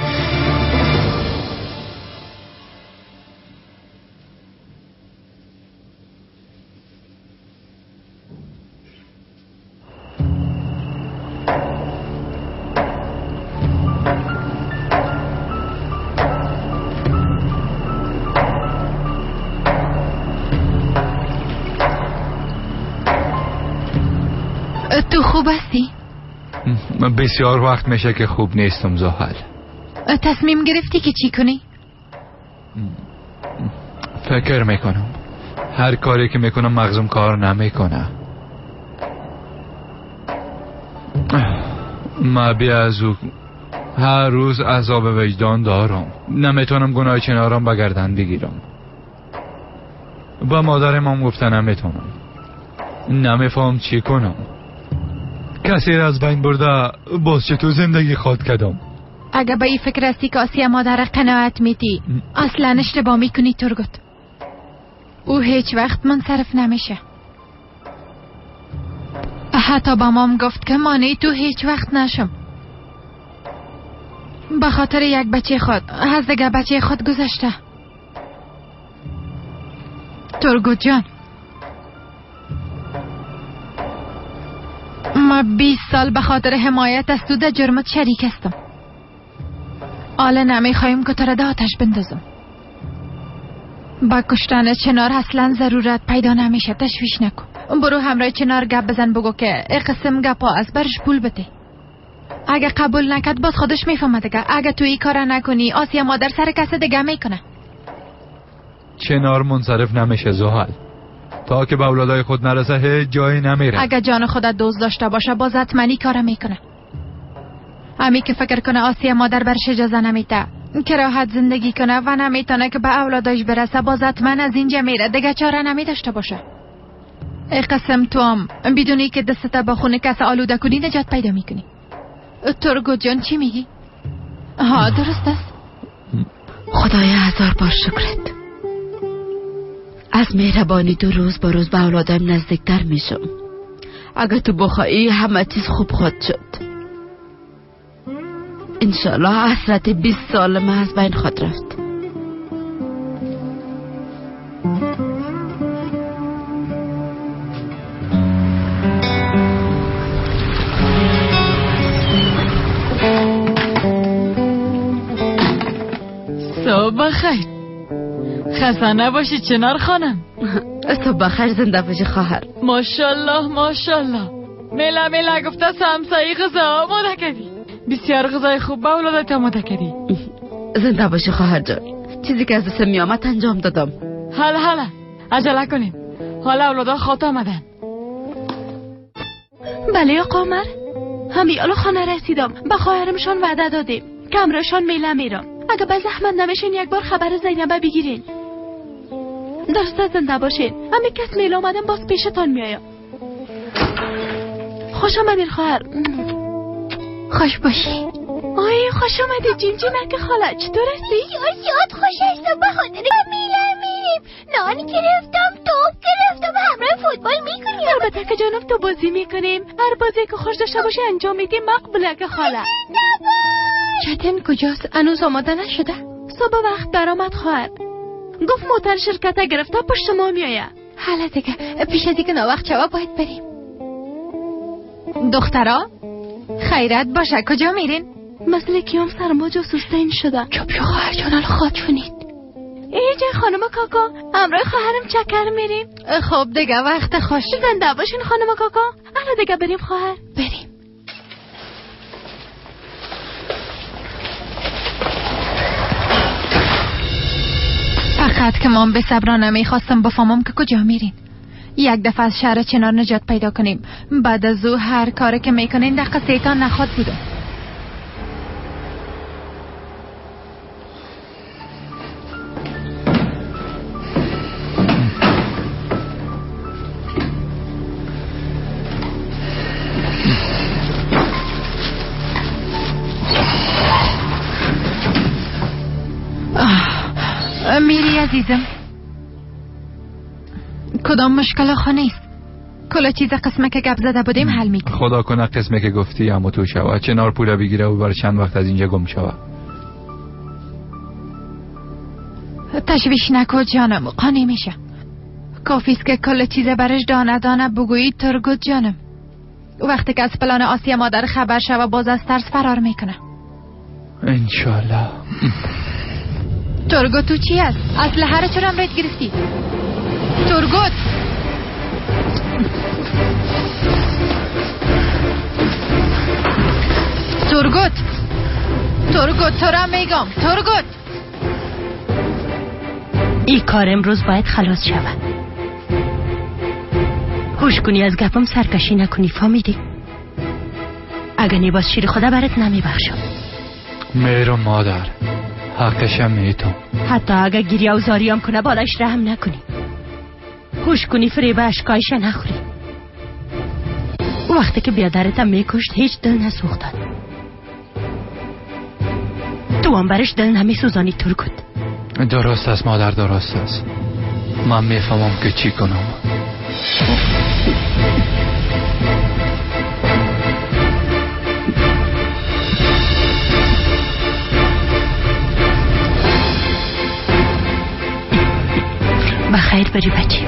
تو خوب هستی؟ بسیار وقت میشه که خوب نیستم زحل. تصمیم گرفتی که چی کنی؟ فکر میکنم. هر کاری که میکنم مغزم کار نمیکنه. من بیا از او هر روز عذاب وجدان دارم. نمیتونم گناه چنارم بگردن بگیرم. با مادرم هم گفتن نمیتونم. نمیفهم چی کنم. کسی را از بین برده باز چطور زندگی خواد کردم. اگه به این فکر هستی که آسیا مادر قناعت میدی اصلا اشتباه میکنی ترگت. او هیچ وقت منصرف نمیشه. حتی با مام گفت که مانعی تو هیچ وقت نشم. به خاطر یک بچه خود از دیگه بچه خود گذشته. ترگت جان، ما 20 سال به خاطر حمایت از تو در جرمت شریک هستم. حالا نمیخوایم که تو را در آتش بندازم. با کشتن چنار اصلا ضرورت پیدا نمیشه، تشویش نکن. برو همراه چنار گپ بزن بگو که ای قسم گپا از برش پول بده. اگه قبول نکرد باز خودش میفهمه دیگه. اگه تو این کارا نکنی آسیا مادر سر کس دیگه میکنه. چنار منصرف نمیشه زحل. تا که به اولادای خود نرسه هیچ جایی نمیره. اگه جان خودت دوست داشته باشه باز حتما کارا میکنه. امی که فکر کنه آسیا مادر برش اجازه نمیده که راحت زندگی کنه و نمیتونه که به اولادش برسه باز حتما از اینجا میره دیگه چاره نمیداشته باشه. ای قسم تو هم بدونی که دستت با خونه کس آلوده کنی نجات پیدا میکنی. ترگو جان چی میگی؟ ها درست است. خدای هزار بار شکرت. از مهربانی تو روز با روز به اولادم نزدیکتر میشم. اگه تو بخوایی همه چیز خوب خود شد. انشالله حسرت 20 سال ما از بین خود رفت. صبح بخیر. خسته نباشی چنار خانم. صبح بخیر زنده باشی خواهر. ماشالله ماشالله. میلا گفته سمسایی غذا آماده کردی. بسیار غذای خوب به اولادت آماده کردی. زنده باشی خواهر جان. چیزی که از دست می آمد انجام دادم. حالا عجله کنیم. حالا اولادا خاط آمدن. بله قمر، همیالا خانه رسیدم. به خواهرمشان وعده دادیم کمرشان میله میرم. اگه به زحمت نمیشین یک بار خبر زینبه بگیرین. درسته زنده باشین. همین کس میل آمدم باز پیشتان میایم. خوش آمدین خواهر. خوش باشی. آی خوش آمدی جیمجیمک خاله. چطور هستی؟ زیاد خوش هستم به خاطر میله میریم. نان گرفتم، توپ گرفتم و همراه فوتبال میکنیم. البته که جانم تو بازی میکنیم. هر بازی که خوش داشته باشی انجام میدیم. مقبوله که خاله. چتن کجاست؟ هنوز آماده نشده؟ صبح وقت درآمد خواهر. گفت موتر شرکت گرفته پشت ما میایه. حالا دیگه پیش از اینکه ناوقت شوه باید بریم. دخترا خیرت باشه کجا میرین؟ مثل کیام سرما جاسوستین شده. چوب شو خواهر جان الان خواهد شونید. ایجا خانم کاکا همراه خواهرم چکر میریم. خب دیگه وقت خوش. زنده باشین خانم کاکا. الان دیگه بریم خواهر. بریم. فقط که من به صبرانه میخواستم بفهمم که کجا میرین. یک دفعه از شهر چنار نجات پیدا کنیم. بعد از او هر کاری که میکنین دقیقه سیتان نخواد بوده. میری عزیزم. کدام مشکل خانه است؟ کل چیز قسمه که گپ زده بودیم حل میکنیم. خدا کنه قسمه که گفتی اما تو شوه. چنار پوله بگیره و برای چند وقت از اینجا گم شوه. تشویش نکن جانم. قانع میشه. کافیست که کل چیز برش دانه دانه بگویی ترگوت جانم. وقتی که از پلان آسیا مادر خبر شوه باز از ترس فرار میکنه. انشالله. ترگوت تو چی هست؟ اسلحه رو چرا امرایت گرفتی؟ ترگوت تو را میگم. ترگوت این کار امروز باید خلاص شود. هوش کنی از گپم سرکشی نکنی. فهمیدی؟ اگه نیباز شیر خدا برات نمیبخشم. میرم مادر حقشم میتم. حتی اگه گریه و زاریم کنه بالش رحم نکنی. هوش کنی فریب اشکایش نخوری. وقتی که بیادرتم میکشت هیچ دل نسوختن. تو هم برش دل نمیسوزانی ترگوت. درست است مادر درست است. من میفهمم که چی کنم. بخیر بری بچه.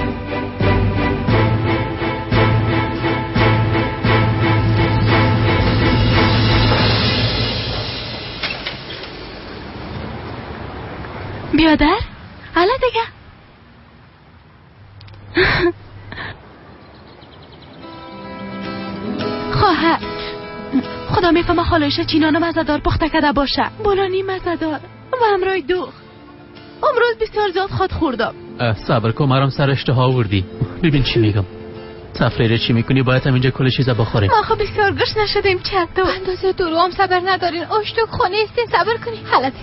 بیادر؟ حالا دیگه خدا میفهمه خالایشه چینانو مزدار پخته کرده باشه، بولانی مزدار و امرای دوغ. امروز بسیار زیاد خود خوردم. صبر کن، مرام سر اشتها آوردی. ببین چی میگم. تفریره چی میکنی؟ باید هم اینجا کل چیزا بخوریم. ما خب بسیار گوش نشدیم چطور؟ اندازه دورو هم صبر ندارین. اشتوک خونه استین صبر کنین. حالت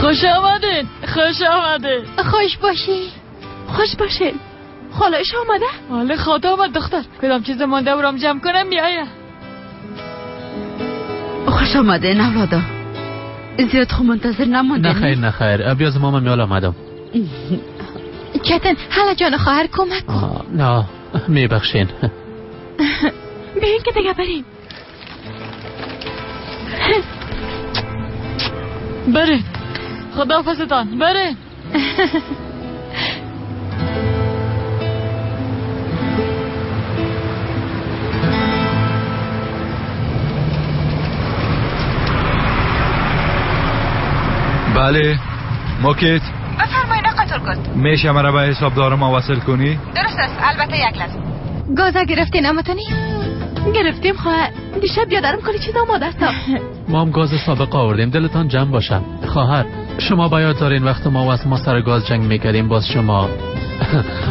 خوش آمدین. خوش آمدین. خوش باشی. خوش باشین. خالایش آمده؟ حالا خدا آمد دختر. کدام چیز مانده برام جمع کنم میایه. خوش آمدین اولادا. زیاد خو منتظر نماندین. نه خیر بیاز ماما میال آمدم. چتن حالا جان خواهر کمک کن. نه میبخشین. بیاین که دیگه بریم. برین. خداحافظتان. برین. بله موکت بفرمایید آقا ترکت. میشه مرا به حسابدار ما وصل کنی؟ درست است، البته یک لحظه. گازا گرفتین امتونی؟ گرفتیم خواهر. دیشب بیادرم کلی چیز آماده است. ما هم گاز سابق آوردیم، دلتان جمع باشم. خواهر شما باید دارین وقت ما و ما سر گاز جنگ میکردیم، باز شما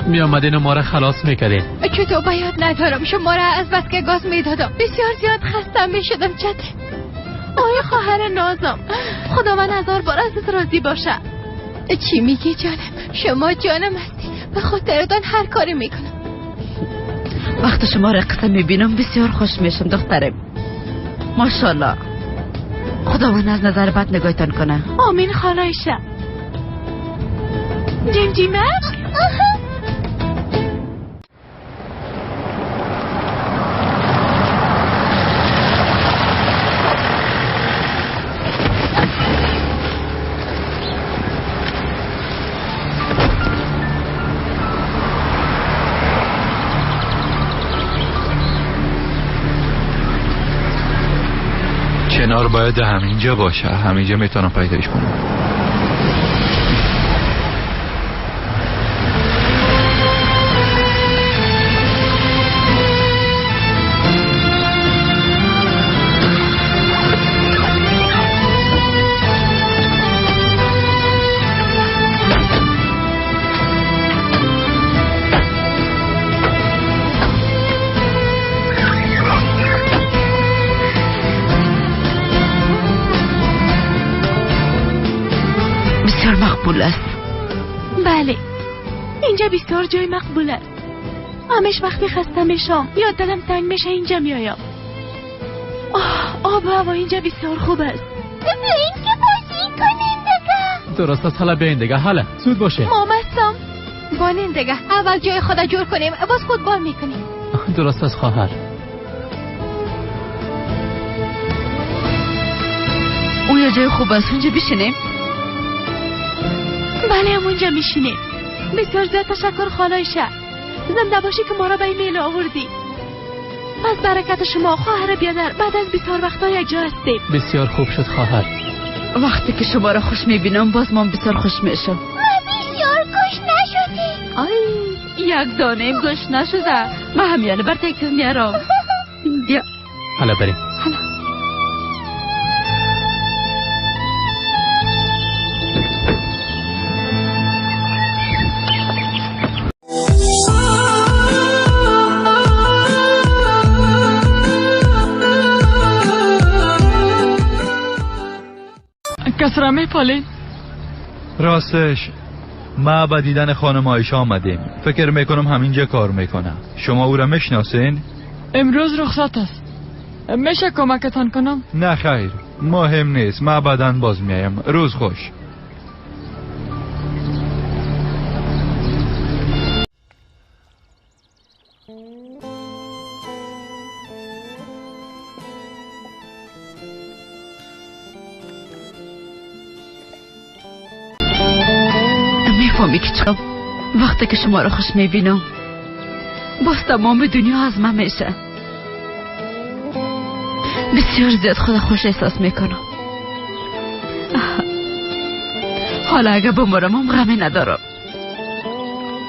می آمدین و ما را خلاص میکردین. چطور باید ندارم شما را از بس که گاز میدادم. بسیار زیاد خستم میشدم. چته آی خواهر نازم، خدا من 1000 بار ازت راضی باشه. چی میگی جانم؟ شما جانم هستی، به خاطرتان هر کاری میکنم. وقت شما را قصه میبینم بسیار خوش میشم دخترم. ماشاءالله. خدا من از نظر بد نگاهتان کنه. آمین خالایشه. جمجیمه؟ کنار باید همینجا باشه. همینجا میتونم پیداش کنم. مقبول است. بله اینجا بسیار جای مقبول است. همش وقتی خسته میشم یا دلم تنگ میشه اینجا میایم. آب و هوا اینجا بسیار خوب است. بیاین که بازی کنین دیگه. درست است، حالا بیاین دیگه. حالا زود باشه. مامستم بانین دیگه. اول جای خدا جور کنیم باز فوتبال میکنیم. درست است خواهر. اون یه جای خوب است، اونجا بشینیم. بله همونجا میشینیم. بسیار زیاد تشکر خالایشه. زنده باشی که ما را به این میل آوردی. پس برکت شما خواهر بیادر، بعد از بسیار وقتا یک جا هستیم. بسیار خوب شد خواهر. وقتی که شما را خوش میبینم باز من بسیار خوش میشم. ما بسیار گوش نشدیم. آی یک دانه گوش نشده. من همیانه بر تکتون میارم. بیا حالا بریم. کس را میپالین؟ راستش ما با دیدن خانم عایشه آمدیم. فکر میکنم همینجا کار میکنه. شما او را میشناسین؟ امروز رخصت است. میشه کمکتان کنم؟ نه خیر مهم نیست. ما بعداً باز میایم. روز خوش. میفهمی که چقدر وقتی که شما را خوش میبینم باز تمام دنیا از من میشه. بسیار زیاد خود خوش احساس میکنم. حالا اگه بمرم هم غمی ندارم.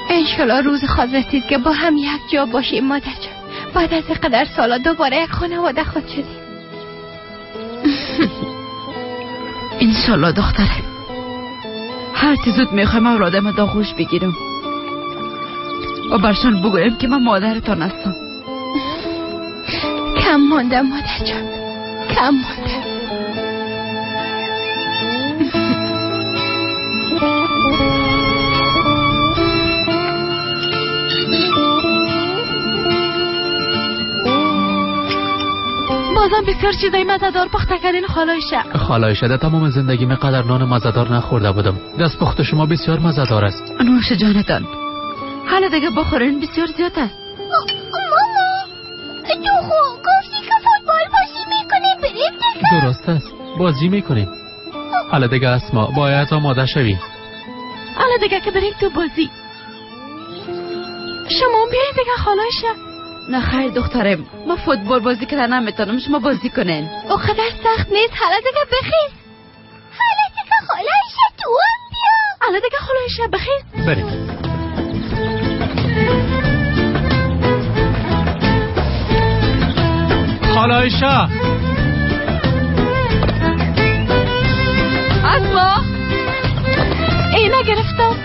انشالله روز خواهد رسید که با هم یک جا باشیم مادر جان. بعد از اینقدر سالا دوباره یک خانواده خود شدیم. انشالله دختره. هر چی زود میخوایم اولادم دا خوش بگیرم و برشان بگویم که من مادرتان هستم. کم مانده مادر جان، کم مانده. بازم بسیار چیزای مزه‌دار پخته کردین خالایشه در تمام زندگیم قدر نان مزه‌دار نخورده بودم. دست پخت شما بسیار مزه‌دار است. نوش جانتان. حالا دیگه بخورین بسیار زیاد است. ماما تو خو گفتی که فوتبال بازی میکنیم بریم دیگه. درست است، بازی میکنیم. حالا دیگه اسما باید آماده شوی. حالا دیگه که بریم تو بازی. شما بیاین دیگه خالایشه. نه خیر دخترم، ما فوتبال بازی کردن نمیتونم، شما بازی کنین. اونقدر سخت نیست. حالا دیگه بخیز. حالا دیگه خالایشه تو هم بیا. حالا دیگه خالایشه بخیز. بریم. خالایشه اسما اینه گرفتم.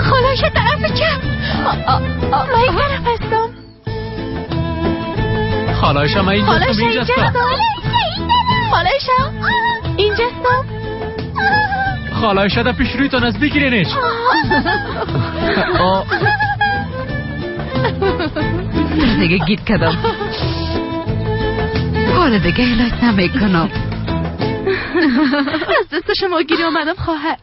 خالایشه طرف چپ. من این طرف هستم. خالایشه من اینجا هستم. خالایشه اینجا هستم. خالایشه در پیش رویتان از بگیرینش. دیگه گیت کردم. حالا دیگه هلاک نمیکنم. از دست شما گیری آمدم خواهر.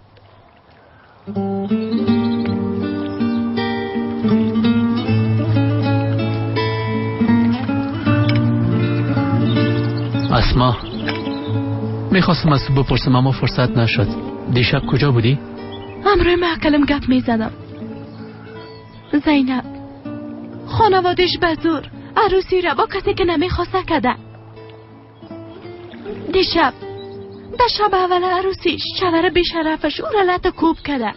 اسما میخواستم از تو بپرسم اما فرصت نشد. دیشب کجا بودی؟ امروی محکلم گپ میزدم. زینب خانوادش بزور عروسی را با کسی که نمیخواسته کده. دیشب در شب اول عروسیش شوهر بیشرفش او را لط کوب کده.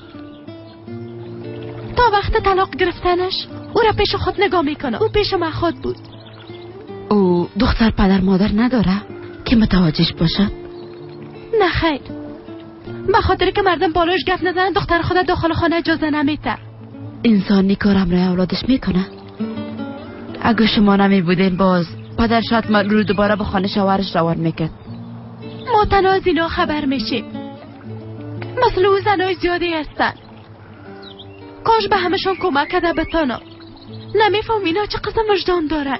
تا وقت طلاق گرفتنش او را پیش خود نگاه میکنه. او پیش من خود بود. او دختر پدر مادر نداره که متوجهش باشد؟ نه خیر، به خاطر که مردم بالوش گپ نزنن دختر خود داخل خانه اجازه نمیده. انسان نیکارم را اولادش میکنه. اگه شما نمی بودین باز پدر شاید من رو دوباره به خانه شوهرش روان میکرد. ما تنها از اینا خبر میشیم. مثل او زنای زیادی هستن. کاش به همشون کمک کده بتانا. نمیفهم اینا چه قسم وجدان دارن.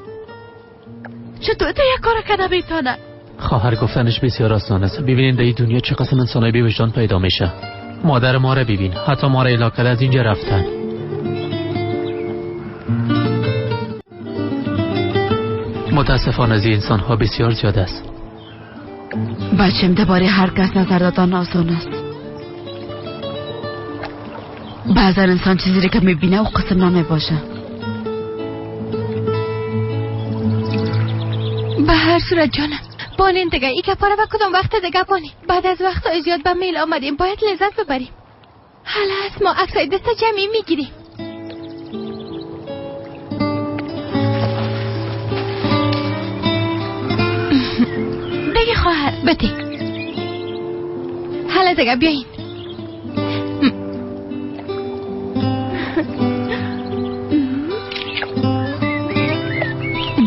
چطور تا یک کار کده بیتانن؟ خواهر گفتنش بسیار آسان است. ببینید در این دنیا چه قسم انسانای بی وجدان پیدا میشه. مادر ما را ببین، حتی ما را اعلام کرده از اینجا رفتن. متاسفانه از این انسان ها بسیار زیاد است. بچم درباره هر کس نظر دادن آسان است. بعضا انسان چیزی که میبینه و قسم نمیباشه. به هر صورت جانم بانین دیگه ای که پاره و کدام وقت دیگه بانین. بعد از وقت زیاد به میل آمدیم باید لذت ببریم. حالا از ما عکسای دست جمعی میگیریم. بگی خواهر بتی. حالا دیگه بیاین.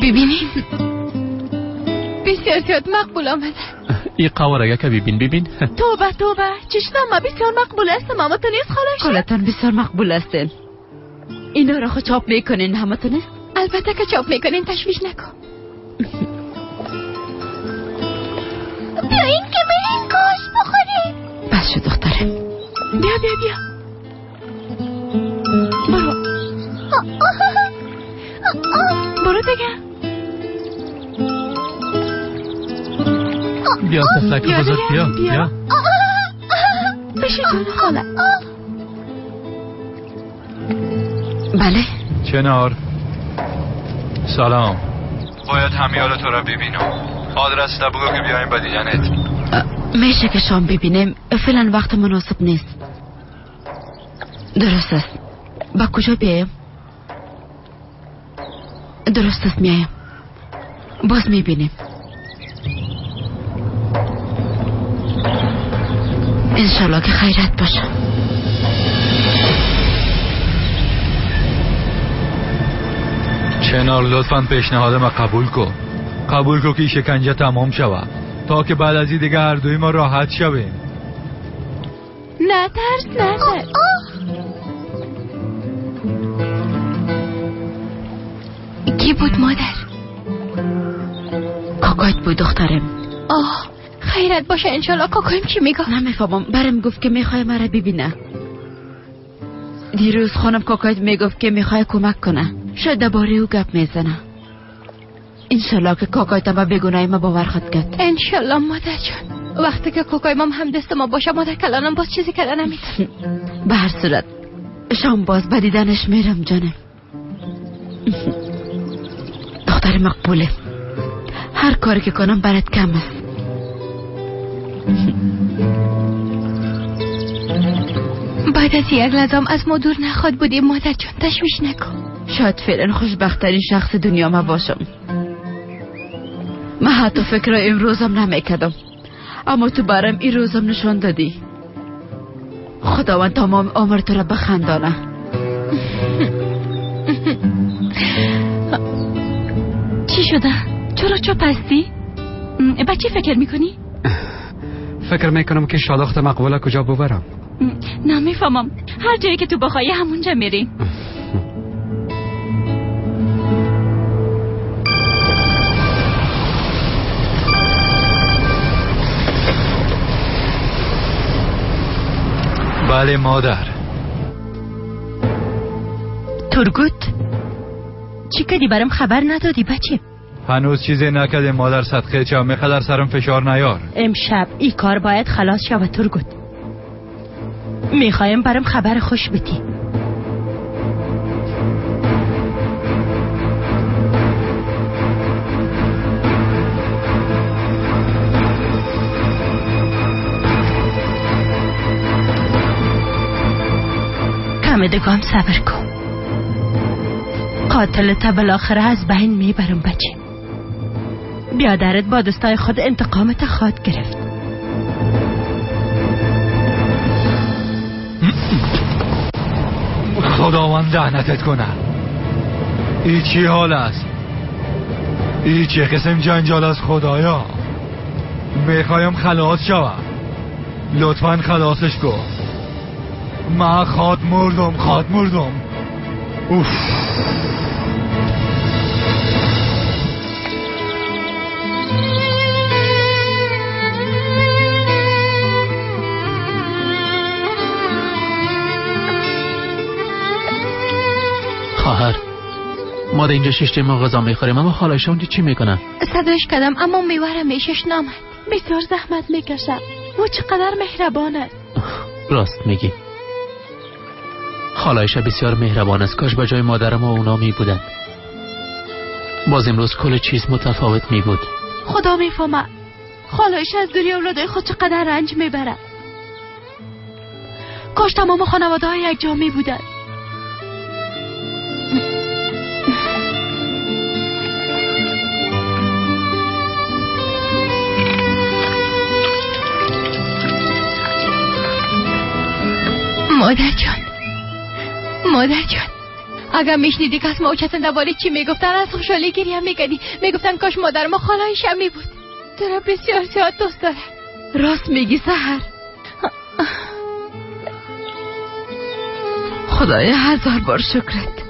ببینین بسیار زیاد مقبول آمده. این قوارگه که ببین توبه توبه چشم ما بسیار مقبول است. ماما تو نیست خالایشه؟ خالتان بسیار مقبول هستین. اینا را خود چاپ میکنین همه تو نیست؟ البته که چاپ میکنین، تشویش نکن. بیاین که بریم گوشت بخوریم. بس شد دختره. بیا بیا بیا برو. برو دیگه. بیا تفلک بزرگ بیا. بشی جان خاله. بله کنار. سلام. باید همیال تو را ببینم. آدرس تا بگو که بیایم با دیدنت. میشه که شام ببینیم، فعلا وقت مناسب نیست. درست است. با کجا بیایم؟ درست است، میایم. باز میبینیم. انشالله که خیرت باشه. چنار لطفاً پیشنهاد ما قبول کن. قبول کن که شکنجه تمام شود تا که بعد از این دیگه هر دوی ما راحت شویم. نه ترس نزد. کی بود مادر؟ کاکایت بود دخترم. خیرت باشه انشالله. کاکایم چی میگه؟ نمیفهمم. برم گفت که میخوای مرا ببینه. دیروز خانم کاکایت میگفت که میخوای کمک کنه. شاید درباره او گپ میزنه. انشالله که کاکایت ما بگونای ما باور خود کرد. انشالله مادر جان. وقتی که کاکایم هم دست ما باشه مادر کلانم باز چیزی کردن نمیتونه. به هر صورت شام باز بدیدنش میرم جانم. دختر مقبوله. هر کاری که کنم برات کم است. بعد از یک لحظه از ما دور نخواد بودیم مادر جان. تشویش نکن. شاید فعلا خوشبخت‌ترین شخص دنیا ما باشم. من حتی فکر امروزم نمیکردم، اما تو برام این روزم نشان دادی. خداوند تمام عمر تو را بخندانه. چی شده؟ چرا چوب هستی؟ بچه فکر میکنی؟ فکر میکنم که شادخت مقبوله کجا ببرم. نمیفهمم. هر جایی که تو بخوایی همونجا میری. بله مادر. ترگوت چی کردی؟ برام خبر ندادی بچه؟ هنوز چیزی نکرده مادر. صدقه چه میخدر سرم فشار نیار. امشب این کار باید خلاص شود ترگوت. میخوایم برام خبر خوش بدی. کمدگام صبر کن. قاتلت بالاخره از بین میبرم بچه. بیادرت با دستای خود انتقامت خواهد گرفت. خداوند لعنتت کنه. ای چی حال است؟ ای چه قسم جنجال از خدایا؟ میخوایم خلاص شوم. لطفاً خلاصش کن. من خود مردم. اوف. خواهر ما در اینجا شش ما غذا میخوریم، اما خالایشون چی میکنن؟ صداش کردم اما میوارم میشش نامد. بسیار زحمت میکشم. او چقدر مهربانه. راست میگی. خالایش بسیار مهربان است. کاش به جای مادر ما اونا می بودن. باز امروز کل چیز متفاوت می بود. خدا میفهمه. خالایش از دوری اولادای خود چقدر رنج میبره. کاش تمام خانواده های یک جا می بودن. مادر جان اگر میشنیدی که از ما اوچتن درباره چی میگفتن از خوشحالی گریه میکردی. میگفتن کاش مادر ما خالایش می بود. تو را بسیار زیاد دوست داره. راست میگی سحر. خدایا هزار بار شکرت.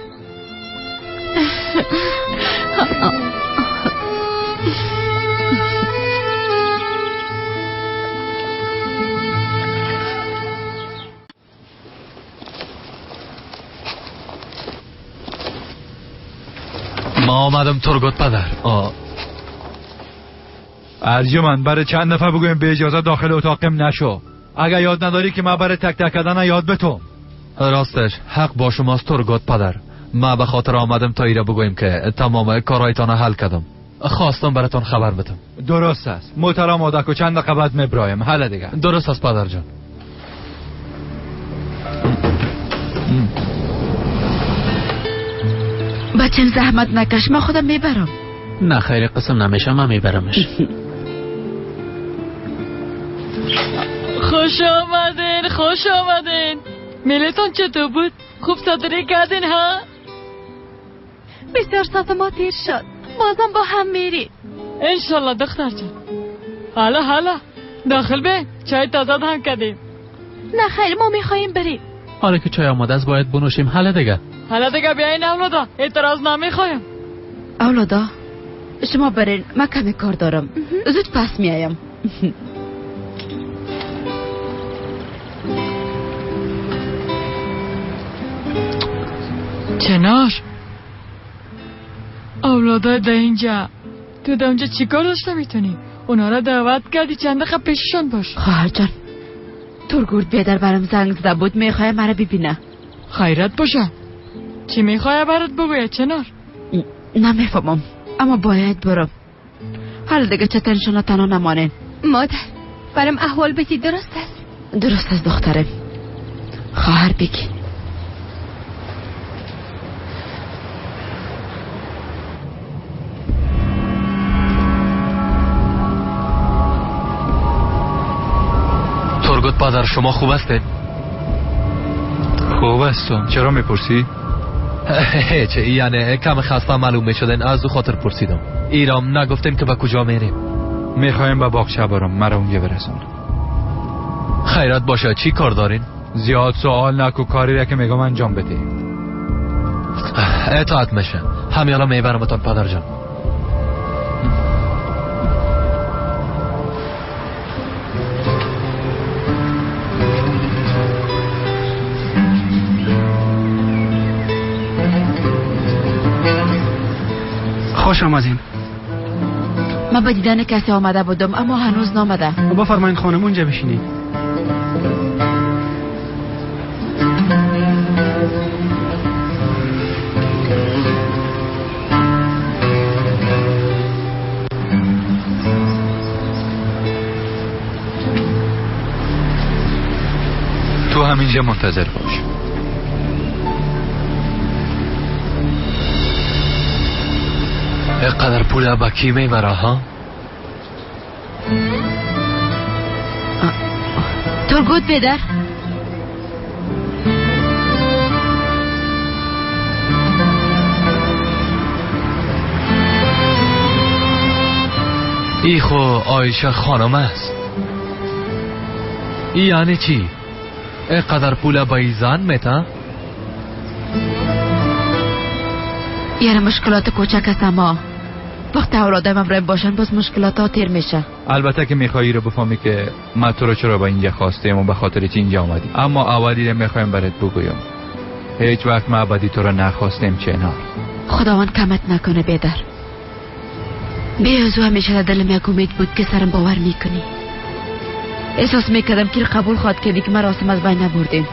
ما آمدم ترگوت پدر. ارجمند برای چند نفر بگویم به اجازه داخل اتاقم نشو. اگر یاد نداری که ما برای تک تک کردن یاد بتم. راستش حق با شماست ترگوت پدر. ما به خاطر آمدم تا ایره بگویم که تمام کارایتان حل کردم. خواستم براتون خبر بدم. درست است. محترم آدکو چند دقیقه بعد میبرایم. حالا دیگه. درست است پدر جان. بچم زحمت نکش، ما خودم میبرم. نه خیر قسم نمیشه، من میبرمش. خوش آمدین، خوش آمدین. میلتون چطور بود؟ خوب صدری کردین ها؟ بسیار ساعت ما تیر شد، بازم با هم میری. انشالله دختر جان. حالا داخل به چای تازه هم کردیم. نه خیر ما میخواییم بریم. حالا که چای آماده است باید بنوشیم. حالا دیگه بیاین اولادا، اعتراض نمیخوایم. اولادا شما برین، من کمی کار دارم. زود پس میایم. چنار اولادا ده اینجا، تو ده اونجا چی کار داشته میتونی؟ اونا را دعوت کردی چند دقیقه پیششون باش. خواهر جان ترگورد بیادر برام زنگ زده بود، میخواه مرا ببینه. خیرت باشه. چی میخواه برات بگوید چنار؟ نمیفهمم اما باید برم. حالا دیگه چطورشون تنها نمانین. مادر برام احوال بگی. درست است؟ درست است دخترم. خواهر بگی. ترگوت پدر شما خوب هستید؟ خوب هستم. چرا میپرسی؟ هیچ، یعنی کم خسته معلوم میشدن از او خاطر پرسیدم. ایرام نگفتیم که به کجا میریم؟ میخوایم به باغچه برم، مرا اونجا برسون. خیرت باشه. چی کار دارین؟ زیاد سوال نکو، کاری را که میگم انجام بده. اطاعت میشه. همیالا میبرمتان پدر جان. خوش آمدین. من به دیدن کسی آمده بودم اما هنوز نامده. بفرمایید خانم اونجا بشینید. تو همینجا منتظر باش. اینقدر پول با کی میبره ها؟ ترگوت بیدر. ای خو آیشه خانم است. ای یعنی چی؟ اینقدر پول با ای زن میتا؟ یعنی مشکلات کوچک است اما وقتی اولادم امرایم باشن باز مشکلات ها تیر میشه. البته که میخوایی رو بفهمی که من تو رو چرا با اینجا خواستیم و به خاطر چی اینجا آمدی. اما اولی رو میخوایم برات بگویم هیچ وقت ما ابدی تو رو نخواستیم چنار. خداوند کمت نکنه بیدر. بیازو همیشه دلم یک امید بود که سرم باور میکنی. احساس میکردم که قبول خواهد کردی که مراسم از بین نبردیم.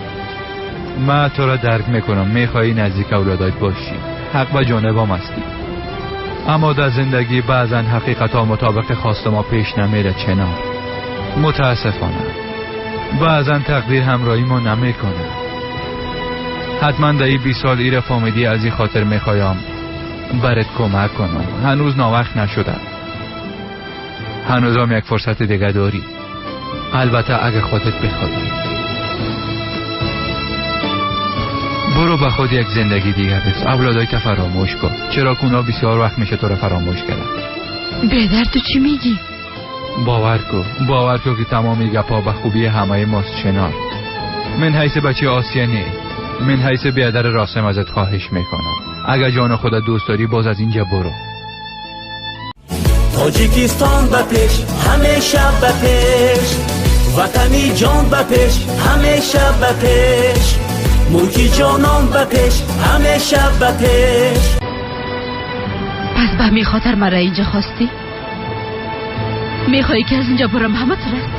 من تو رو درک میکنم، میخوایی نزدیک اولادایت باشی، حق به جانبام هستی، اما در زندگی بعضا حقیقت ها مطابق خواست ما پیش نمیره چنار. متاسفانه بعضا تقدیر همراهی ما نمیکنه. حتما در این 20 سال ایره فامیدی از این خاطر میخوایم برات کمک کنم. هنوز ناوقت نشده، هنوز هم یک فرصت دیگه داری، البته اگه خودت بخوای. برو به خود یک زندگی دیگه بس، اولادایت فراموش کن، چرا که اونا بسیار وقت میشه تو رو فراموش کردن. بیدر تو چی میگی؟ باور کن که تمامی گپا به خوبی همه ماست چنار. من حیث بچه آسیانی، من حیث بیادر راسم ازت خواهش میکنم اگر جان خودت دوست داری باز از اینجا برو. تاجیکستان به پیش، همیشه به پیش، وطنی جان به پیش، همیشه به پیش، ملکی جانان به پیش، همیشه به پیش. پس به همین خاطر مرا اینجا خواستی؟ میخوایی که از اینجا برم همه طرف؟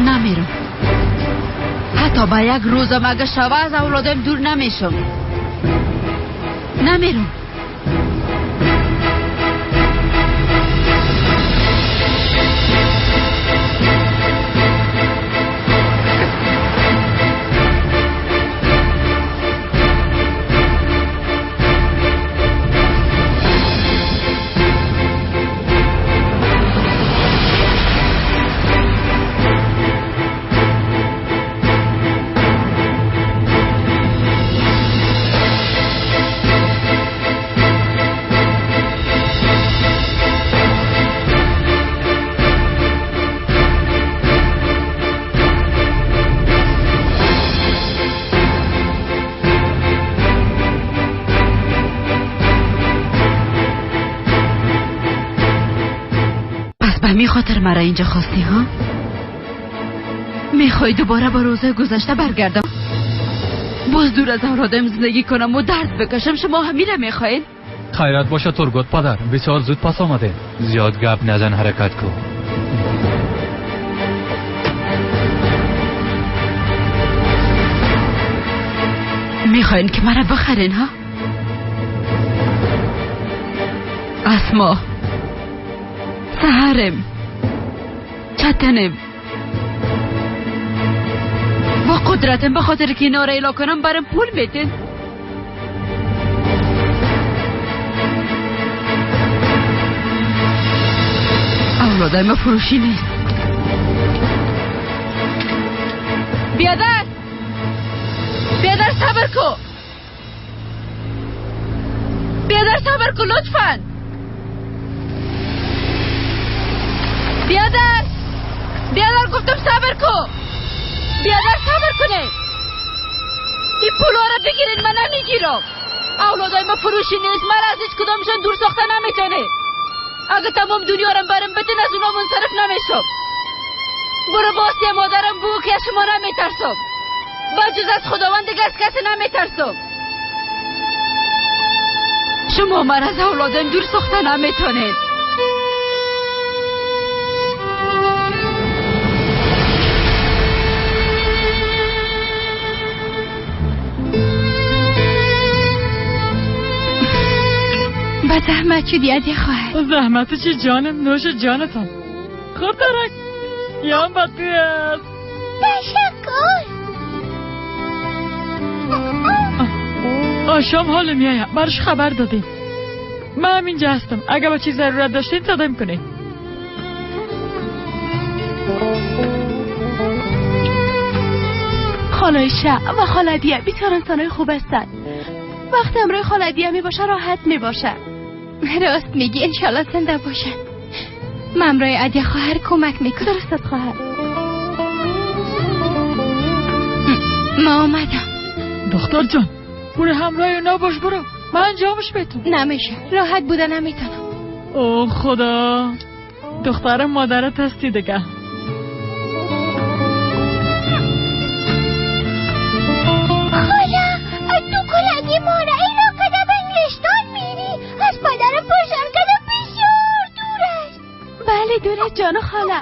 نمیرم، حتی با یک روزم اگه شوه از اولادم دور نمیشم. نمیرم. خاطر مرا اینجا خواستی ها؟ میخوای دوباره با روزه گذشته برگردم؟ باز دور از اولادم زندگی کنم و درد بکشم؟ شما همینه میخواین؟ خیرت باشه ترگوت پدر، بسیار زود پس آمده. زیاد گپ نزن، حرکت کن. میخواین که مرا بخرین ها؟ اسما، سهرم، چتنم با قدرتم، به خاطر که اینا را ایلا کنم برام پول بیتین. اولادای ما فروشی نیست. بیادر صبر کو، بیادر صبر کو لطفاً. بیادر گفتم صبر کو، بیادر صبر کنه. این پولو را بگیرین، من نمیگیرم. اولادای ما فروشی نیست، من از هیچ کدامشان دور ساخته نمیتونه. اگه تمام دنیا را برم بدین از اونا منصرف نمیشم. برو باستی مادرم بگو که شما نمیترسم. با جز از خداوند دیگه از کسی نمیترسم. شما من از اولادم دور ساخته نمیتونید. با زحمت شدی عدی خواهر. زحمت چی جانم؟ نوش جانتم. خود درک یا هم بدی است. تشکر. آشام حال میایم، برش خبر دادیم. من همینجا هستم، اگه با چیز ضرورت داشتین صدایم کنین. خالای شه و خالدیه بیتار انسانای خوب هستن. وقتی امروی خالدیه می باشه راحت می باشه. راست میگی، انشالله زنده باشن. ممرای عدی خواهر کمک میکنه. درستت خواهر. ما آمدم. دختر جان برو همراه اونا باش، برو من انجامش بهتون. نمیشه، راحت بوده نمیتونم. اوه خدا، دختر مادرت هستی دیگه. خاله تو کلگی ماره اینا کده به انگلستان میری؟ از پدرم پرسان کده بسیار دور است. بله دوره جان خاله،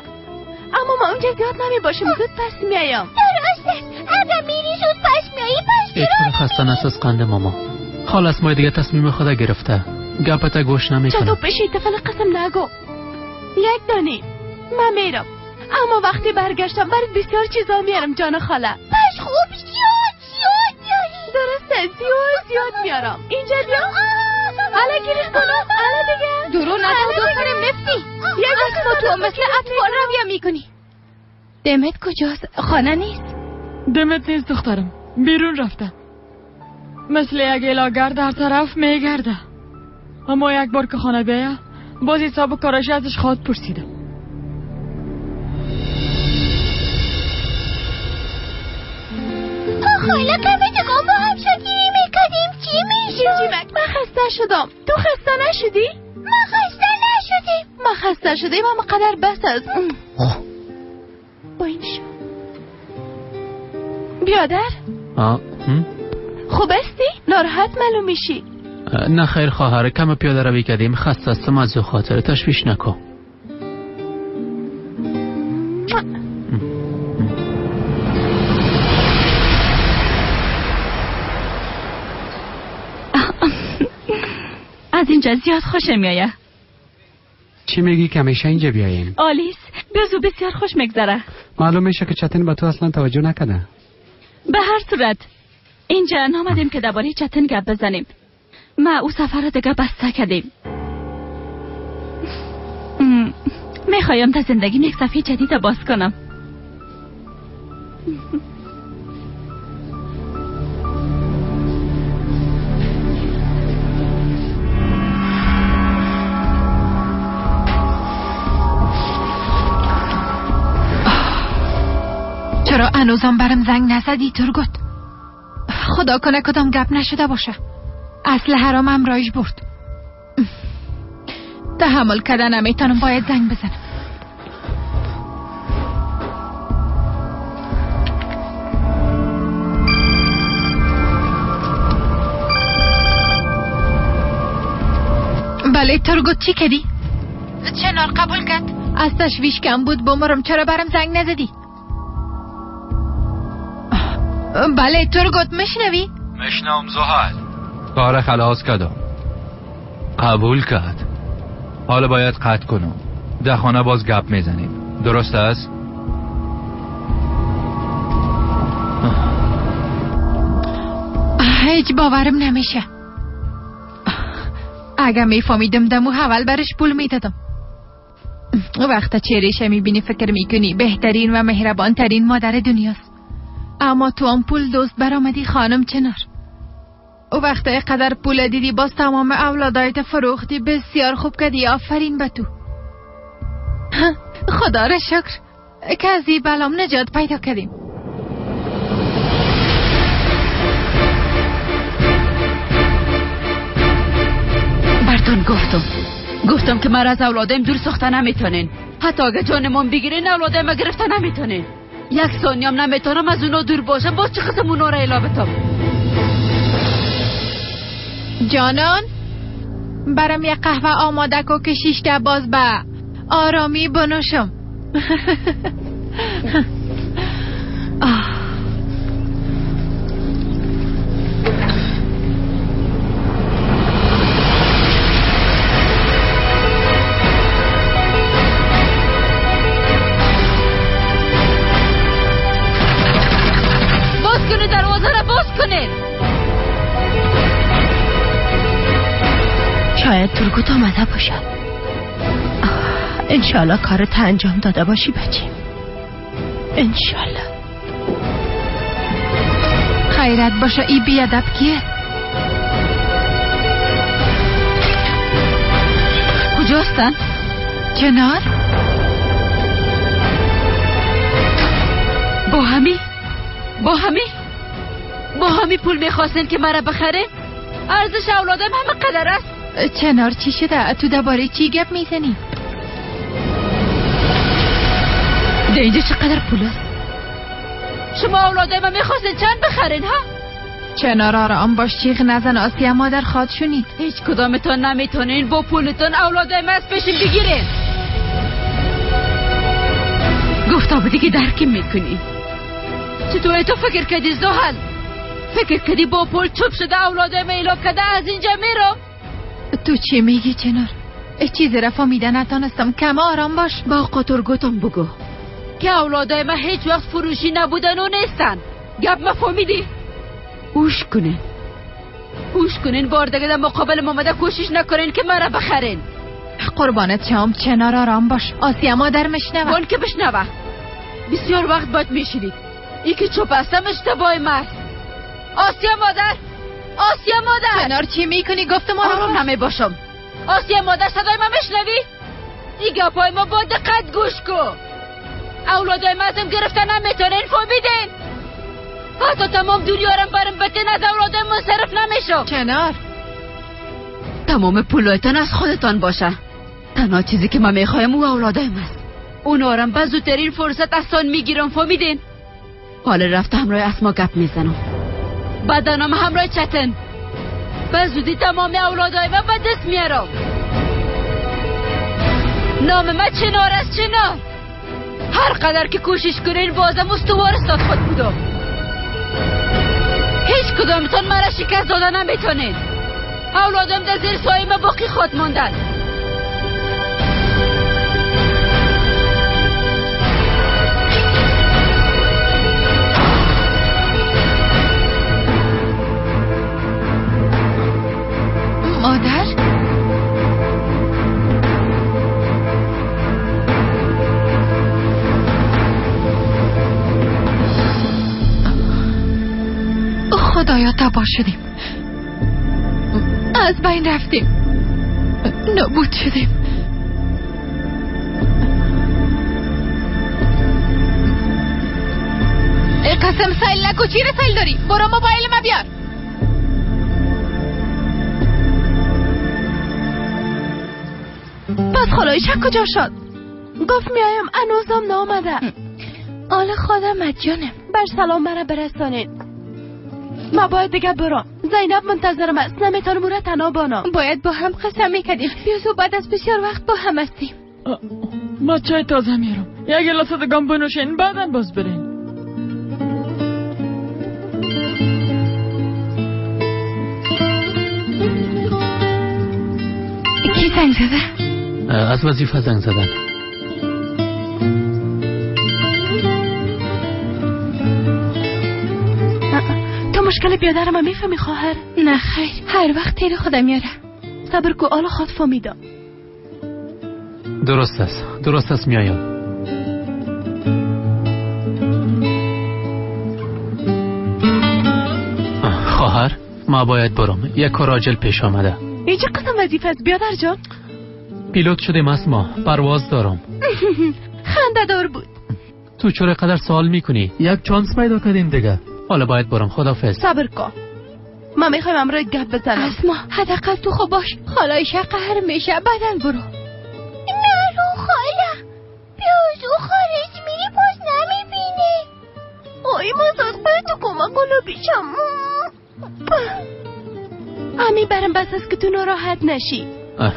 اما ما اونجا زیاد نمی باشیم، زود پس میایم. درست است، اگه میری زود پس میایی پس ایتون خسته نساز قنده ماما. خال اسمای دیگه تصمیم خدا گرفته، گپت گوش نمیکنه. چطور بشی تفل قسم نگو. یک دانی من میرم، اما وقتی برگشتم برات بسیار چیزا میارم جان خاله. پس خوب زیاد میاری. درسته، زیاد میارم. اینجا بیا. حالا گیرش کنم، حالا دیگه درو ندام دخترم نفتی. یک اصلا تو مثل اطفال رویه میکنی. دمت کجاست؟ خانه نیست؟ دمت نیست دخترم، بیرون رفته. مثل یک الاگرد در طرف میگرده. اما یک بار که خانه بیایه باز حساب کارش ازش خواهد پرسیدم. خاله کمی دگاه با هم شگیری میکنیم چی میشون؟ جیمک من خسته شدم. تو خسته نشدی؟ ما خسته نشدیم. ما خسته شدیم اما قدر بس است. با این شو بیادر خوب هستی؟ ناراحت معلوم میشی. نه خیر خواهر، کم پیاده روی کردیم، خسته هستم از او خاطر، تشویش نکن. از اینجا زیاد خوشم میایه. چی میگی که همیشه اینجا بیاییم؟ آلیس بزو بسیار خوش میگذره. معلوم میشه که چتن به تو اصلا توجه نکده. به هر صورت اینجا نامدیم که درباره چتن گپ بزنیم. ما او سفر دیگه بسته کردیم. میخوایم تا زندگیم یک صفحه جدید باز کنم. چرا هنوزم برم زنگ نزدی ترگوت؟ خدا کنه کدام گپ نشده باشه. اصل حرام امرایش برد. تحمل کردن نمیتونم، باید زنگ بزنم. بله ترگوت چی کردی؟ چنار قبول کرد. از تشویش کم بود بمرم، چرا برم زنگ نزدی؟ بله ترگوت میشنوی؟ مشنوم زحل. کار خلاص کردم، قبول کرد. حالا باید قطع کنم. در خانه باز گپ میزنیم، درست است؟ هیچ باورم نمیشه. اگه میفهمیدم دمو حول برش پول میدادم. وقتا چهرهش میبینی فکر میکنی بهترین و مهربان ترین مادر دنیاست، اما تو هم پول دوست برآمدی خانم چنار. وقتا قدر پول دیدی باز تمام اولادایت فروختی. بسیار خوب کردی، آفرین به تو. خدا را شکر که از این بلام نجات پیدا کردیم. برتون گفتم که من از اولادم دور ساخته نمیتونین. حتی اگه جانمون بگیرین اولادم گرفته نمیتونین. یک ثانیم نمیتونم از اونا دور باشم. باز چه قسم اونا را الابتم. جانان برام یک قهوه آماده کو که 6 تا باز به آرامی بنوشم. شاید ترگوت آمده باشد. انشالله کارت انجام داده باشی بچه. انشالله. خیرت باشه. ای بیادب کیه؟ کجاستن؟ چنار؟ با همی پول میخواستن که مرا بخرین؟ ارزش اولادم همه قدر است. چنار چی شده؟ تو درباره چی گپ میزنی؟ ده اینجا چقدر پول است؟ شما اولادم میخواستین چند بخرین ها؟ چنار آرام باش، چیغ نزن. آسیا مادر خواد شونید. هیچ کدامتون نمیتونین با پولتون اولادم از پیشین بگیرین. گفتا بودی که درکی میکنی. چطور تو فکر کردی زحل؟ فکر کردی با پول چوب شده اولادم ایلاب کده از اینجا میرم؟ تو چی میگی چنار؟ چیزی را فهمیده نتانستم. کم آرام باش. با قطر گوتم بگو که اولادای من هیچ وقت فروشی نبودن و نیستن. گپ مفهمیدی؟ اوش کنین بار دیگه در مقابل مامده کوشش نکنین که مرا بخرین. قربانت شم چنار آرام باش. آسیا مادر مشنوه. بان که بشنوه. بسیار وقت باید میشیدید. ای که چوب هستم اشتباه مرد. آسیا مادر چنار چی میکنی؟ گفتم آرام نمی باشم. آسیا مادر صدای من میشنوی؟ ای گپای ما با دقت گوش کو. اولادای من ازم گرفته نمیتونین، فهمیدین؟ حتی تمام دنیارم برم بتین از اولادای منصرف نمیشم. چنار تمام پولایتان از خودتان باشه. تنها چیزی که من میخوایم او اولادایم است. اونارم به زودترین فرصت اصلا میگیرم، فهمیدین؟ حالا رفته همراه اسما گپ میزنم. بدنم همراه چتن. به زودی تمام اولادای من به دست میارم. نام من چنار است. چنار هر قدر که کوشش کنین بازم استوار استاد خود بودم. هیچ کدامتان مرا شکست داده نمیتونین. اولادم در زیر سایه من باقی خود ماندن. مادر؟ خدایا تباه شدیم. از بین رفتیم. نابود شدیم. ای قسم سیل نکو. چی رو سیل داری؟ برو موبایل ما بیار. پس خلای شک کجا شد؟ گفت میایم انوزم نامده. آل خودم جانم. بر سلام برا برسانین. ما باید دیگه برم. زینب منتظرم است. نمیتونم او را تنها بانم. باید با هم قسم میکردیم بیازو بعد از بسیار وقت با هم هستیم. ما چای تازه میارم. یک گلاس دگم بنوشین بعدا باز برین. کی زنگ زده؟ از وظیفه زنگ زدن. تو مشکل بیادرم هم میفهمی خواهر؟ نه خیر، هر وقت تیر خودم میاره. صبر کو، حالا خود فهمیدم. درست است میایم. خواهر ما باید برم، یک کار عاجل پیش آمده. این چه قسم وظیفه است بیادر جان؟ پیلوت شدیم اسما، پرواز دارم. خنده دار بود. تو چرا قدر سوال میکنی؟ یک چانس پیدا کردیم دیگه. حالا باید برم، خداحافظ. صبر کن، ما میخوایم امروز گپ بزنم. اسما حداقل تو خوب باش، خالایش قهر میشه، بعدن برو. نه رو خاله، بیازو خارج میری باز نمیبینه. آی مزاد باید تو کمک کنو بیشم. امی برم بس است که تو ناراحت نشی.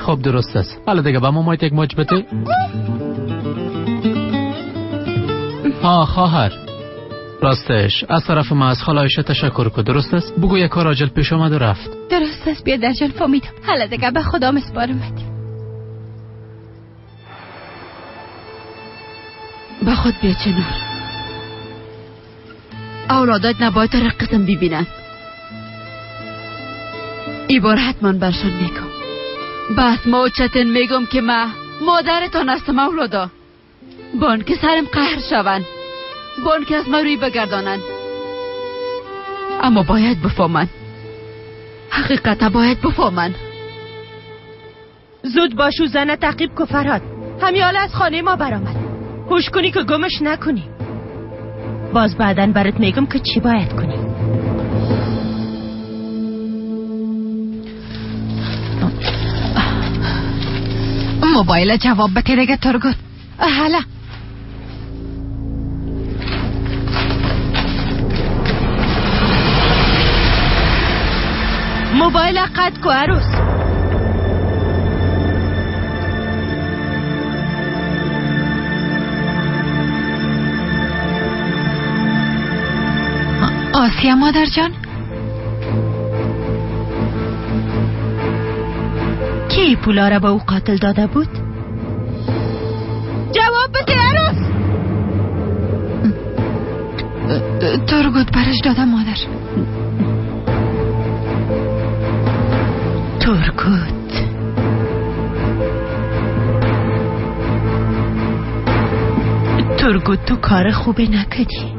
خب درست است. حالا دیگه با ما مایت یک موج بده. خواهر راستش از طرف ما از خالایش تشکر کن. درست است؟ بگو یک کار عاجل پیش آمد و رفت. درست است بیادر جان، فهمیدم. حالا دیگه به خدا مسپارمت. به خود بیا چنار. اولادات نباید تا قسم ببینن. ای بار حتما برشان میگم. بس ما چتن میگم که ما مادرتان هستم اولادا. بان که سرم قهر شون، بان که از ما روی بگردانن. اما باید بفهمن، حقیقتا باید بفهمن. زود باشو زن تعقیب که فرهاد. همیال از خانه ما برآمد. هوش کنی که گمش نکنی. باز بعدن برات میگم که چی باید کنی. موبایل جواب بده دیگه ترگوت. حالا موبایل قد کو عروس. آسیا مادر جان، کی پولا را به او قاتل داده بود؟ جواب بده عروس. ترگوت برش داده مادر. ترگوت تو کار خوبی نکردی.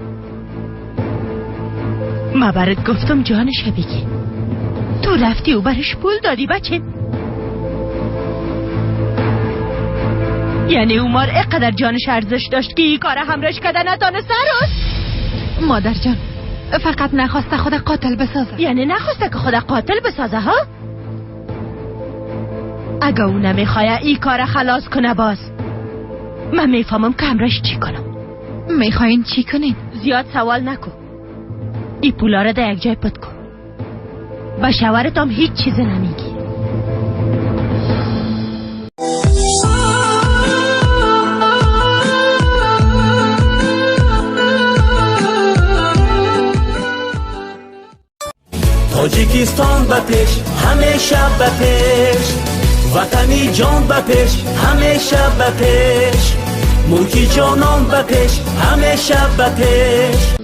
ما برات گفتم جانش بگی. تو رفتی و برش پول دادی بچه. یعنی اومار اقدر جانش ارزش داشت که این کار همراهش کردن نتانست عروس؟ مادر جان فقط نخواسته خود قاتل بسازه. یعنی نخواسته که خود قاتل بسازه ها؟ اگه او نمیخواه این کار خلاص کنه باز من میفهمم که همراهش چی کنم. میخواین چی کنین؟ زیاد سوال نکن. ای پولا را در یک جای پت کن. با شوهرت هم هیچ چیز نمیگی. تاجیکستان به پیش، همیشه به پیش. وطنی جان به پیش، همیشه به پیش. ملکی جانان به پیش، همیشه به پیش.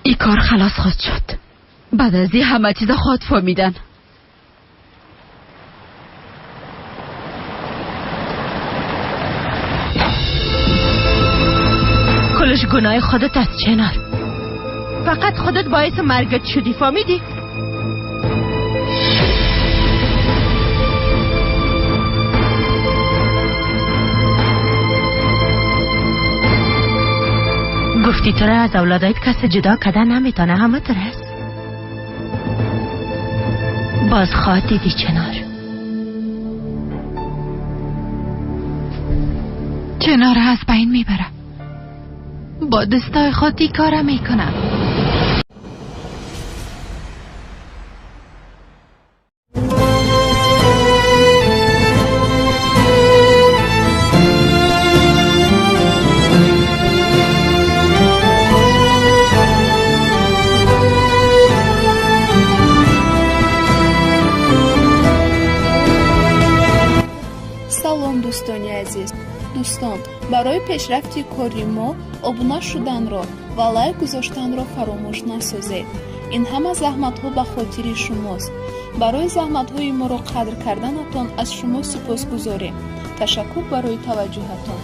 این کار خلاص خود شد. بعد از این همه چیز خود فهمیدن. کلش گناه خودت است چنار. فقط خودت باعث مرگت شدی، فهمیدی؟ گفتی تو را از اولادایت کسی جدا کردن نمیتونه، همه تو است. باز خواه دیدی چنار. چنار از بین میبره. با دستای خودی کارم میکنم. дӯстон, барои пешрафти кори мо обуна шуданро ва лайк гузоштанро фаромӯш насозед. ин ҳама заҳматҳо ба хотири шумост. барои заҳматҳои моро қадр карданатон аз шумо сипосгузорем. ташаккур барои таваҷҷӯҳатон.